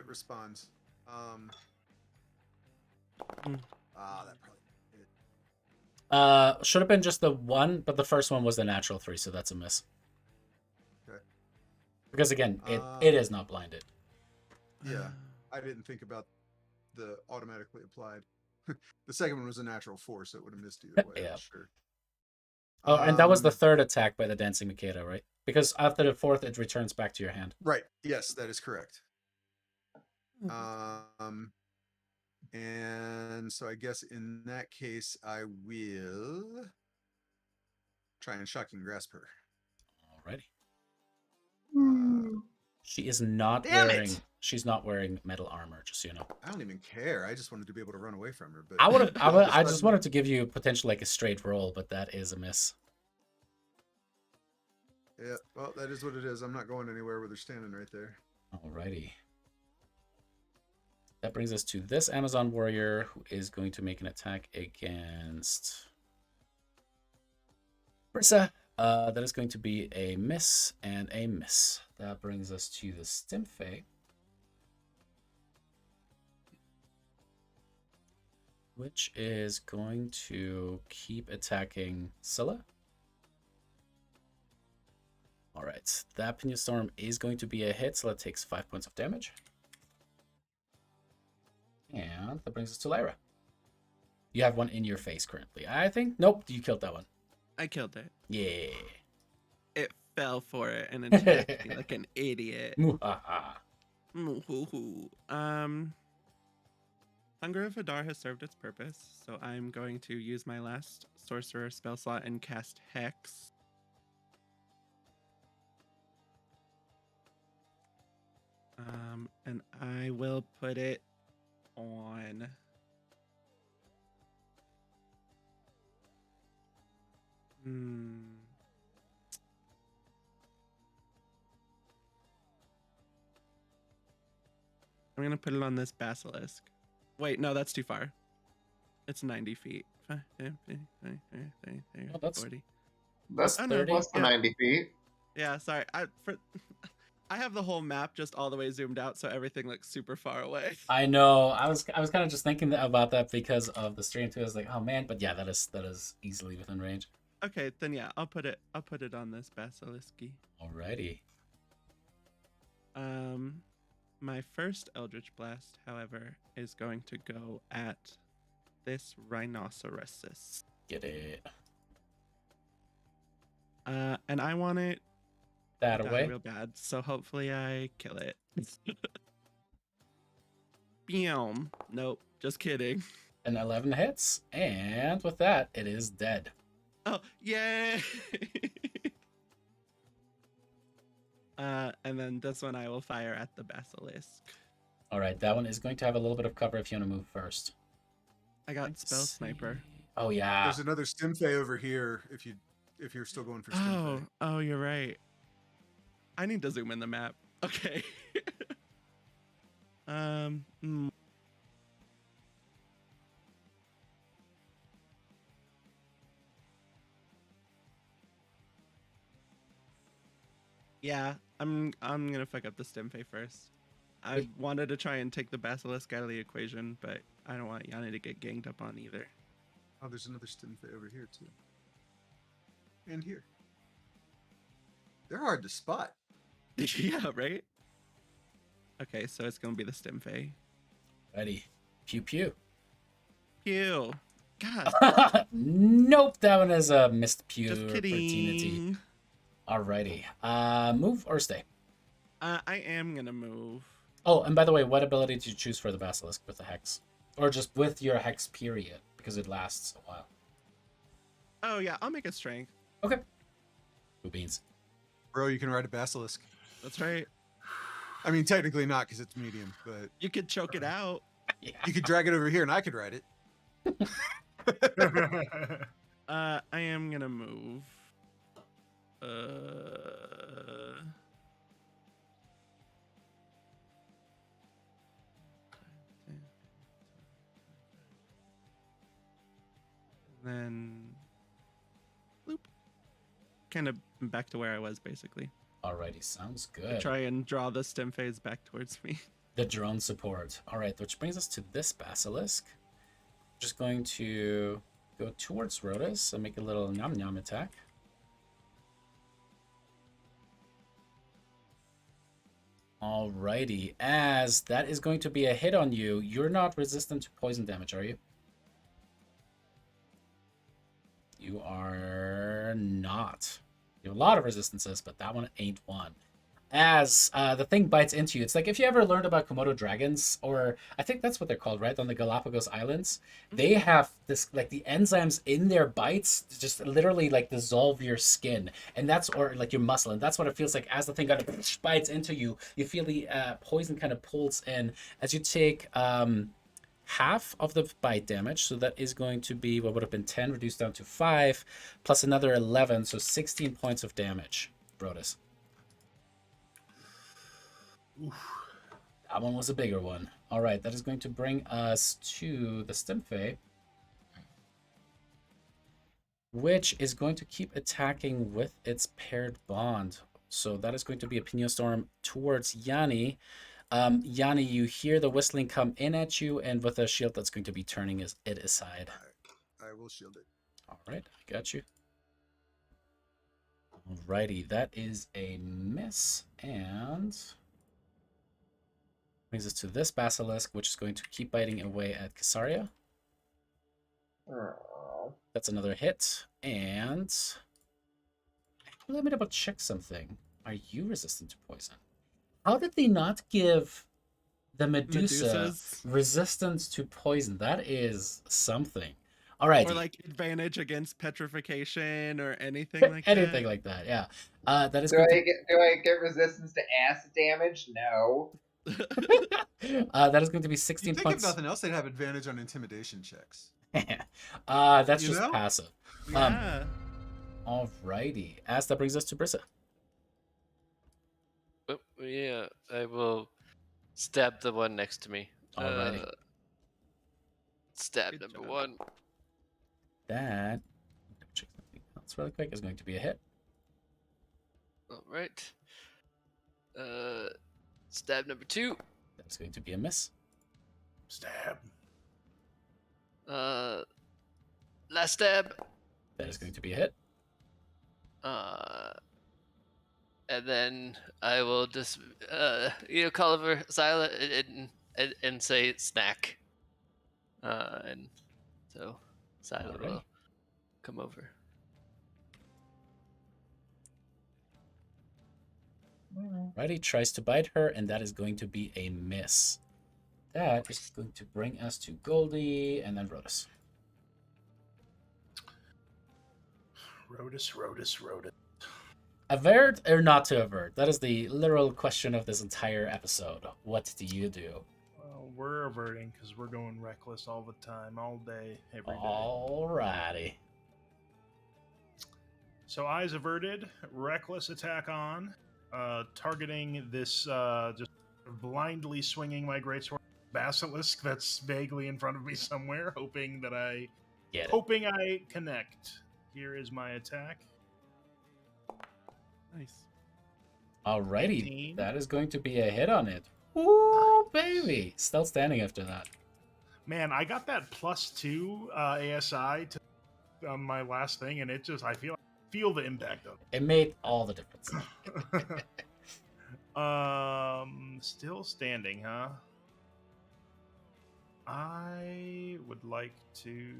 responds. That probably Should have been just the one, but the first one was the natural 3, so that's a miss. Okay. Because again, it is not blinded. Yeah, I didn't think about the automatically applied. The second one was a natural 4, so it would have missed either way. Yeah. I'm sure. Oh, and that was the third attack by the Dancing Mikado, right? Because after the fourth, it returns back to your hand. Right. Yes, that is correct. And so I guess in that case, I will try and shocking grasp her. Alrighty. Uh, She is not Damn wearing. it! She's not wearing metal armor, just so you know. I don't even care. I just wanted to be able to run away from her. But I would have. all of a I just sudden- wanted to give you potentially like a straight roll, but that is a miss. Yeah, well, that is what it is. I'm not going anywhere with her standing right there. Alrighty. That brings us to this Amazon warrior who is going to make an attack against Brissa. That is going to be a miss and a miss. That brings us to the Stimfey, which is going to keep attacking Scylla. Alright, that Pinion Storm is going to be a hit, so that takes 5 points of damage. And that brings us to Lyra. You have one in your face currently, I think. Nope, you killed that one. I killed it. Yeah. It fell for it and attacked me like an idiot. Muhaha. Hunger of Hadar has served its purpose, so I'm going to use my last sorcerer spell slot and cast Hex. And I will put it on. I'm gonna put it on this basilisk. Wait, no, that's too far. It's 90 feet. Oh, that's 40. That's Oh, no, plus the yeah. 90 feet. Yeah, sorry. I have the whole map just all the way zoomed out, so everything looks super far away. I know. I was kind of just thinking about that because of the stream too. I was like, oh man, but yeah, that is easily within range. Okay, then yeah, I'll put it on this basilisky. Alrighty. My first Eldritch Blast, however, is going to go at this rhinoceros. Get it. And I want it That to die away. real bad, so hopefully I kill it. Bam. Nope, just kidding. An 11 hits, and with that, it is dead. Oh, yay! And then this one I will fire at the basilisk. Alright, that one is going to have a little bit of cover if you want to move first. I got Let's spell see. sniper. Oh yeah. There's another Stimfey over here if you're still going for Stimfey. Oh, you're right. I need to zoom in the map. Okay. Yeah, I'm gonna fuck up the Stimfey first. I wanted to try and take the basilisk out of the equation, but I don't want Yanni to get ganged up on either. Oh, there's another Stimfey over here too. And here. They're hard to spot. Yeah, right? Okay, so it's gonna be the Stimfey. Ready. Pew pew. Pew. God, Nope, that one is a missed pure just opportunity. kidding. Alrighty. Move or stay? I am gonna move. Oh, and by the way, what ability did you choose for the Basilisk with the Hex? Or just with your Hex period, because it lasts a while. Oh yeah, I'll make it strength. Okay. Who beans? Bro, you can ride a basilisk. That's right. I mean, technically not because it's medium, but You could choke it out. Yeah. you could drag it over here and I could ride it. I am gonna move. Then, bloop. Kind of back to where I was, basically. Alrighty, sounds good. Try and draw the stem phase back towards me. The drone support. Alright, which brings us to this Basilisk. Just going to go towards Rhodas and make a little Nyam Nyam attack. Alrighty, as that is going to be a hit on you. You're not resistant to poison damage, are you? You are not. You have a lot of resistances, but that one ain't one. As the thing bites into you, it's like if you ever learned about Komodo dragons, or I think that's what they're called, right? On the Galapagos Islands, they have this, like the enzymes in their bites just literally like dissolve your skin, and that's, or like your muscle, and that's what it feels like as the thing kind of bites into you. You feel the poison kind of pulls in as you take half of the bite damage, so that is going to be what would have been 10 reduced down to 5 plus another 11, so 16 points of damage. Brodus. That one was a bigger one. All right, that is going to bring us to the Stimfey, which is going to keep attacking with its paired bond. So that is going to be a Pinion Storm towards Yanni. Yanni, you hear the whistling come in at you, and with a shield that's going to be turning it aside. I will shield it. All right, I got you. Alrighty, that is a miss, and brings us to this Basilisk, which is going to keep biting away at Casaria. Oh. That's another hit, and let me double check something. Are you resistant to poison? How did they not give the Medusa Medusas. resistance to poison? That is something. All right. Or like advantage against petrification or anything like anything that. like that, yeah. That is Do going I get resistance to acid damage? No. that is going to be 16 You think points. if nothing else, they'd have advantage on intimidation checks. That's You just know? passive. Yeah. Alrighty. As that brings us to Brissa. Oh, yeah, I will stab the one next to me. Alrighty. Stab Good number job. 1. That, check something else really quick, is going to be a hit. All right. Stab number 2. That's going to be a miss. Stab. Last stab. That is going to be a hit. And then I will just, call over Zyla and say snack. And so Zyla Alright. will come over. Righty tries to bite her, and that is going to be a miss. That is going to bring us to Goldie and then Rhodas. Rhodas. Avert or not to avert? That is the literal question of this entire episode. What do you do? Well, we're averting because we're going reckless all the time, all day, every day. Alrighty. So eyes averted, reckless attack on, targeting this just blindly swinging my greatsword basilisk that's vaguely in front of me somewhere, hoping I connect. Here is my attack. Nice. Alrighty. 18. That is going to be a hit on it. Ooh, baby. Still standing after that. Man, I got that +2 ASI to my last thing, and it just I feel the impact of It made all the difference. it. Still standing, huh? I would like to.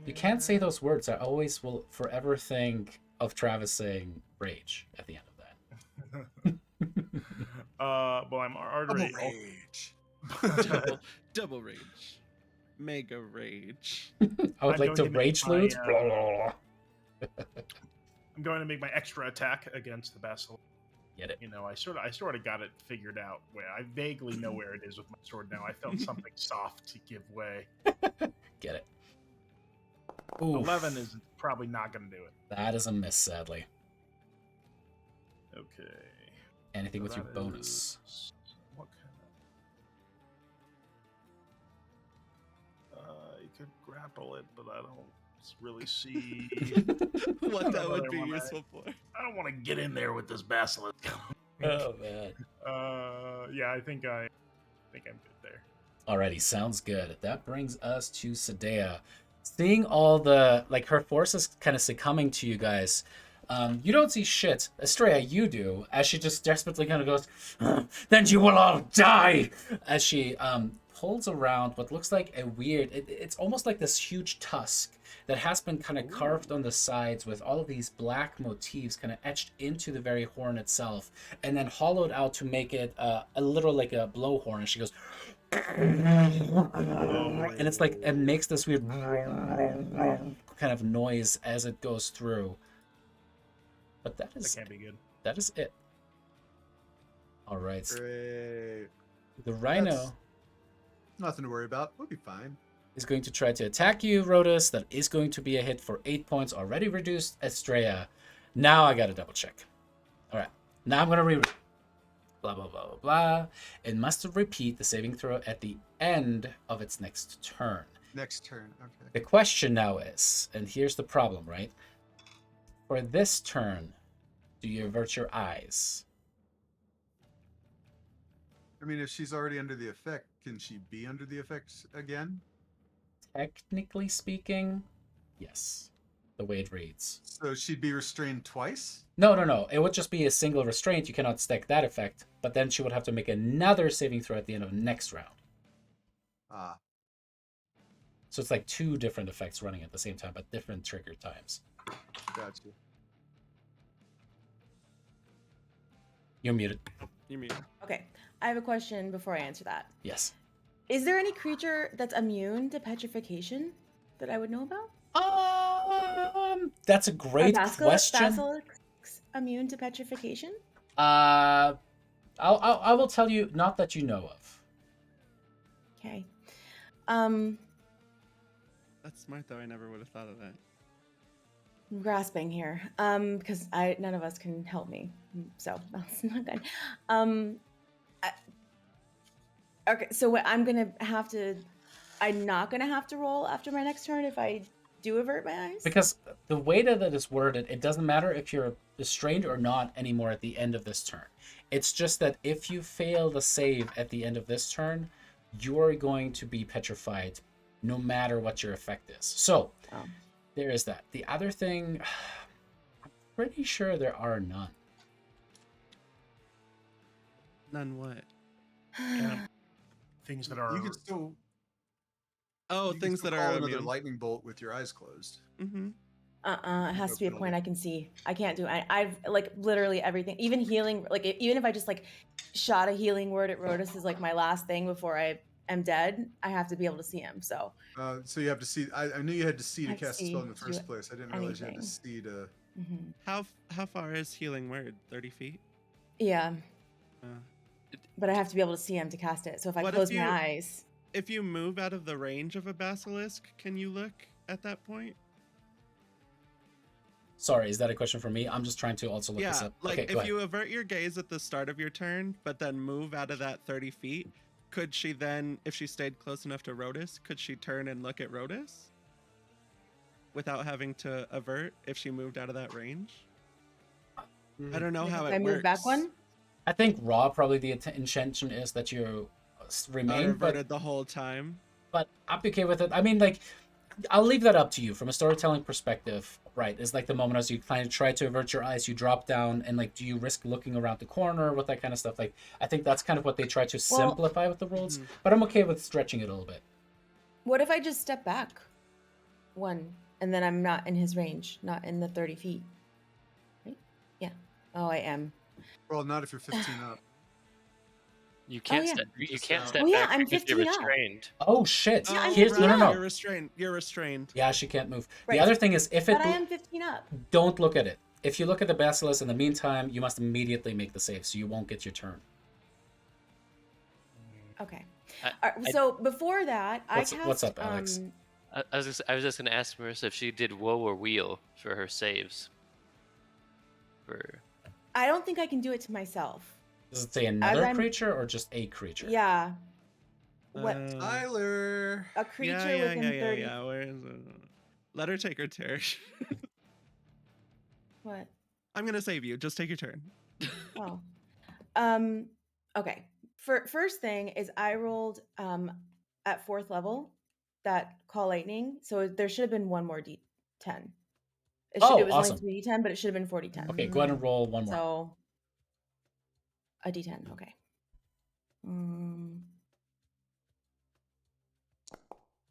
You can't say those words. I always will forever think of Travis saying rage at the end of that. Well, I'm already. Double rage. Double rage. Mega rage. I would I'm like to going to make rage my, flute. I'm going to make my extra attack against the basilisk. Get it. You know, I sort of got it figured out. Where I vaguely know where it is with my sword now. I felt something soft to give way. Get it. Oof. 11 is probably not going to do it. That is a miss, sadly. Okay. Anything So with your that bonus. is- What kind of? You could grapple it, but I don't really see What that would whether be I wanna- useful for. I don't want to get in there with this basilisk. Oh man. Yeah, I think I'm good there. Alrighty, sounds good. That brings us to Sadea. Seeing all the, like, her forces kind of succumbing to you guys, you don't see shit. Estrella, you do, as she just desperately kind of goes, then you will all die! As she pulls around what looks like a weird, it's almost like this huge tusk that has been kind of carved on the sides with all of these black motifs kind of etched into the very horn itself, and then hollowed out to make it a little like a blowhorn. And she goes, and it's like it makes this weird kind of noise as it goes through. But that Can't be good. that is it. All right, Great. the rhino That's nothing to worry about. We'll be fine. is going to try to attack you, Rhodas. That is going to be a hit for 8 points, already reduced. Estrella, now I gotta double check. All right, now I'm gonna reread. Blah blah blah blah blah. It must repeat the saving throw at the end of its next turn. Next turn. Okay. The question now is, and here's the problem, right? For this turn, do you avert your eyes? I mean, if she's already under the effect, can she be under the effect again? Technically speaking, yes. The way it reads. So she'd be restrained twice? No. It would just be a single restraint. You cannot stack that effect. But then she would have to make another saving throw at the end of next round. Ah. So it's like 2 different effects running at the same time, but different trigger times. Gotcha. You're muted. You mean? Okay, I have a question before I answer that. Yes. Is there any creature that's immune to petrification that I would know about? That's a great question. Basilisks immune to petrification? I will tell you, not that you know of. Okay. That's smart though. I never would have thought of that. I'm grasping here. Because none of us can help me. So that's not good. Okay, so what I'm not gonna have to roll after my next turn if I do avert my eyes? Because the way that it is worded, it doesn't matter if you're restrained or not anymore at the end of this turn. It's just that if you fail the save at the end of this turn, you're going to be petrified no matter what your effect is. So, there is that. The other thing, I'm pretty sure there are none. None what? Things that are. You can still. Oh, you can things still that call are another immune. lightning bolt with your eyes closed. Mm-hmm. It has to be a No point penalty. I can see. I can't do it. I've like literally everything, even healing. Like even if I just like shot a healing word at Rhodas is like my last thing before I am dead. I have to be able to see him. So So you have to see. I knew you had to see to Have to cast the spell in the see to first do place. I didn't realize you had to anything. see to. mhm. How far is healing word? 30 feet. Yeah, Uh, but I have to be able to see him to cast it. So if I What if close you- my eyes, if you move out of the range of a basilisk, can you look at that point? Sorry, is that a question for me? I'm just trying to also look this Yeah, up. like Okay, go if ahead. you avert your gaze at the start of your turn, but then move out of that 30 feet, could she then, if she stayed close enough to Rhodas, could she turn and look at Rhodas? Without having to avert if she moved out of that range? I don't know if how I it move works. back one, I think Raw probably the intention is that you Are remain, but averted the whole time. I'm okay with it. I mean, like, I'll leave that up to you from a storytelling perspective. Right, it's like the moment as you kind of try to avert your eyes, you drop down, and like, do you risk looking around the corner with that kind of stuff? Like, I think that's kind of what they try to Well- simplify with the rules. Mhm. But I'm okay with stretching it a little bit. What if I just step back 1, and then I'm not in his range, not in the 30 feet? Right? Yeah. Oh, I am. Well, not if you're 15 up. You can't yeah. step. You Just can't out. step Oh, yeah, back I'm because you're 15 up. restrained. Oh shit! Yeah, I'm Here's no, 15 no, up. You're no. restrained. You're restrained. Yeah, she can't move. The Right. other thing is, if it But I am 15 up. don't look at it. If you look at the basilisk in the meantime, you must immediately make the save, so you won't get your turn. Okay. I- All right, so before that, What's- I cast. what's up, Alex? I was just gonna ask Marissa if she did woe or wheel for her saves. For I don't think I can do it to myself. Does it say another I'm- creature or just a creature? Yeah. What Tyler. a creature yeah, within 30. Yeah. Where is let her take her turn. What? I'm gonna save you. Just take your turn. Oh. Okay. First thing is I rolled at 4th level that call lightning, so there should have been one more D10. It Oh, was awesome. only 3D10, but it should have been 4010. Okay, go ahead and roll one more. So a D10. Okay. Mm,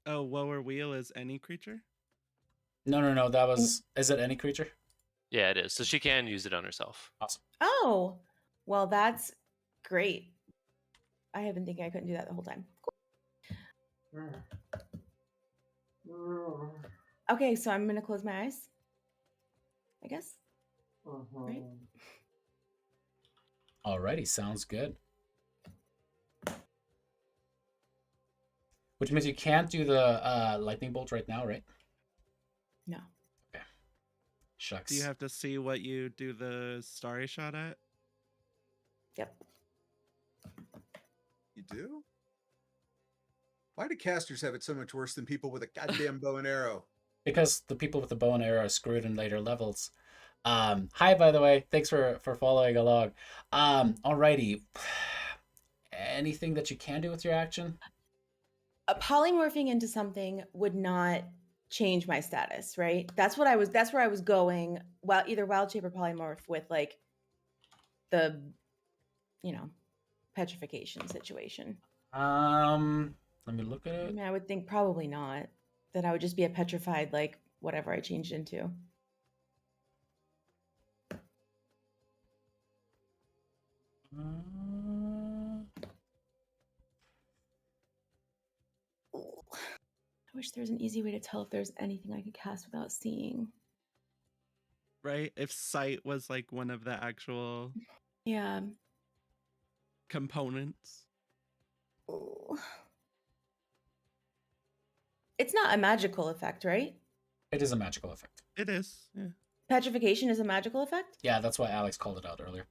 Oh, woe or wheel is any creature? No. That was. Is it any creature? yeah, it is. So she can use it on herself. Awesome. oh, well, that's great. I have been thinking I couldn't do that the whole time. Okay, so I'm gonna close my eyes. I guess. Right? Alrighty, sounds good. Which means you can't do the lightning bolt right now, right? No. Shucks. Do you have to see what you do the starry shot at? Yep. You do? Why do casters have it so much worse than people with a goddamn bow and arrow? Because the people with the bow and arrow are screwed in later levels. Hi, by the way. Thanks for following along. Alrighty. Anything that you can do with your action? Polymorphing into something would not change my status, right? That's where I was going. Well, either wild shape or polymorph with like the, petrification situation. Let me look at I it. mean, I would think probably not. That I would just be a petrified, like whatever I changed into. Ooh. I wish there was an easy way to tell if there's anything I could cast without seeing. Right? If sight was like one of the actual Yeah. components. Ooh. It's not a magical effect, right? It is a magical effect. It is. Yeah. Petrification is a magical effect? Yeah, that's why Alex called it out earlier.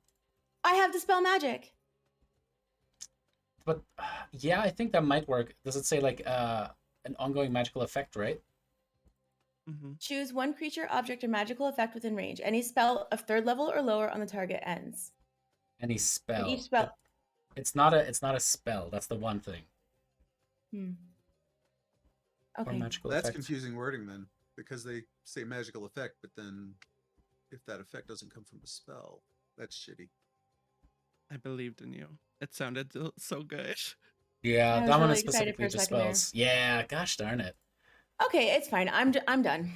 I have dispel magic. But yeah, I think that might work. Does it say like an ongoing magical effect, right? Mm-hmm. Choose one creature, object, or magical effect within range. Any spell of 3rd level or lower on the target ends. Any spell. Each spell. It's not a spell. That's the one thing. Or Okay. magical That's effect. confusing wording then, because they say magical effect, but then if that effect doesn't come from a spell, that's shitty. I believed in you. It sounded so good. Yeah, I was that one really is excited for specifically a just second there. spells. Yeah, gosh darn it. Okay, it's fine. I'm done.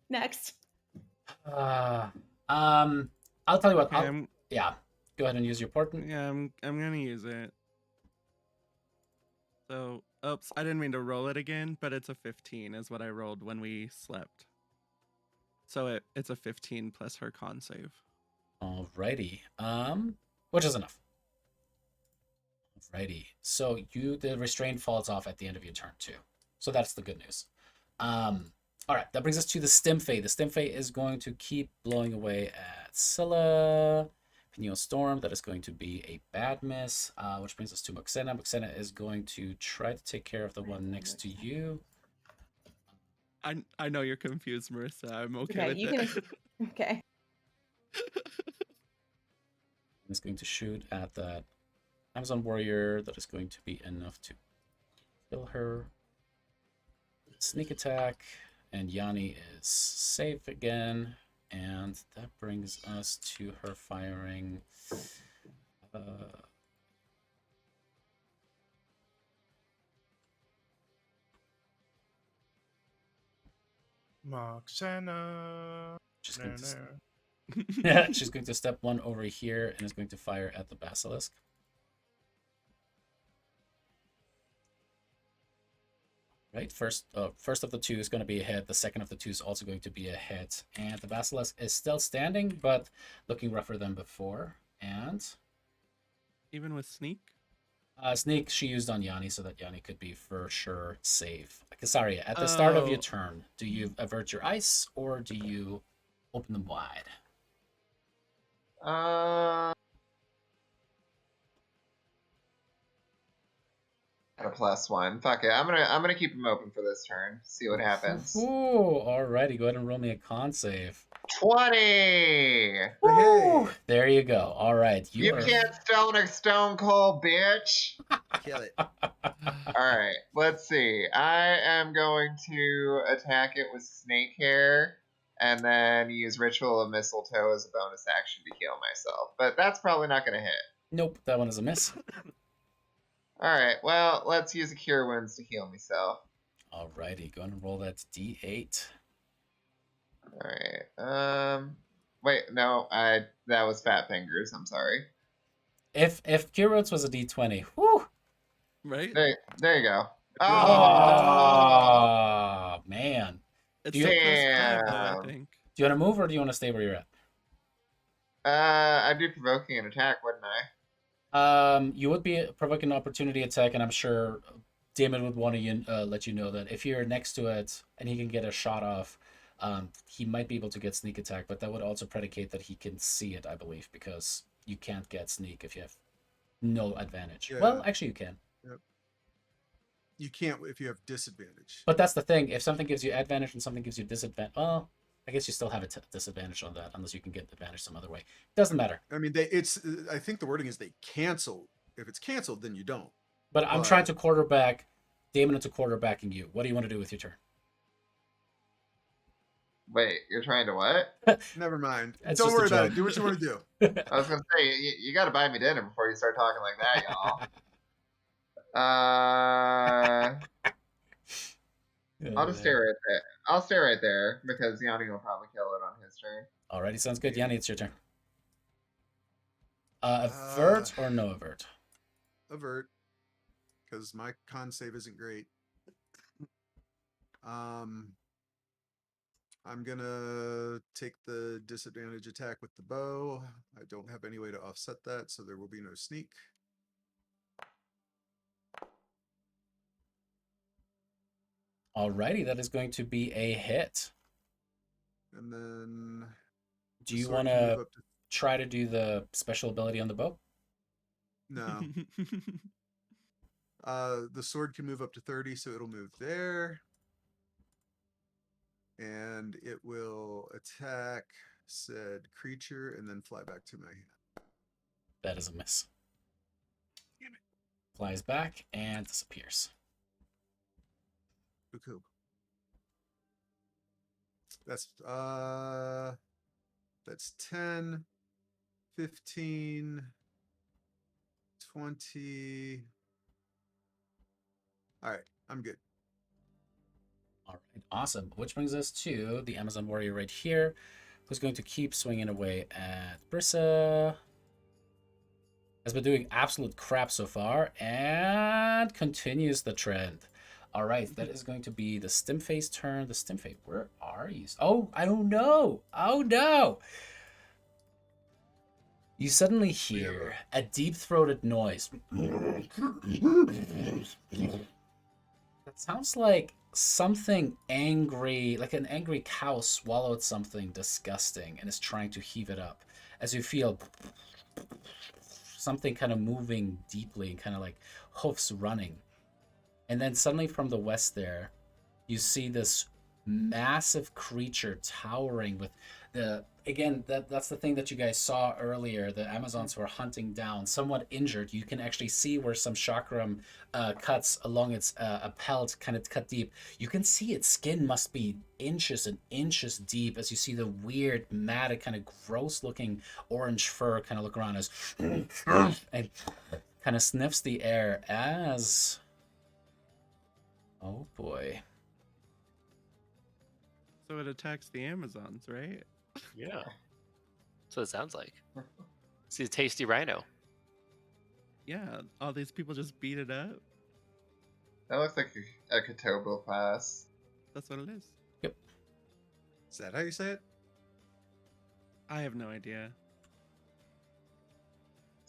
Next. I'll tell you what. Okay, Yeah, go ahead and use your portent. yeah, I'm gonna use it. So, oops, I didn't mean to roll it again, but it's a 15 is what I rolled when we slept. So it's a 15 plus her con save. Alrighty. Which is enough. Alrighty. So the restraint falls off at the end of your turn too. So that's the good news. Alright, that brings us to the Stimfey. The Stimfey is going to keep blowing away at Scylla. Pineal Storm, that is going to be a bad miss. Which brings us to Moxena. Moxena is going to try to take care of the one next to you. I know you're confused, Marissa. I'm okay, Okay, with you it. can. Okay. Is going to shoot at that Amazon warrior. That is going to be enough to kill her. sneak attack, and Yanni is safe again. And that brings us to her firing. Moxena. She's going to she's going to step 1 over here and is going to fire at the basilisk. Right, first of the 2 is going to be a hit. The second of the 2 is also going to be a hit. And the basilisk is still standing, but looking rougher than before. And Even with sneak? sneak she used on Yanni, so that Yanni could be for sure safe. Sorry, at the start of your turn, do you avert your ice or do you open them wide? Got a +1. Fuck it. I'm gonna keep him open for this turn. See what happens. Ooh, alrighty. Go ahead and roll me a con save. 20. Woo! There you go. All right. You can't stone a stone cold bitch. Kill it. All right. Let's see. I am going to attack it with snake hair, and then use Ritual of Mistletoe as a bonus action to heal myself. But that's probably not gonna hit. Nope, that one is a miss. Alright, well, let's use a Cure Wounds to heal myself. Alrighty, go ahead and roll that D8. Alright, wait, no, that was Fat Fingers, I'm sorry. If Cure Wounds was a D20, whew! Right? There you go. Oh, man. It's Do you- still +5 though, I Damn. think. Do you want to move or do you want to stay where you're at? I'd be provoking an attack, wouldn't I? You would be provoking an opportunity attack, and I'm sure Damon would want to let you know that if you're next to it and he can get a shot off, he might be able to get sneak attack, but that would also predicate that he can see it, I believe, because you can't get sneak if you have no advantage. Yeah. Well, actually, you can. Yep. You can't if you have disadvantage. But that's the thing. If something gives you advantage and something gives you disadvantage, well, I guess you still have a disadvantage on that unless you can get advantage some other way. Doesn't matter. I mean, I think the wording is they cancel. If it's canceled, then you don't. But I'm trying to quarterback Damon into quarterbacking you. What do you want to do with your turn? Wait, you're trying to what? Never mind. That's Don't just a worry about joke. it. Do what you want to do. I was gonna say, you gotta buy me dinner before you start talking like that, y'all. I'll just stay right there. I'll stay right there because Yanni will probably kill it on his turn. Alrighty, sounds good. Yanni, it's your turn. Avert or no avert? Avert, because my con save isn't great. I'm gonna take the disadvantage attack with the bow. I don't have any way to offset that, so there will be no sneak. Alrighty, that is going to be a hit. And then Do the you sword want can move to up to try to do the special ability on the bow? no. The sword can move up to 30, so it'll move there. And it will attack said creature and then fly back to my hand. That is a miss. Flies back and disappears. Cool. That's 10, 15, 20. All right, I'm good. All right, awesome. Which brings us to the Amazon warrior right here, who's going to keep swinging away at Brissa. Has been doing absolute crap so far and continues the trend. All right, that is going to be the Stimface turn. The Stimface, where are you? Oh, I don't know. Oh, no. You suddenly hear a deep-throated noise. That sounds like something angry, like an angry cow swallowed something disgusting and is trying to heave it up. As you feel something kind of moving deeply and kind of like hoofs running. And then suddenly from the west there, you see this massive creature towering with the again, that's the thing that you guys saw earlier. The Amazons were hunting down somewhat injured. You can actually see where some chakram cuts along its a pelt, kind of cut deep. You can see its skin must be inches and inches deep as you see the weird, matted, kind of gross-looking orange fur kind of look around as and kind of sniffs the air as... Oh boy. So it attacks the Amazons, right? Yeah. So it sounds like. See a tasty rhino. Yeah, all these people just beat it up. That looks like a Kotobo pass. That's what it is. Is that how you say it? I have no idea.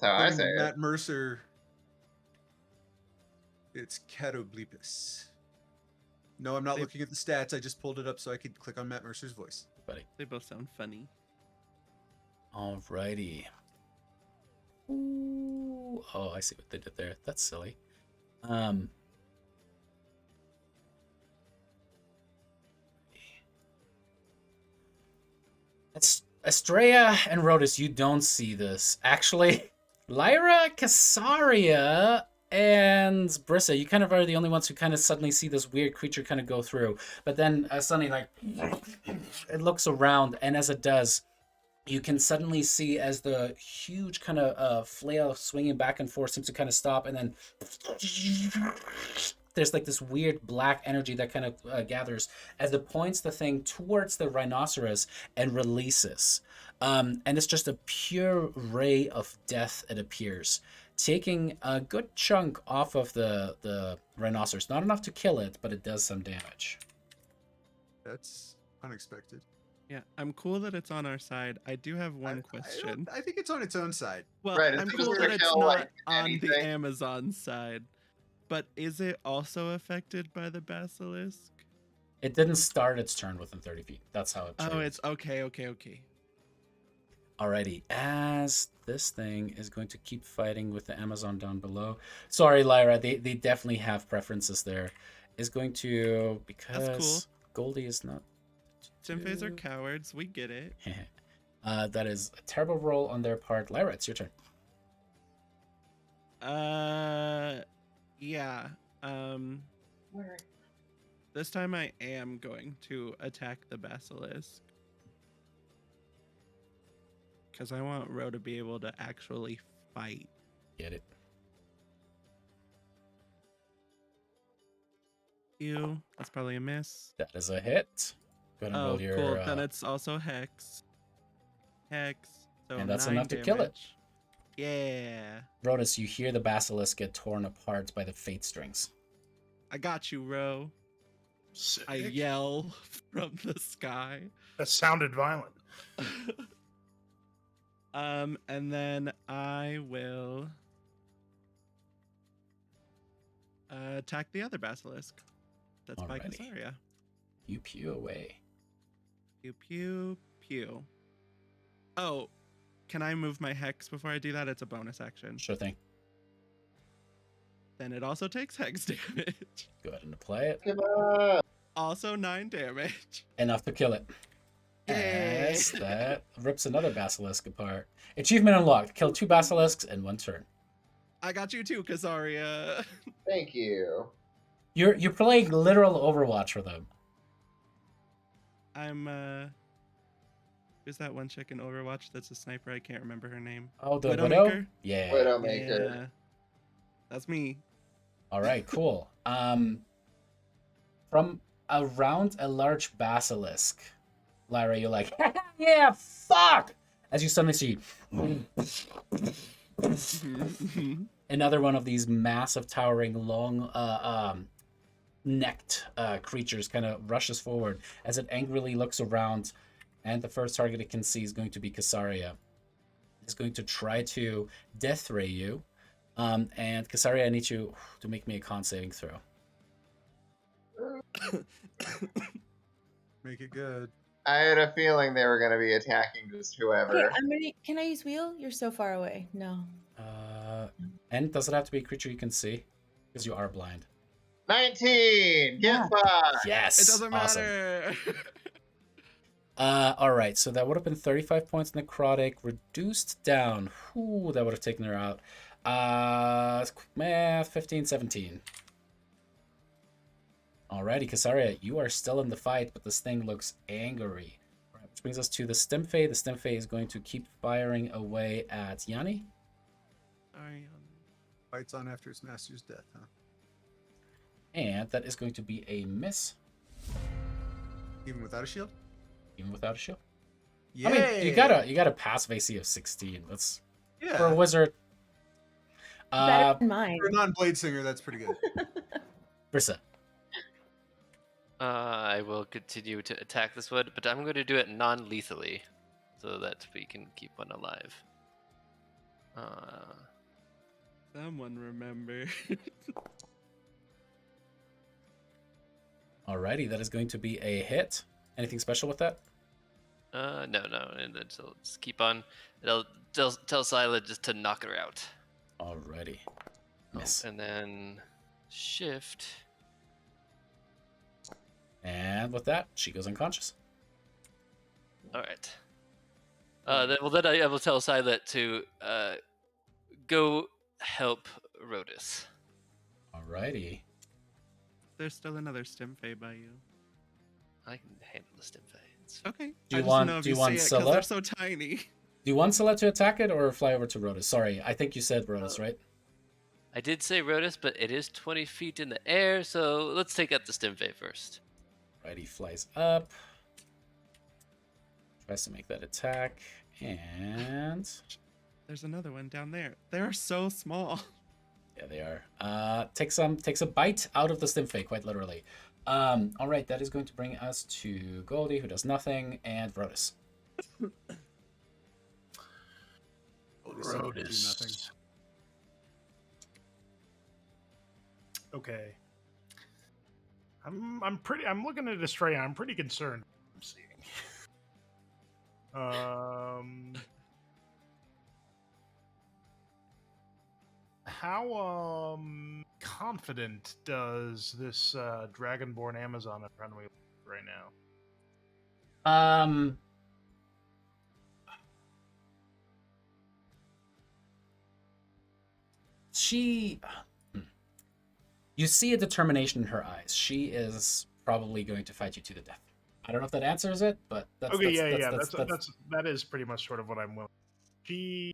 That's how I According say to it. Matt Mercer, it's Catoblepus. No, I'm not They- looking at the stats. I just pulled it up so I could click on Matt Mercer's voice. Buddy. They both sound funny. Alrighty. Ooh. Oh, I see what they did there. That's silly. Estrella and Rhodus, you don't see this. Actually, Lyra, Casaria, and Brissa, you kind of are the only ones who kind of suddenly see this weird creature kind of go through. But then suddenly, like, it looks around, and as it does, you can suddenly see as the huge kind of flail swinging back and forth seems to kind of stop, and then there's like this weird black energy that kind of gathers as it points the thing towards the rhinoceros and releases. And it's just a pure ray of death, it appears, taking a good chunk off of the rhinoceros. Not enough to kill it, but it does some damage. That's unexpected. Yeah, I'm cool that it's on our side. I do have one question. I think it's on its own side. Well, Right, it's I'm just cool gonna that it's kill, not like, on the anything. Amazon side. But is it also affected by the basilisk? It didn't start its turn within 30 feet. That's how it Oh, triggered. it's okay. Alrighty, as this thing is going to keep fighting with the Amazon down below. Sorry, Lyra, they definitely have preferences there. Is going to, because Goldie is not... Symphaes are cowards. We get it. that is a terrible roll on their part. Lyra, it's your turn. Yeah. Where? This time I am going to attack the basilisk. Because I want Ro to be able to actually fight. Get it. Ew, that's probably a miss. That is a hit. Go ahead and Oh, roll your... cool. Then it's also Hex. Hex. So And that's 9 enough to kill it. damage. Yeah. Rhodus, you hear the basilisk get torn apart by the fate strings. I got you, Ro. Sick. I yell from the sky. That sounded violent. And then I will attack the other basilisk. That's by Alrighty. Casaria. You pew away. Pew pew pew. Oh, can I move my hex before I do that? It's a bonus action. Sure thing. Then it also takes hex damage. Go ahead and apply it. Come on. Also 9 damage. Enough to kill it. Yay. Yes, that rips another basilisk apart. Achievement unlocked. Kill 2 basilisks in 1 turn. I got you too, Casaria. Thank you. You're playing literal Overwatch for them. I'm who's that one chick in Overwatch that's a sniper? I can't remember her name. Oh, the Widowmaker? widow? Yeah. Widowmaker. Yeah. That's me. All right, cool. From around a large basilisk, Lyra, you're like, yeah, fuck! As you suddenly see another one of these massive, towering, long, necked creatures kind of rushes forward as it angrily looks around, and the first target it can see is going to be Casaria. It's going to try to death ray you. And Casaria, I need you to make me a con saving throw. Make it good. I had a feeling they were going to be attacking just whoever. Okay, can I use wheel? You're so far away. No. And does it have to be a creature you can see? Because you are blind. 19! Get Yeah. fucked! Yes. It doesn't awesome. matter. All right, so that would have been 35 points necrotic, reduced down. Ooh, that would have taken her out. Quick math, 15, 17. Alrighty, Kasaria, you are still in the fight, but this thing looks angry. All right, which brings us to the Stimfey. The Stimfey is going to keep firing away at Yanni. Sorry. Fights on after its master's death, huh? And that is going to be a miss, Even without a shield? even without a shield. Yeah. I mean, you got a passive AC of 16. That's yeah. for a wizard. Better than mine. For a non-blade singer, that's pretty good. Versa. I will continue to attack this one, but I'm going to do it non-lethally, so that we can keep one alive. Someone remember. Alrighty, that is going to be a hit. Anything special with that? No, and then so just keep on. It'll tell Scylla just to knock her out. Alrighty. Miss. And then shift. And with that, she goes unconscious. All right. Then I will tell Scylla to go help Rhodus. Alrighty. There's still another Stimfey by you. I can handle the Stimfey. Okay. Do you I just want- know if do you see want it 'cause Scylla? they're so tiny. Do you want Scylla to attack it or fly over to Rhodus? Sorry, I think you said Rhodus, right? I did say Rhodus, but it is 20 feet in the air, so let's take out the Stimfey first. Right, he flies up. Tries to make that attack. And There's another one down there. They're so small. yeah, they are. Takes a bite out of the Stimfey, quite literally. All right, that is going to bring us to Goldie, who does nothing, and Rhodus. Rhodus. Okay. I'm looking at Estrella. I'm pretty concerned. I'm seeing. How confident does this Dragonborn Amazon in front of me look right now? You see a determination in her eyes. She is probably going to fight you to the death. I don't know if that answers it, but that's Okay, that's, that is pretty much sort of what I'm willing. She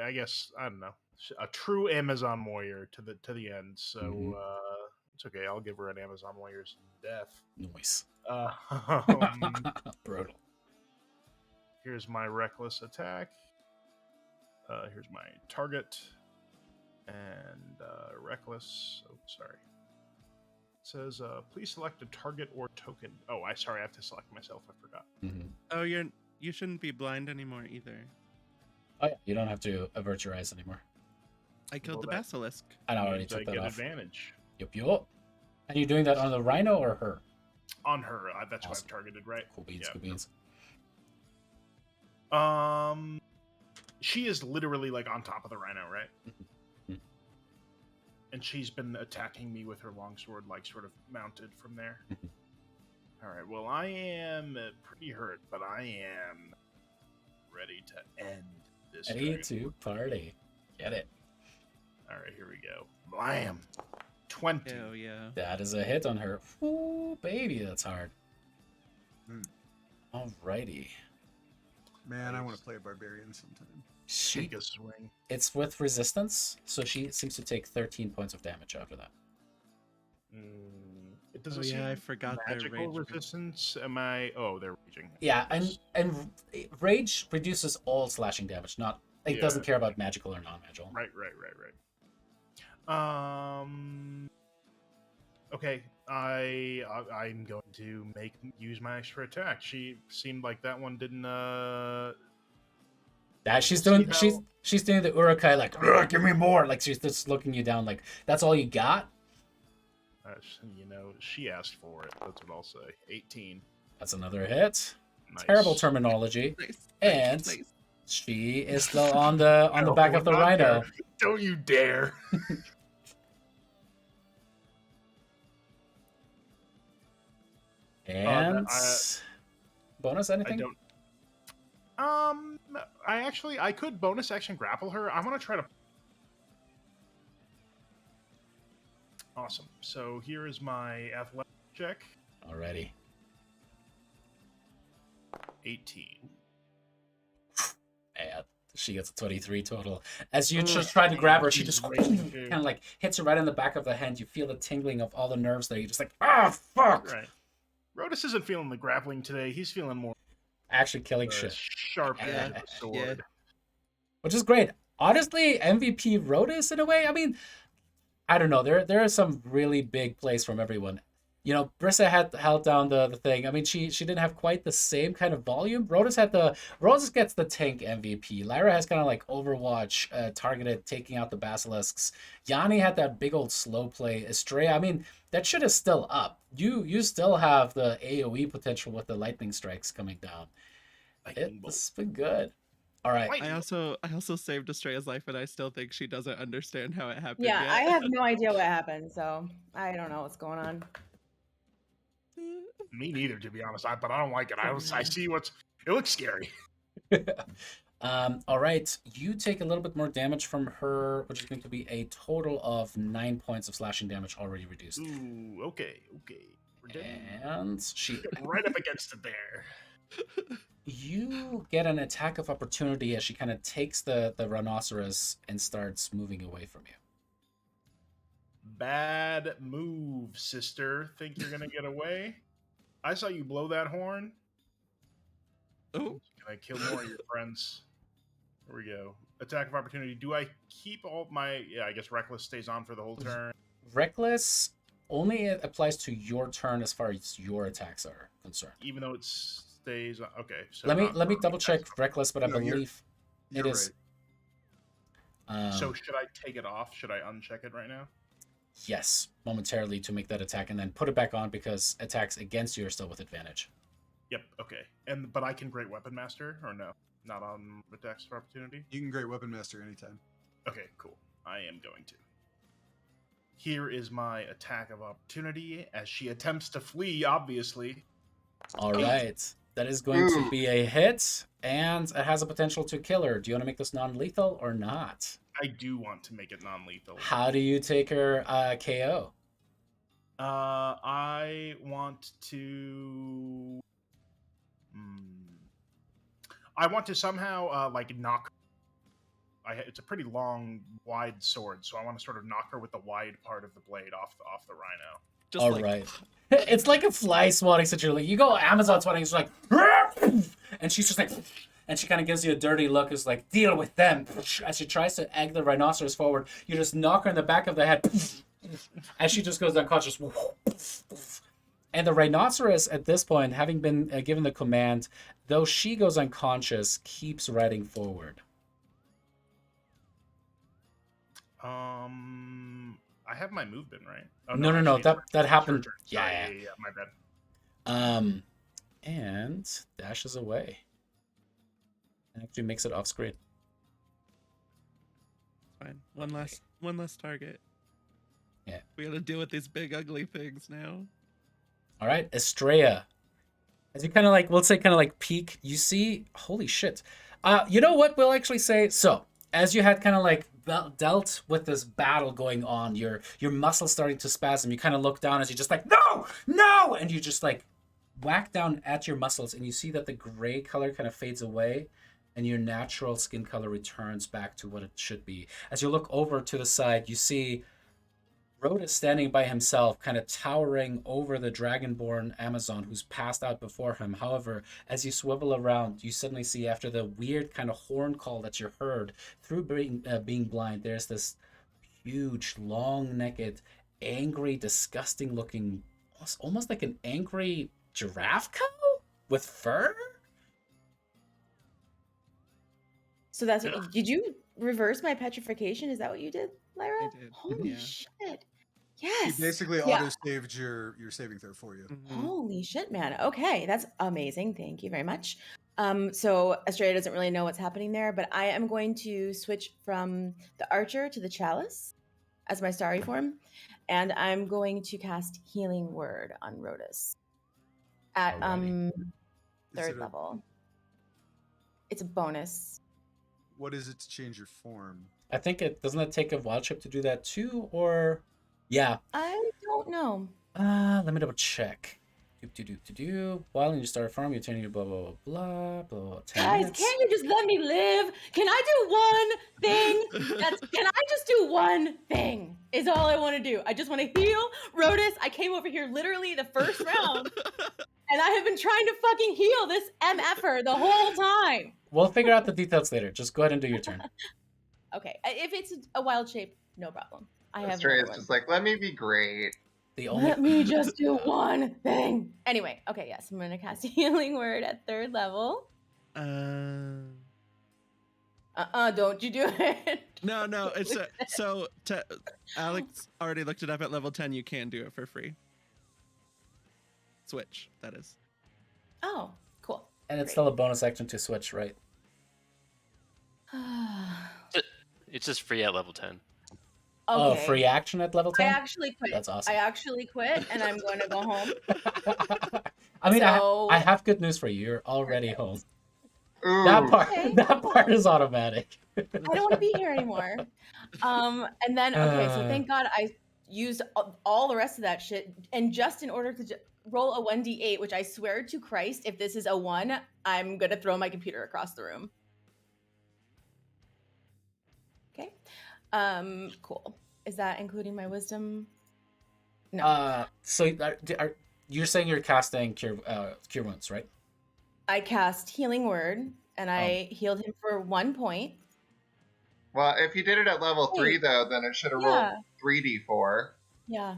I guess I don't know, a true Amazon warrior to the end. So Mhm. It's okay. I'll give her an Amazon warrior's death. Nice. Brutal. Here's my reckless attack. Here's my target. And reckless. Oh, sorry. It says, please select a target or token. Oh, I have to select myself. I forgot. Mm-hmm. Oh, you shouldn't be blind anymore either. Oh yeah, you don't have to avert your eyes anymore. I killed Well, the that basilisk. And I already Means I took that get off. advantage Yup. And you're doing that on the rhino or her? on her. That's who Awesome. I've targeted, right? Cool beans, Yeah. cool beans. She is literally like on top of the rhino, right? Mhm. And she's been attacking me with her longsword, like sort of mounted from there. Mhm. All right. Well, I am pretty hurt, but I am ready to end this. Ready dragon. to party. Get it. All right, here we go. Blam. 20. Hell yeah. That is a hit on her. Ooh, baby, that's hard. Hmm. Alrighty. Man, I want to play a barbarian sometime. Take a swing. It's with resistance, so she seems to take 13 points of damage after that. It doesn't Oh yeah, I seem forgot their magical rage. resistance. Am I? Oh, they're raging. Yeah, and rage reduces all slashing damage. Not it Yeah. doesn't care about magical or non-magical. Right. Okay, I'm going to use my extra attack. She seemed like that one didn't. That she's We'll doing. see how- She's doing the Urukai like, "Ugh, give me more. Like she's just looking you down. Like that's all you got. She asked for it. That's what I'll say. 18. That's another hit. Nice. Terrible terminology. Nice. And Nice. she is still on the No, back of the not rhino. there. Don't you dare! And Bonus anything? I don't. I could bonus action grapple her. I want to try to. Awesome. So here is my athletic check. Alrighty. 18. And she gets a 23 total. As you just try to grab her, she just kind of like hits her right in the back of the hand. You feel the tingling of all the nerves there. You're just like, ah, fuck! Right. Rotus isn't feeling the grappling today. He's feeling more Actually killing shit. sharp edge of the sword. Which is great. Honestly, MVP Rotus in a way. I mean, I don't know. There are some really big plays from everyone. You know, Brissa had held down the thing. I mean, she didn't have quite the same kind of volume. Rotus gets the tank MVP. Lyra has kind of like Overwatch targeted, taking out the basilisks. Yanni had that big old slow play. Estrella, I mean, that shit is still up. You still have the AoE potential with the lightning strikes coming down. It's been good. All right. I also saved Estrella's life, and I still think she doesn't understand how it happened. Yeah, yet. I have no idea what happened, so I don't know what's going on. Me neither, to be honest. But I don't like it. I see it looks scary. All right. You take a little bit more damage from her, which is going to be a total of 9 points of slashing damage already reduced. Ooh, okay. We're done. And she right up against it there. You get an attack of opportunity as she kind of takes the rhinoceros and starts moving away from you. Bad move, sister. Think you're gonna get away? I saw you blow that horn. Oh, Can I kill more of your friends? Here we go. Attack of opportunity. Do I keep all my... Yeah, I guess Reckless stays on for the whole turn. Reckless only applies to your turn as far as your attacks are concerned. Even though it stays on... Okay. So let me double check Reckless, but I believe it is... Right. So should I take it off? Should I uncheck it right now? Yes, momentarily to make that attack, and then put it back on because attacks against you are still with advantage. Yep, okay. But I can Great Weapon Master, or no? Not on attacks of opportunity? You can Great Weapon Master anytime. Okay, cool. I am going to. Here is my attack of opportunity as she attempts to flee, obviously. All right. That is going to be a hit, and it has a potential to kill her. Do you want to make this non-lethal or not? I do want to make it non-lethal. How do you take her KO? I want to... I want to somehow, knock... It's a pretty long, wide sword, so I want to sort of knock her with the wide part of the blade off the rhino. just All like, right. It's like a fly swatting situation. You go Amazon swatting, it's like... And she's just like... And she kind of gives you a dirty look, is like, deal with them. As she tries to egg the rhinoceros forward, you just knock her in the back of the head. As she just goes unconscious. And the rhinoceros, at this point, having been given the command, though she goes unconscious, keeps riding forward. I have my movement, right? Oh, No. actually, That happened. Sorry, Yeah. my bad. And dashes away. And actually makes it off screen. fine. One less target. Yeah. We gotta deal with these big ugly things now. All right, Estrella. As you kind of like, we'll say kind of like peek, you see, holy shit. You know what we'll actually say? So, as you had kind of like dealt with this battle going on, your muscles starting to spasm, you kind of look down as you just like, no! And you just like whack down at your muscles and you see that the gray color kind of fades away and your natural skin color returns back to what it should be. As you look over to the side, you see Rhoda standing by himself, kind of towering over the Dragonborn Amazon who's passed out before him. However, as you swivel around, you suddenly see, after the weird kind of horn call that you heard through being blind, there's this huge, long-necked, angry, disgusting-looking, almost like an angry giraffe cow with fur? So that's what, did you reverse my petrification? Is that what you did, Lyra? I did. Holy Yeah. shit. Yes. He basically Yeah. auto-saved your saving throw for you. Mhm. Holy shit, man. Okay, that's amazing. Thank you very much. So Estrella doesn't really know what's happening there, but I am going to switch from the archer to the chalice as my starry form, and I'm going to cast Healing Word on Rhodas at Alrighty. Is third it a- level. It's a bonus. What is it to change your form? I think it doesn't it take a wild shape to do that too, or yeah. I don't know. Let me double check. While in your starter farm, you turn your blah blah blah blah blah. 10 Guys, minutes. can't you just let me live? Can I do one thing? Can I just do one thing? Is all I want to do. I just want to heal Rhodas. I came over here literally the first round, and I have been trying to fucking heal this MFer the whole time. We'll figure out the details later. Just go ahead and do your turn. Okay, if it's a wild shape, no problem. I have Stray another is one. just like, let me be great. The only Let me just do one thing. Anyway, okay, yes, I'm gonna cast a healing word at third level. Don't you do it. No, it's Alex already looked it up at level 10. You can do it for free. Switch, that is. Oh, cool. and it's still a bonus action to switch, right? It's just free at level 10. Oh, Okay. free action at level 10? I actually quit. That's awesome. I actually quit, and I'm going to go home. I mean, So- I have good news for you. You're already home. Ooh. Okay. That part is automatic. I don't want to be here anymore. And then, okay, so thank God I used all the rest of that shit. And just in order to roll a 1d8, which I swear to Christ, if this is a 1, I'm going to throw my computer across the room. Okay. Cool. Is that including my wisdom? No. So you're saying you're casting cure wounds, right? I cast Healing Word, and I healed him for 1 point. Well, if you did it at level 3, Wait. though, then it should have Yeah. rolled 3d4. Yeah.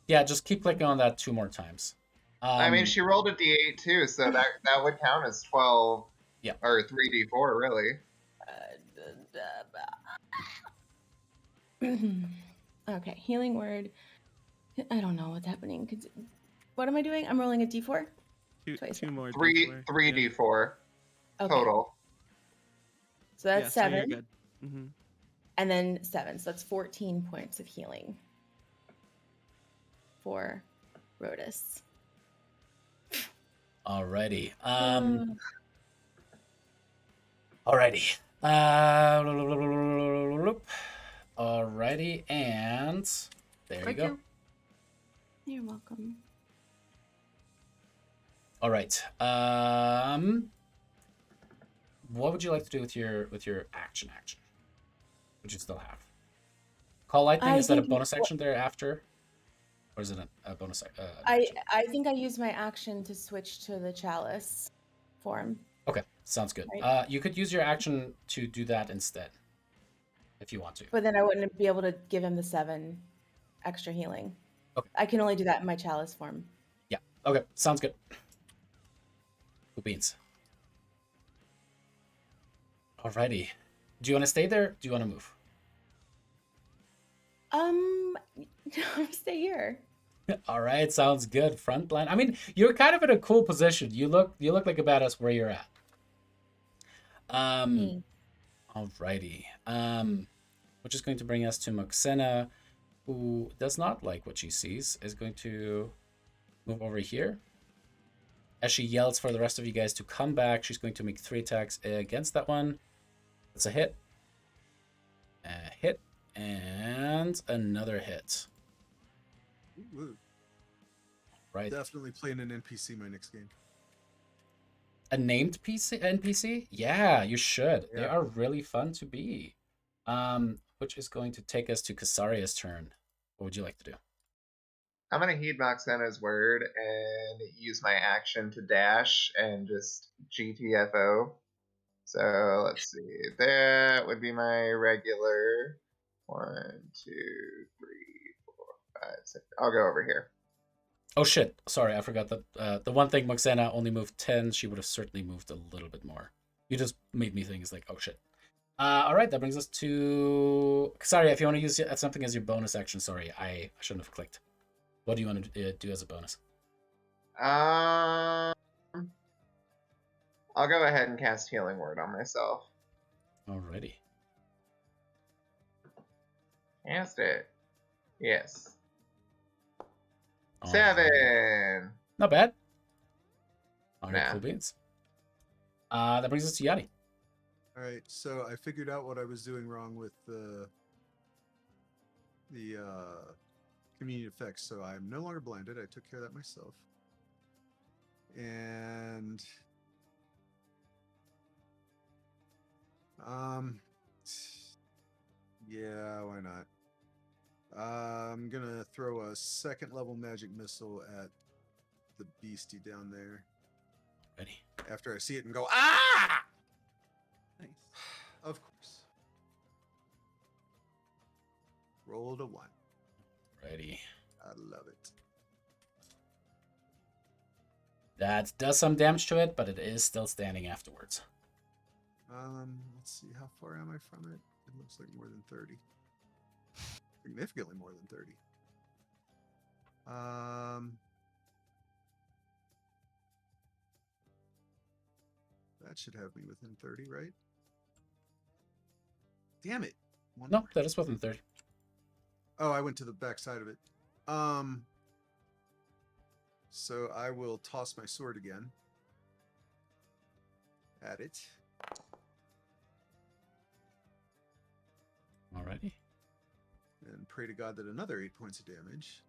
Yeah, just keep clicking on that 2 more times. I mean, she rolled a d8 too, so that would count as 12. Yeah. Or 3d4, really. Okay, Healing Word. I don't know what's happening. What am I doing? I'm rolling a d4? Twice. Two more. 3d4 Okay. total. So that's 7. So you're good. Mm-hmm. And then 7. So that's 14 points of healing for Rhodas. Alrighty. Uh, Alrighty. Alrighty, and there you Thank go. you. You're welcome. All right. What would you like to do with your action? Would you still have? Call lightning. I Is that a think- bonus action there after, or is it a bonus? I think I used my action to switch to the chalice form. Okay, sounds good. Right. You could use your action to do that instead, if you want to. But then I wouldn't be able to give him the 7 extra healing. Okay. I can only do that in my chalice form. Yeah. Okay, sounds good. Cool beans. Alrighty. Do you want to stay there? Do you want to move? Stay here. All right, sounds good. Frontline. I mean, you're kind of in a cool position. You look like a badass where you're at. Alrighty. Which is going to bring us to Moxena, who does not like what she sees, is going to move over here. As she yells for the rest of you guys to come back, she's going to make 3 attacks against that one. That's a hit. A hit. And another hit. Ooh, Right. definitely playing an NPC my next game. A named NPC? Yeah, you should. They Yeah. are really fun to be. Which is going to take us to Kasaria's turn. What would you like to do? I'm going to heed Moxena's word and use my action to dash and just GTFO. So let's see. That would be my regular 1, 2, 3, 4, 5, 6. I'll go over here. Oh shit! Sorry, I forgot that the one thing Moxena only moved 10. She would have certainly moved a little bit more. You just made me think. It's like, oh shit. All right, that brings us to Kasaria. If you want to use something as your bonus action, sorry, I shouldn't have clicked. What do you want to do as a bonus? I'll go ahead and cast Healing Word on myself. Alrighty. Cast it. Yes. Alright. 7. Not bad. All right, Nah. cool beans. That brings us to Yadi. All right, so I figured out what I was doing wrong with the community effects. So I'm no longer blinded. I took care of that myself. And yeah, why not? I'm gonna throw a second level magic missile at the beastie down there. Ready. After I see it and go, ah! Nice. Of course. Rolled a 1. Ready. I love it. That does some damage to it, but it is still standing afterwards. Let's see, how far am I from it? It looks like more than 30. Significantly more than 30. That should have me within 30, right? Damn it. One No, more. that is within 30. Oh, I went to the back side of it. So I will toss my sword again at it. Alrighty. And pray to God that another 8 points of damage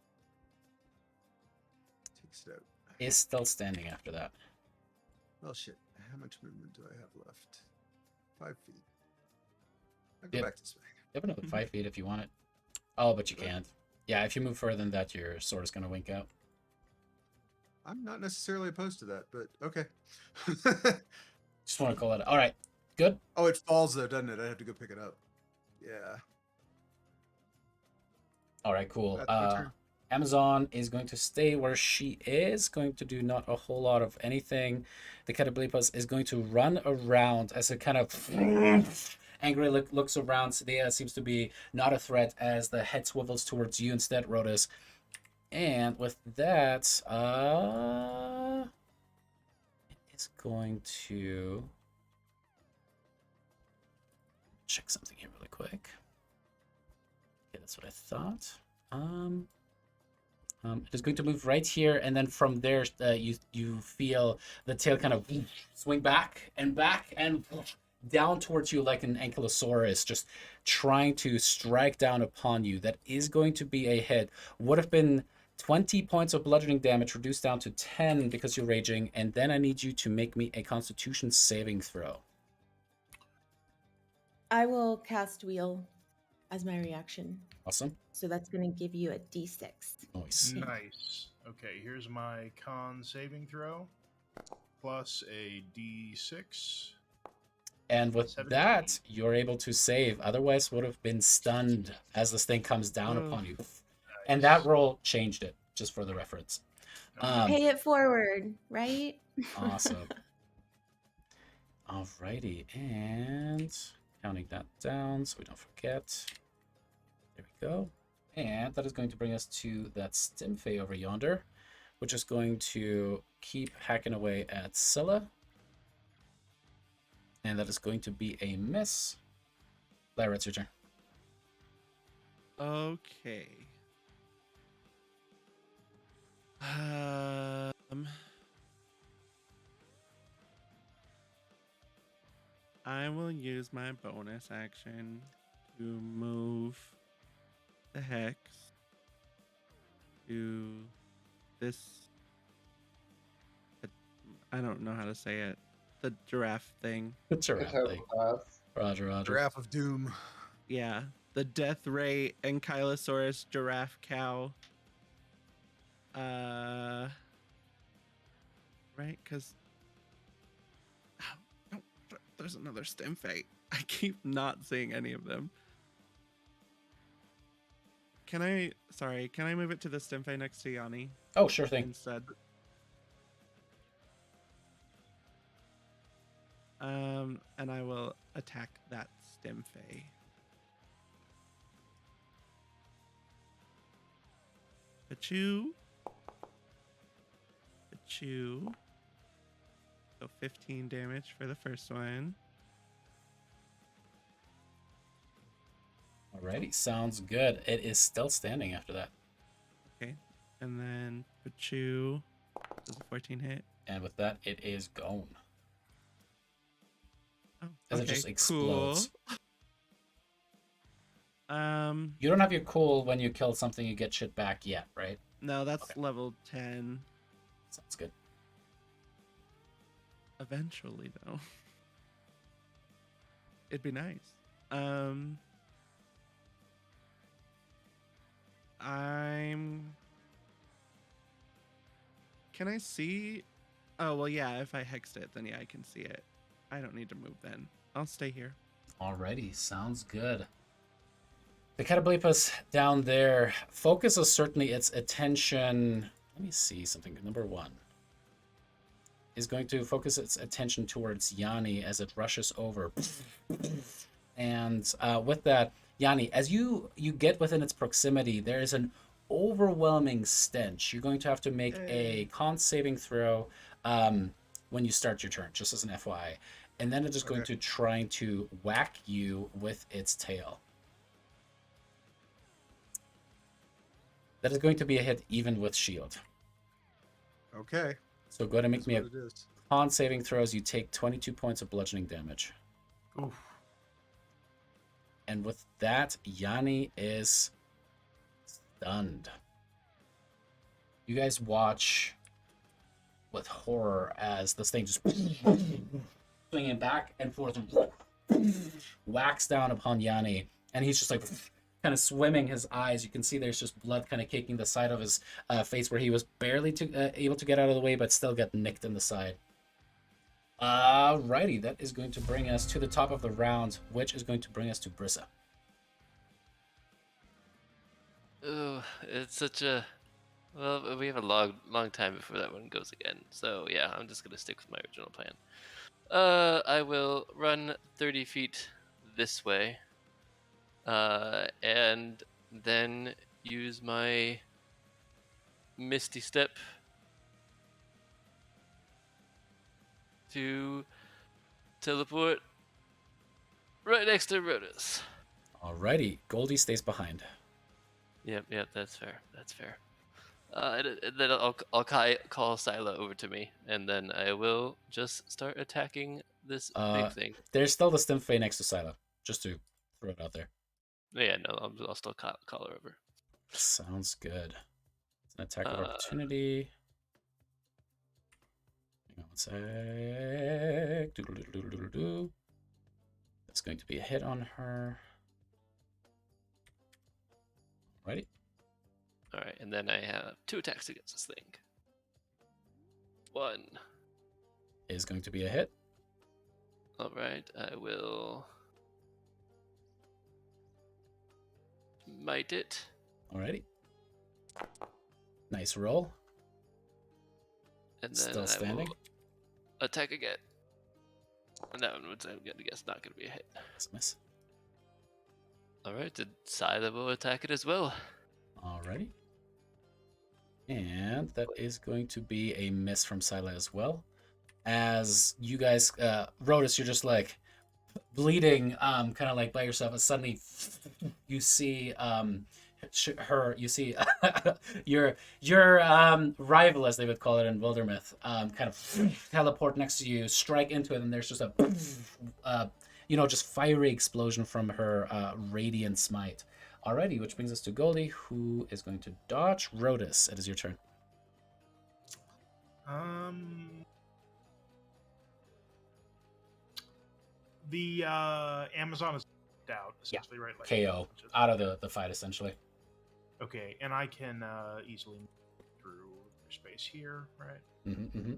takes it out. Is still standing after that. Well, shit. How much movement do I have left? 5 feet. I'll go Yep. back this way. You have another 5 feet if you want it. Oh, but you can't. Yeah, if you move further than that, your sword is going to wink out. I'm not necessarily opposed to that, but okay. Just want to call it. All right. Good. Oh, it falls though, doesn't it? I have to go pick it up. Yeah. All right, cool. That's my turn. Amazon is going to stay where she is, going to do not a whole lot of anything. The Catablipas is going to run around as it kind of angry looks around. Thylea seems to be not a threat as the head swivels towards you instead, Rotus. And with that, it is going to check something here really quick. Okay, that's what I thought. It is going to move right here, and then from there, you feel the tail kind of swing back and down towards you like an ankylosaurus, just trying to strike down upon you. That is going to be a hit. Would have been 20 points of bludgeoning damage, reduced down to 10 because you're raging, and then I need you to make me a Constitution saving throw. I will cast Wheel as my reaction. Awesome. So that's going to give you a d6. Nice. Nice. Okay, here's my con saving throw plus a d6. And with 17. that, you're able to save. Otherwise, would have been stunned as this thing comes down upon you. And that roll changed it, just for the reference. Pay it forward, right? Awesome. Alrighty, and counting that down so we don't forget. There we go. And that is going to bring us to that Stimfey over yonder, which is going to keep hacking away at Scylla. And that is going to be a miss. Lyra, it's your turn. Okay. I will use my bonus action to move the hex to this. I don't know how to say it. The giraffe thing. The giraffe thing. Roger, roger. Giraffe of Doom. Yeah, the Death Ray Ankylosaurus giraffe cow. Right, because no, there's another Stimfey. I keep not seeing any of them. Can I move it to the Stimfey next to Yanni Oh, sure thing. instead? And I will attack that Stimfey. Achoo. Achoo. So 15 damage for the first one. Alrighty, sounds good. It is still standing after that. Okay. And then Achoo. Does a 14 hit? And with that, it is gone. Oh, As it okay, just explodes. Cool. You don't have your cool when you kill something, you get shit back yet, right? No, that's Okay. level 10. Sounds good. Eventually, though. It'd be nice. Can I see? Oh, well, yeah, if I hexed it, then yeah, I can see it. I don't need to move then. I'll stay here. Alrighty, sounds good. The Catoblepus down there focuses certainly its attention. Let me see something. Number one is going to focus its attention towards Yanni as it rushes over. And with that, Yanni, as you get within its proximity, there is an overwhelming stench. You're going to have to make a con saving throw when you start your turn, just as an FYI. And then it is going to try to whack you with its tail. That is going to be a hit even with shield. Okay. So go ahead and make That's me a what it is. con saving throws. You take 22 points of bludgeoning damage. Oof. And with that, Yanni is stunned. You guys watch with horror as this thing just swinging back and forth and whacks down upon Yanni. And he's just like kind of swimming his eyes. You can see there's just blood kind of caking the side of his face where he was barely able to get out of the way, but still got nicked in the side. Alrighty, that is going to bring us to the top of the round, which is going to bring us to Brissa. Oh, it's such a... Well, we have a long time before that one goes again. So yeah, I'm just gonna stick with my original plan. I will run 30 feet this way. And then use my Misty Step to teleport right next to Rhodas. Alrighty, Goldie stays behind. Yep, that's fair. That's fair. And then I'll call Scylla over to me, and then I will just start attacking this big thing. There's still the Stimfey next to Scylla, just to throw it out there. Yeah, no, I'll still call her over. Sounds good. It's an attack of opportunity. Hang on one sec. Doodle-doodle-doodle-doo. That's going to be a hit on her. Alrighty. Alright, and then I have 2 attacks against this thing. 1 is going to be a hit. Alright, I will might it. Alrighty. Nice roll. And then Still standing. I will attack again. And that one was, I'm gonna guess, not gonna be a hit. That's a miss. Alright, the Scylla will attack it as well. Alrighty. And that is going to be a miss from Scylla as well. As you guys, Rhodas, you're just like bleeding, kind of like by yourself, and suddenly you see her. You see your rival, as they would call it in Wildermyth, kind of teleport next to you, strike into it, and there's just a just fiery explosion from her radiant smite. Alrighty, which brings us to Goldie, who is going to dodge. Rhodas, it is your turn. The Amazon is out, essentially, right? Like, KO, out of the fight, essentially. Okay, and I can easily move through space here, right? Mm-hmm.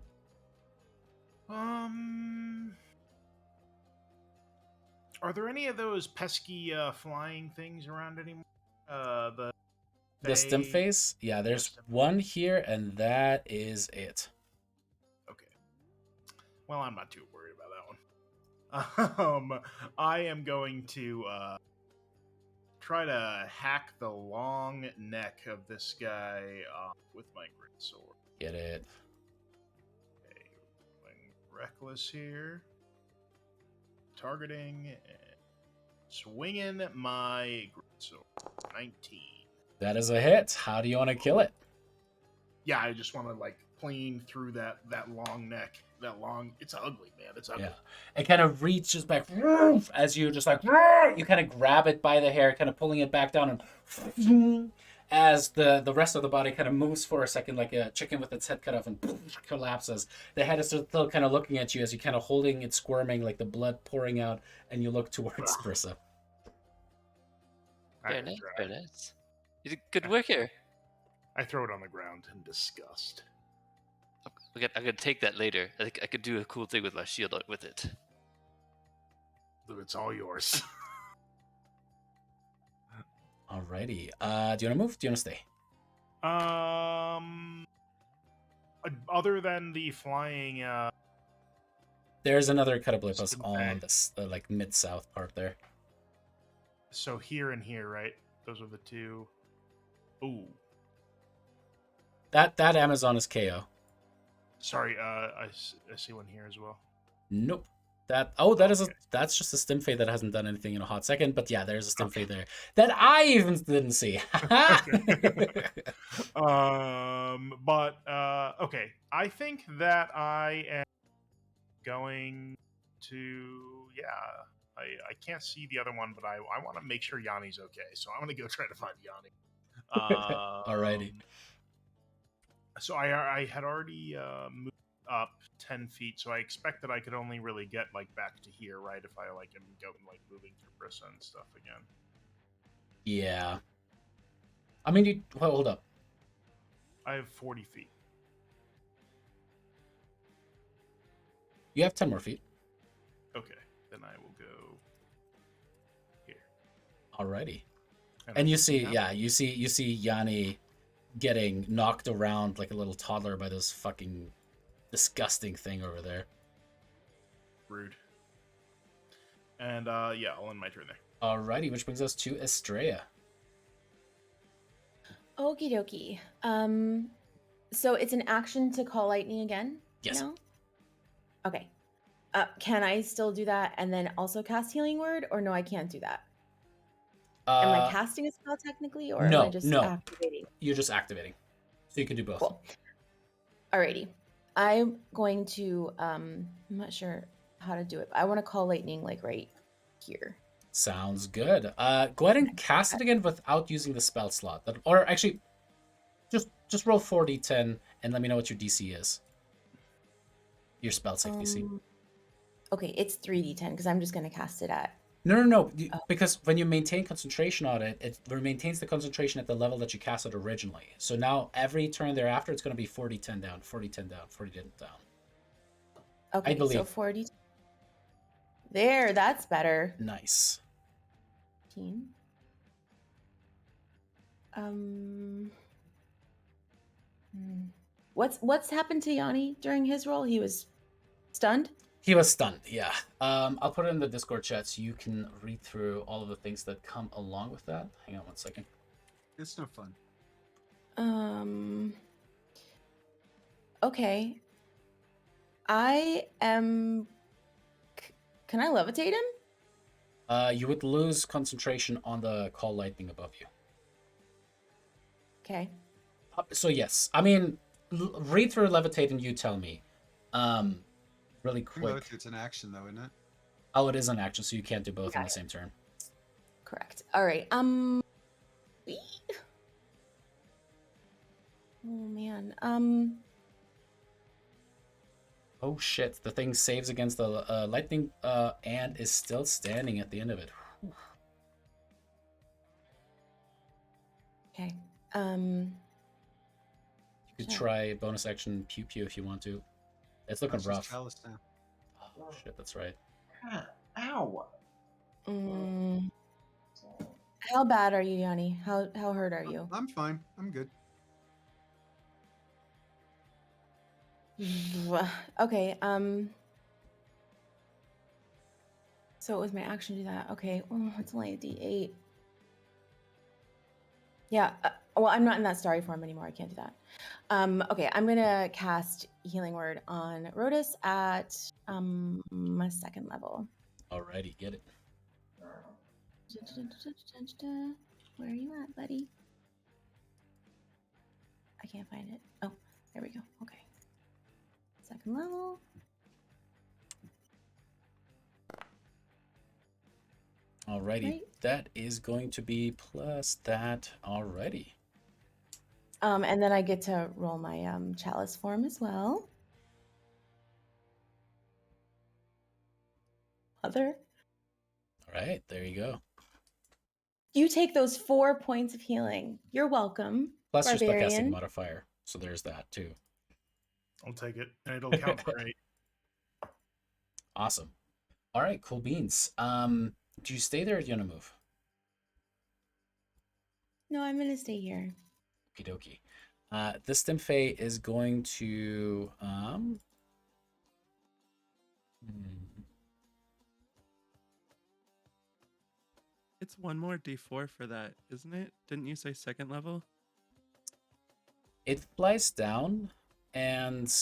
Are there any of those pesky flying things around anymore? The stim phase? Yeah, there's one here, and that is it. Okay. Well, I'm not too worried about that one. I am going to try to hack the long neck of this guy with my greatsword. Get it. Okay, going reckless here. Targeting and swinging my greatsword. 19. That is a hit. How do you want to kill it? Yeah, I just want to plane through that long neck. It's ugly, man. It's ugly. Yeah. It kind of reaches back as you just like, you kind of grab it by the hair, kind of pulling it back down, and as the rest of the body kind of moves for a second like a chicken with its head cut off and collapses. The head is still kind of looking at you as you kind of holding it, squirming, like the blood pouring out, and you look towards Brissa. Very nice, very nice. You did good work here. I throw it on the ground in disgust. I'm gonna take that later. I think I could do a cool thing with my shield with it. It's all yours. Alrighty. Do you want to move? Do you want to stay? Other than the flying, There's another catapult Stim on bag. this like mid-south part there. so here and here, right? Those are the two. Ooh, That Amazon is KO. sorry. I see one here as well. Nope. That's just a stim fade that hasn't done anything in a hot second, but yeah, there's a stim fade there that I even didn't see. But okay. I think that I am going to I can't see the other one, but I want to make sure Yanni's okay, so I'm gonna go try to find Yanni. Alrighty. So I had already moved up 10 feet, so I expect that I could only really get like back to here, right? If I like am go like moving through Brissa and stuff again. Yeah. I mean, hold up. I have 40 feet. You have 10 more feet. Okay, then I will go here. Alrighty. And And I you think see, now- yeah, you see Yanni getting knocked around like a little toddler by this fucking disgusting thing over there. Rude. And yeah, I'll end my turn there. Alrighty, which brings us to Estrella. Okie dokie. So it's an action to call lightning again? Yes. No? Okay. Can I still do that and then also cast Healing Word, or no, I can't do that? Am I casting a spell technically, or am I just no. activating? You're just activating. So you can do both. Cool. Alrighty. I'm going to I'm not sure how to do it, but I want to call lightning like right here. Sounds good. Go ahead and cast it again without using the spell slot. Or actually, just roll 4d10 and let me know what your DC is. Your spell save DC. Okay, it's 3d10 because I'm just going to cast it at. No. Because when you maintain concentration on it, it maintains the concentration at the level that you cast it originally. So now every turn thereafter, it's going to be 4d10 down, 4d10 down, 4d10 down. Okay, believe. so 40. There, that's better. Nice. 15. What's happened to Yanni during his roll? He was stunned? He was stunned, yeah. I'll put it in the Discord chat so you can read through all of the things that come along with that. Hang on 1 second. It's no fun. Okay. Can I levitate him? You would lose concentration on the call lightning above you. Okay. So yes, I mean, read through levitate and you tell me. Really quick. It's an action though, isn't it? Oh, it is an action, so you can't do both in the same turn. Correct. All right. Oh man. Oh shit! The thing saves against the lightning and is still standing at the end of it. Whew. Okay. You could Sure. try bonus action pew pew if you want to. It's looking That's just rough. chalice now. Oh shit! That's right. Ow. How bad are you, Yanni? How hurt are you? I'm fine. I'm good. Okay. So it was my action to do that. Okay. Oh, it's only a D8. Yeah. Well, I'm not in that starry form anymore. I can't do that. Okay. I'm gonna cast Healing Word on Rodus at my second level. Alrighty, get it. Where are you at, buddy? I can't find it. Oh, there we go. Okay. second level. Alrighty, Right. that is going to be plus that already. And then I get to roll my chalice form as well. Other. All right, there you go. You take those 4 points of healing. You're welcome, Plus your spellcasting barbarian. modifier, so there's that too. I'll take it, and it'll count for 8. Awesome. All right, cool beans. Do you stay there or do you want to move? No, I'm gonna stay here. Okie dokie. This Stimfey is going to It's one more d4 for that, isn't it? Didn't you say second level? it flies down and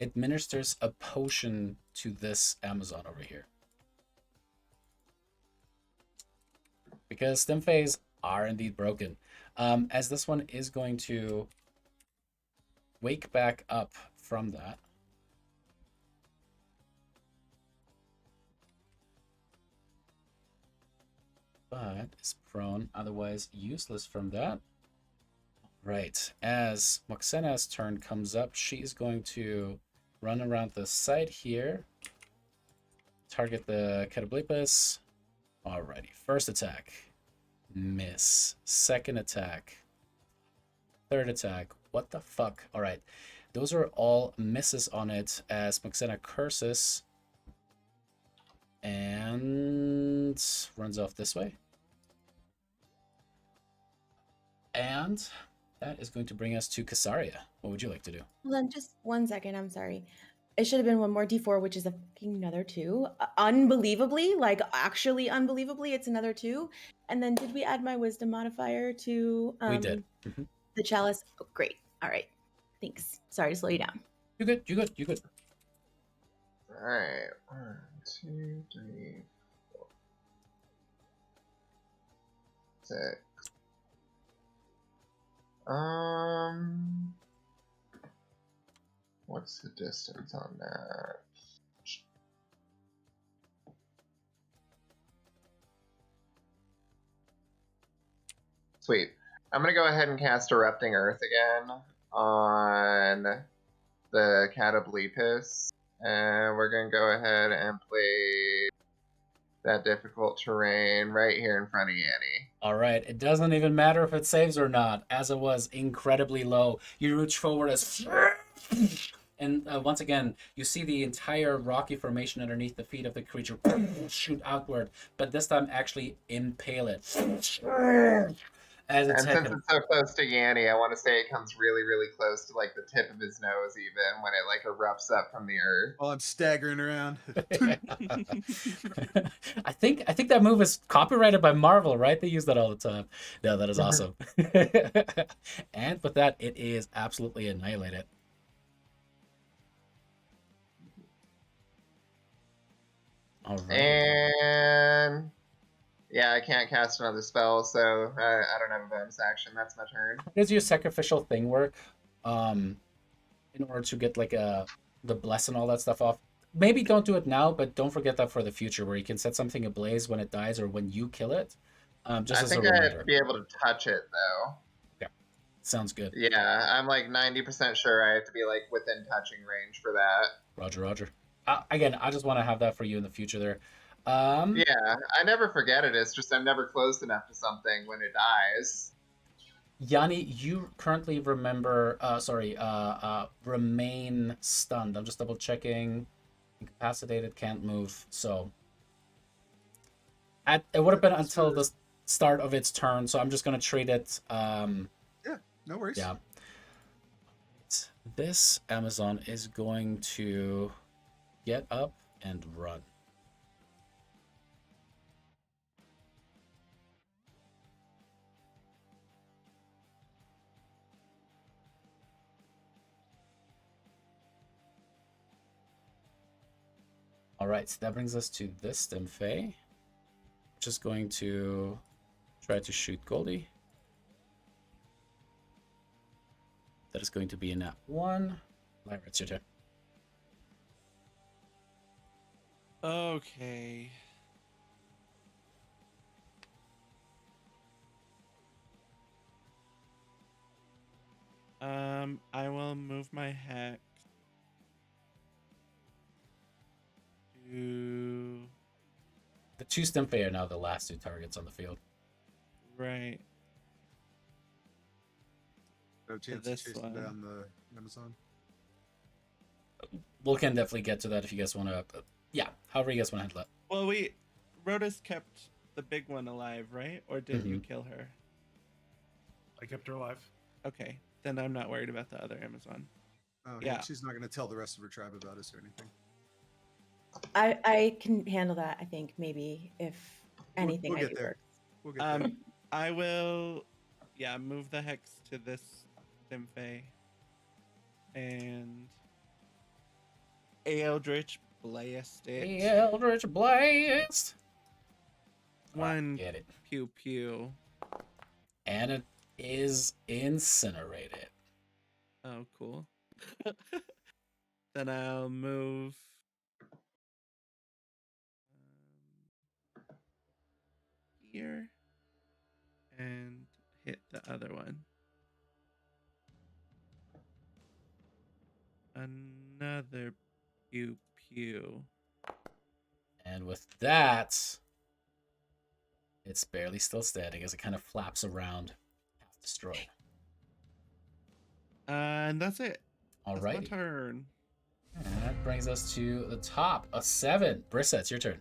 administers a potion to this Amazon over here. Because Stimfeys are indeed broken. As this one is going to wake back up from that. But is prone, otherwise useless from that. Right, as Moxena's turn comes up, she's going to run around the side here, target the Catoblepus. Alrighty, first attack, miss. Second attack, third attack, what the fuck? Alright, those are all misses on it as Moxena curses and runs off this way. And that is going to bring us to Casaria. What would you like to do? Hold on, just 1 second. I'm sorry. It should have been one more d4, which is a fucking another 2. Unbelievably, like actually unbelievably, it's another 2. And then did we add my wisdom modifier to We did. the chalice? Oh, great. All right. Thanks. Sorry to slow you down. You good, you good, you good. Alright. 1, 2, 3, 4, 6. What's the distance on that? Sweet. I'm gonna go ahead and cast Erupting Earth again on the Catoblepus, and we're gonna go ahead and play that difficult terrain right here in front of Yanni. All right, it doesn't even matter if it saves or not, as it was incredibly low. You reach forward as... And once again, you see the entire rocky formation underneath the feet of the creature shoot outward, but this time actually impale it. As it's And since it's so close to Yanni, I want to say it comes really, really close to like the tip of his nose, even when it like erupts up from the earth. While I'm staggering around. I think that move is copyrighted by Marvel, right? They use that all the time. No, that is awesome. And with that, it is absolutely annihilated. All right. And yeah, I can't cast another spell, so I don't have a bonus action. That's my turn. How does your sacrificial thing work? In order to get like the bless and all that stuff off. Maybe don't do it now, but don't forget that for the future, where you can set something ablaze when it dies or when you kill it. Just I as a think reminder. I'd be able to touch it though. Yeah, sounds good. Yeah, I'm like 90% sure I have to be like within touching range for that. Roger, Roger. Again, I just want to have that for you in the future there. Yeah, I never forget it. It's just I'm never close enough to something when it dies. Yanni, you currently remain stunned. I'm just double checking. Incapacitated, can't move. So it would have been until the start of its turn. So I'm just gonna treat it. Yeah, no worries. Yeah. This Amazon is going to get up and run. All right, so that brings us to this Stimfey, which is going to try to shoot Goldie. That is going to be a nat 1. Lyra, it's your turn. Okay. I will move my hex to The two Stimfey are now the last two targets on the field. right No to chance of this chasing one. down the Amazon. We can definitely get to that if you guys want to. Yeah, however you guys want to handle it. Well, Rhodas kept the big one alive, right? Or did you kill her? I kept her alive. Okay, then I'm not worried about the other Amazon. Oh, Yeah. She's not going to tell the rest of her tribe about us or anything. I can handle that. I think maybe if anything we'll I get do there. works. We'll get there. I will, move the hex to this Stimfey and Eldritch Blast it. The Eldritch Blast. One Get it. pew pew. And it is incinerated. Oh, cool. Then I'll move here and hit the other one. Another pew pew. And with that, it's barely still standing as it kind of flaps around, half destroyed. And that's it. All That's my right. turn. And that brings us to the top, a 7. Brissa, it's your turn.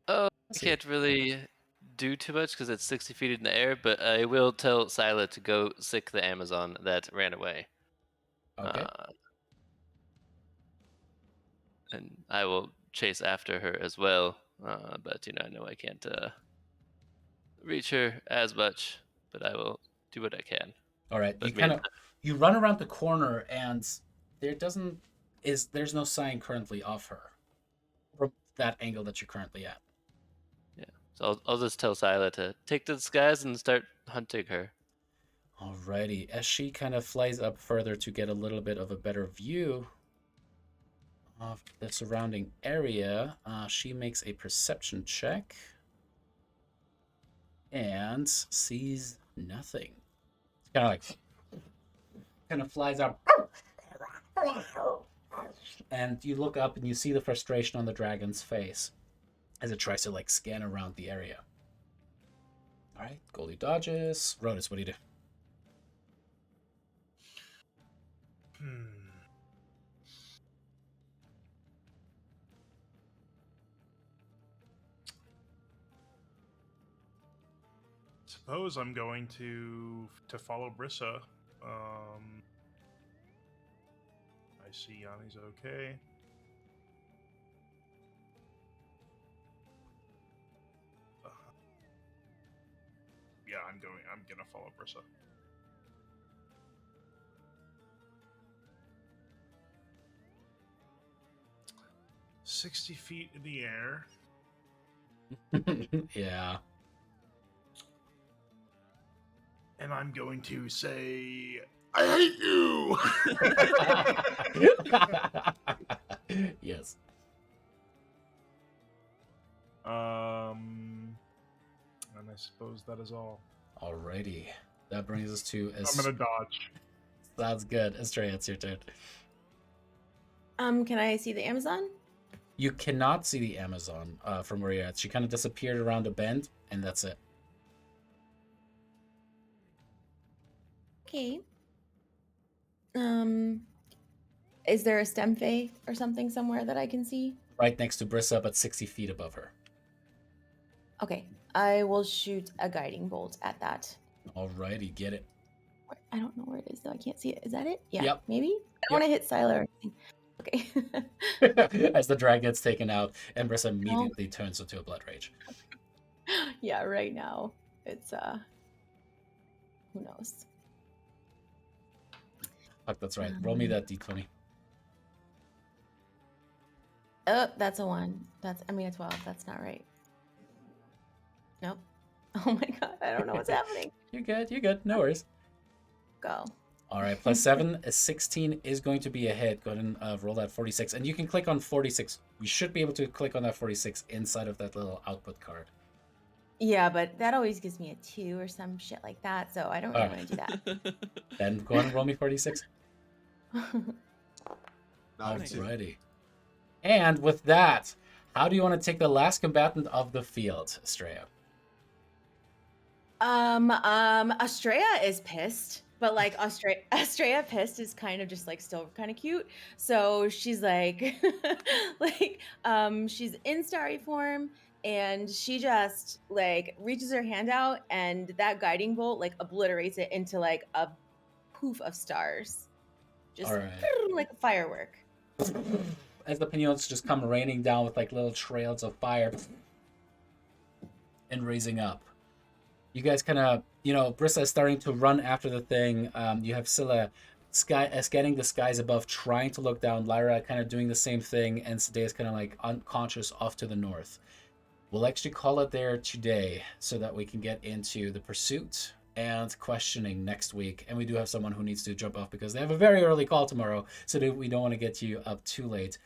Oh, I see. can't really do too much because it's 60 feet in the air, but I will tell Scylla to go sick the Amazon that ran away. Okay. And I will chase after her as well, but I know I can't reach her as much, but I will do what I can. All right. But You run around the corner and there's no sign currently of her from that angle that you're currently at. Yeah. So I'll just tell Scylla to take to the skies and start hunting her. Alrighty. As she kind of flies up further to get a little bit of a better view of the surrounding area, she makes a perception check and sees nothing. It's kind of flies up, and you look up and you see the frustration on the dragon's face as it tries to scan around the area. All right, Goldie dodges. Rhodas, what do you do? Suppose I'm going to follow Brissa. I see Yanni's okay. Yeah, I'm gonna follow Brissa. "60 feet in the air." Yeah. And I'm going to say, "I hate you!" Yes. And I suppose that is all. Alrighty. That brings us to... I'm gonna dodge. Sounds good. Estrella, it's your turn. Can I see the Amazon? You cannot see the Amazon from where you're at. She kind of disappeared around a bend, and that's it. Okay. Is there a Stimfey or something somewhere that I can see? Right next to Brissa, but 60 feet above her. Okay. I will shoot a guiding bolt at that. Alrighty, get it. I don't know where it is though. I can't see it. Is that it? Yeah. Yep. Maybe? I don't want to hit Scylla or anything. Okay. As the drag gets taken out, and Brissa immediately turns into a blood rage. Yeah, right now. It's who knows? Fuck, that's right. Roll me that d20. Oh, that's a 1. A 12. That's not right. Nope. Oh my god, I don't know what's happening. You're good. No worries. Go. All right, plus 7 is 16 is going to be a hit. Go ahead and roll that 46. And you can click on 46. We should be able to click on that 46 inside of that little output card. Yeah, but that always gives me a 2 or some shit like that, so I don't really want to do that. Then go ahead and roll me 46. Not a 2. Alrighty. And with that, how do you want to take the last combatant of the field, Estrella? Estrella is pissed, but like Estrella pissed is kind of just like still kind of cute. So she's like, she's in starry form, and she just like reaches her hand out, and that guiding bolt like obliterates it into like a poof of stars, just All right. like a firework. As the pinions just come raining down with like little trails of fire and raising up. You guys kind of, Brissa is starting to run after the thing. You have Scylla scanning the skies above, trying to look down. Lyra kind of doing the same thing, and Sadea is kind of like unconscious off to the north. We'll actually call it there today so that we can get into the pursuit and questioning next week. And we do have someone who needs to jump off because they have a very early call tomorrow, so we don't want to get you up too late.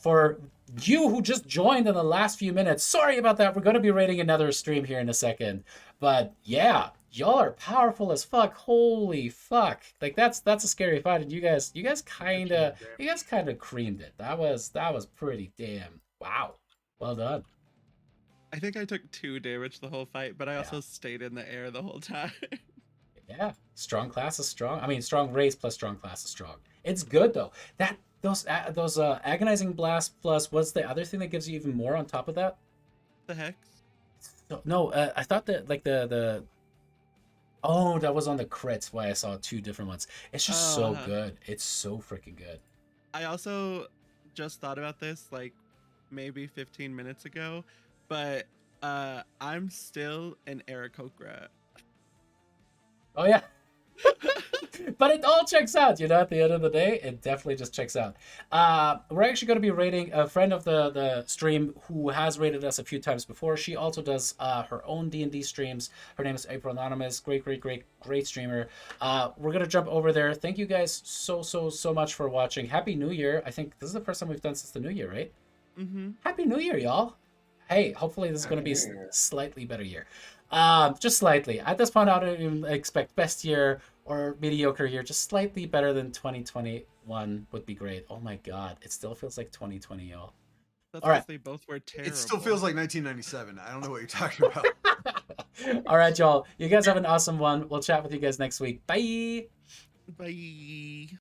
For you who just joined in the last few minutes, sorry about that. We're going to be rating another stream here in a second. But yeah, y'all are powerful as fuck. Holy fuck. Like that's a scary fight. And you guys kind of creamed it. That was pretty damn. Wow. Well done. I think I took 2 damage the whole fight, but I also stayed in the air the whole time. Yeah. Strong class is strong. I mean, strong race plus strong class is strong. It's good though. Those agonizing blast plus what's the other thing that gives you even more on top of that? The hex? No, I thought that like the oh, that was on the crits. Why I saw 2 different ones. It's just so good. It's so freaking good. I also just thought about this like maybe 15 minutes ago, but I'm still an Aarakocra. Oh yeah. But it all checks out, at the end of the day, it definitely just checks out. We're actually going to be rating a friend of the stream who has rated us a few times before. She also does her own D&D streams. Her name is April Anonymous. Great streamer. We're going to jump over there. Thank you guys so much for watching. Happy New Year. I think this is the first time we've done since the New Year, right? Mm-hmm. Happy New Year, y'all. Hey, hopefully this is going to be a slightly better year. Just slightly. At this point, I don't even expect best year or mediocre year. Just slightly better than 2021 would be great. Oh my god, it still feels like 2020, y'all. That's all right. They both were terrible. It still feels like 1997. I don't know what you're talking about. All right, y'all. You guys have an awesome one. We'll chat with you guys next week. Bye. Bye.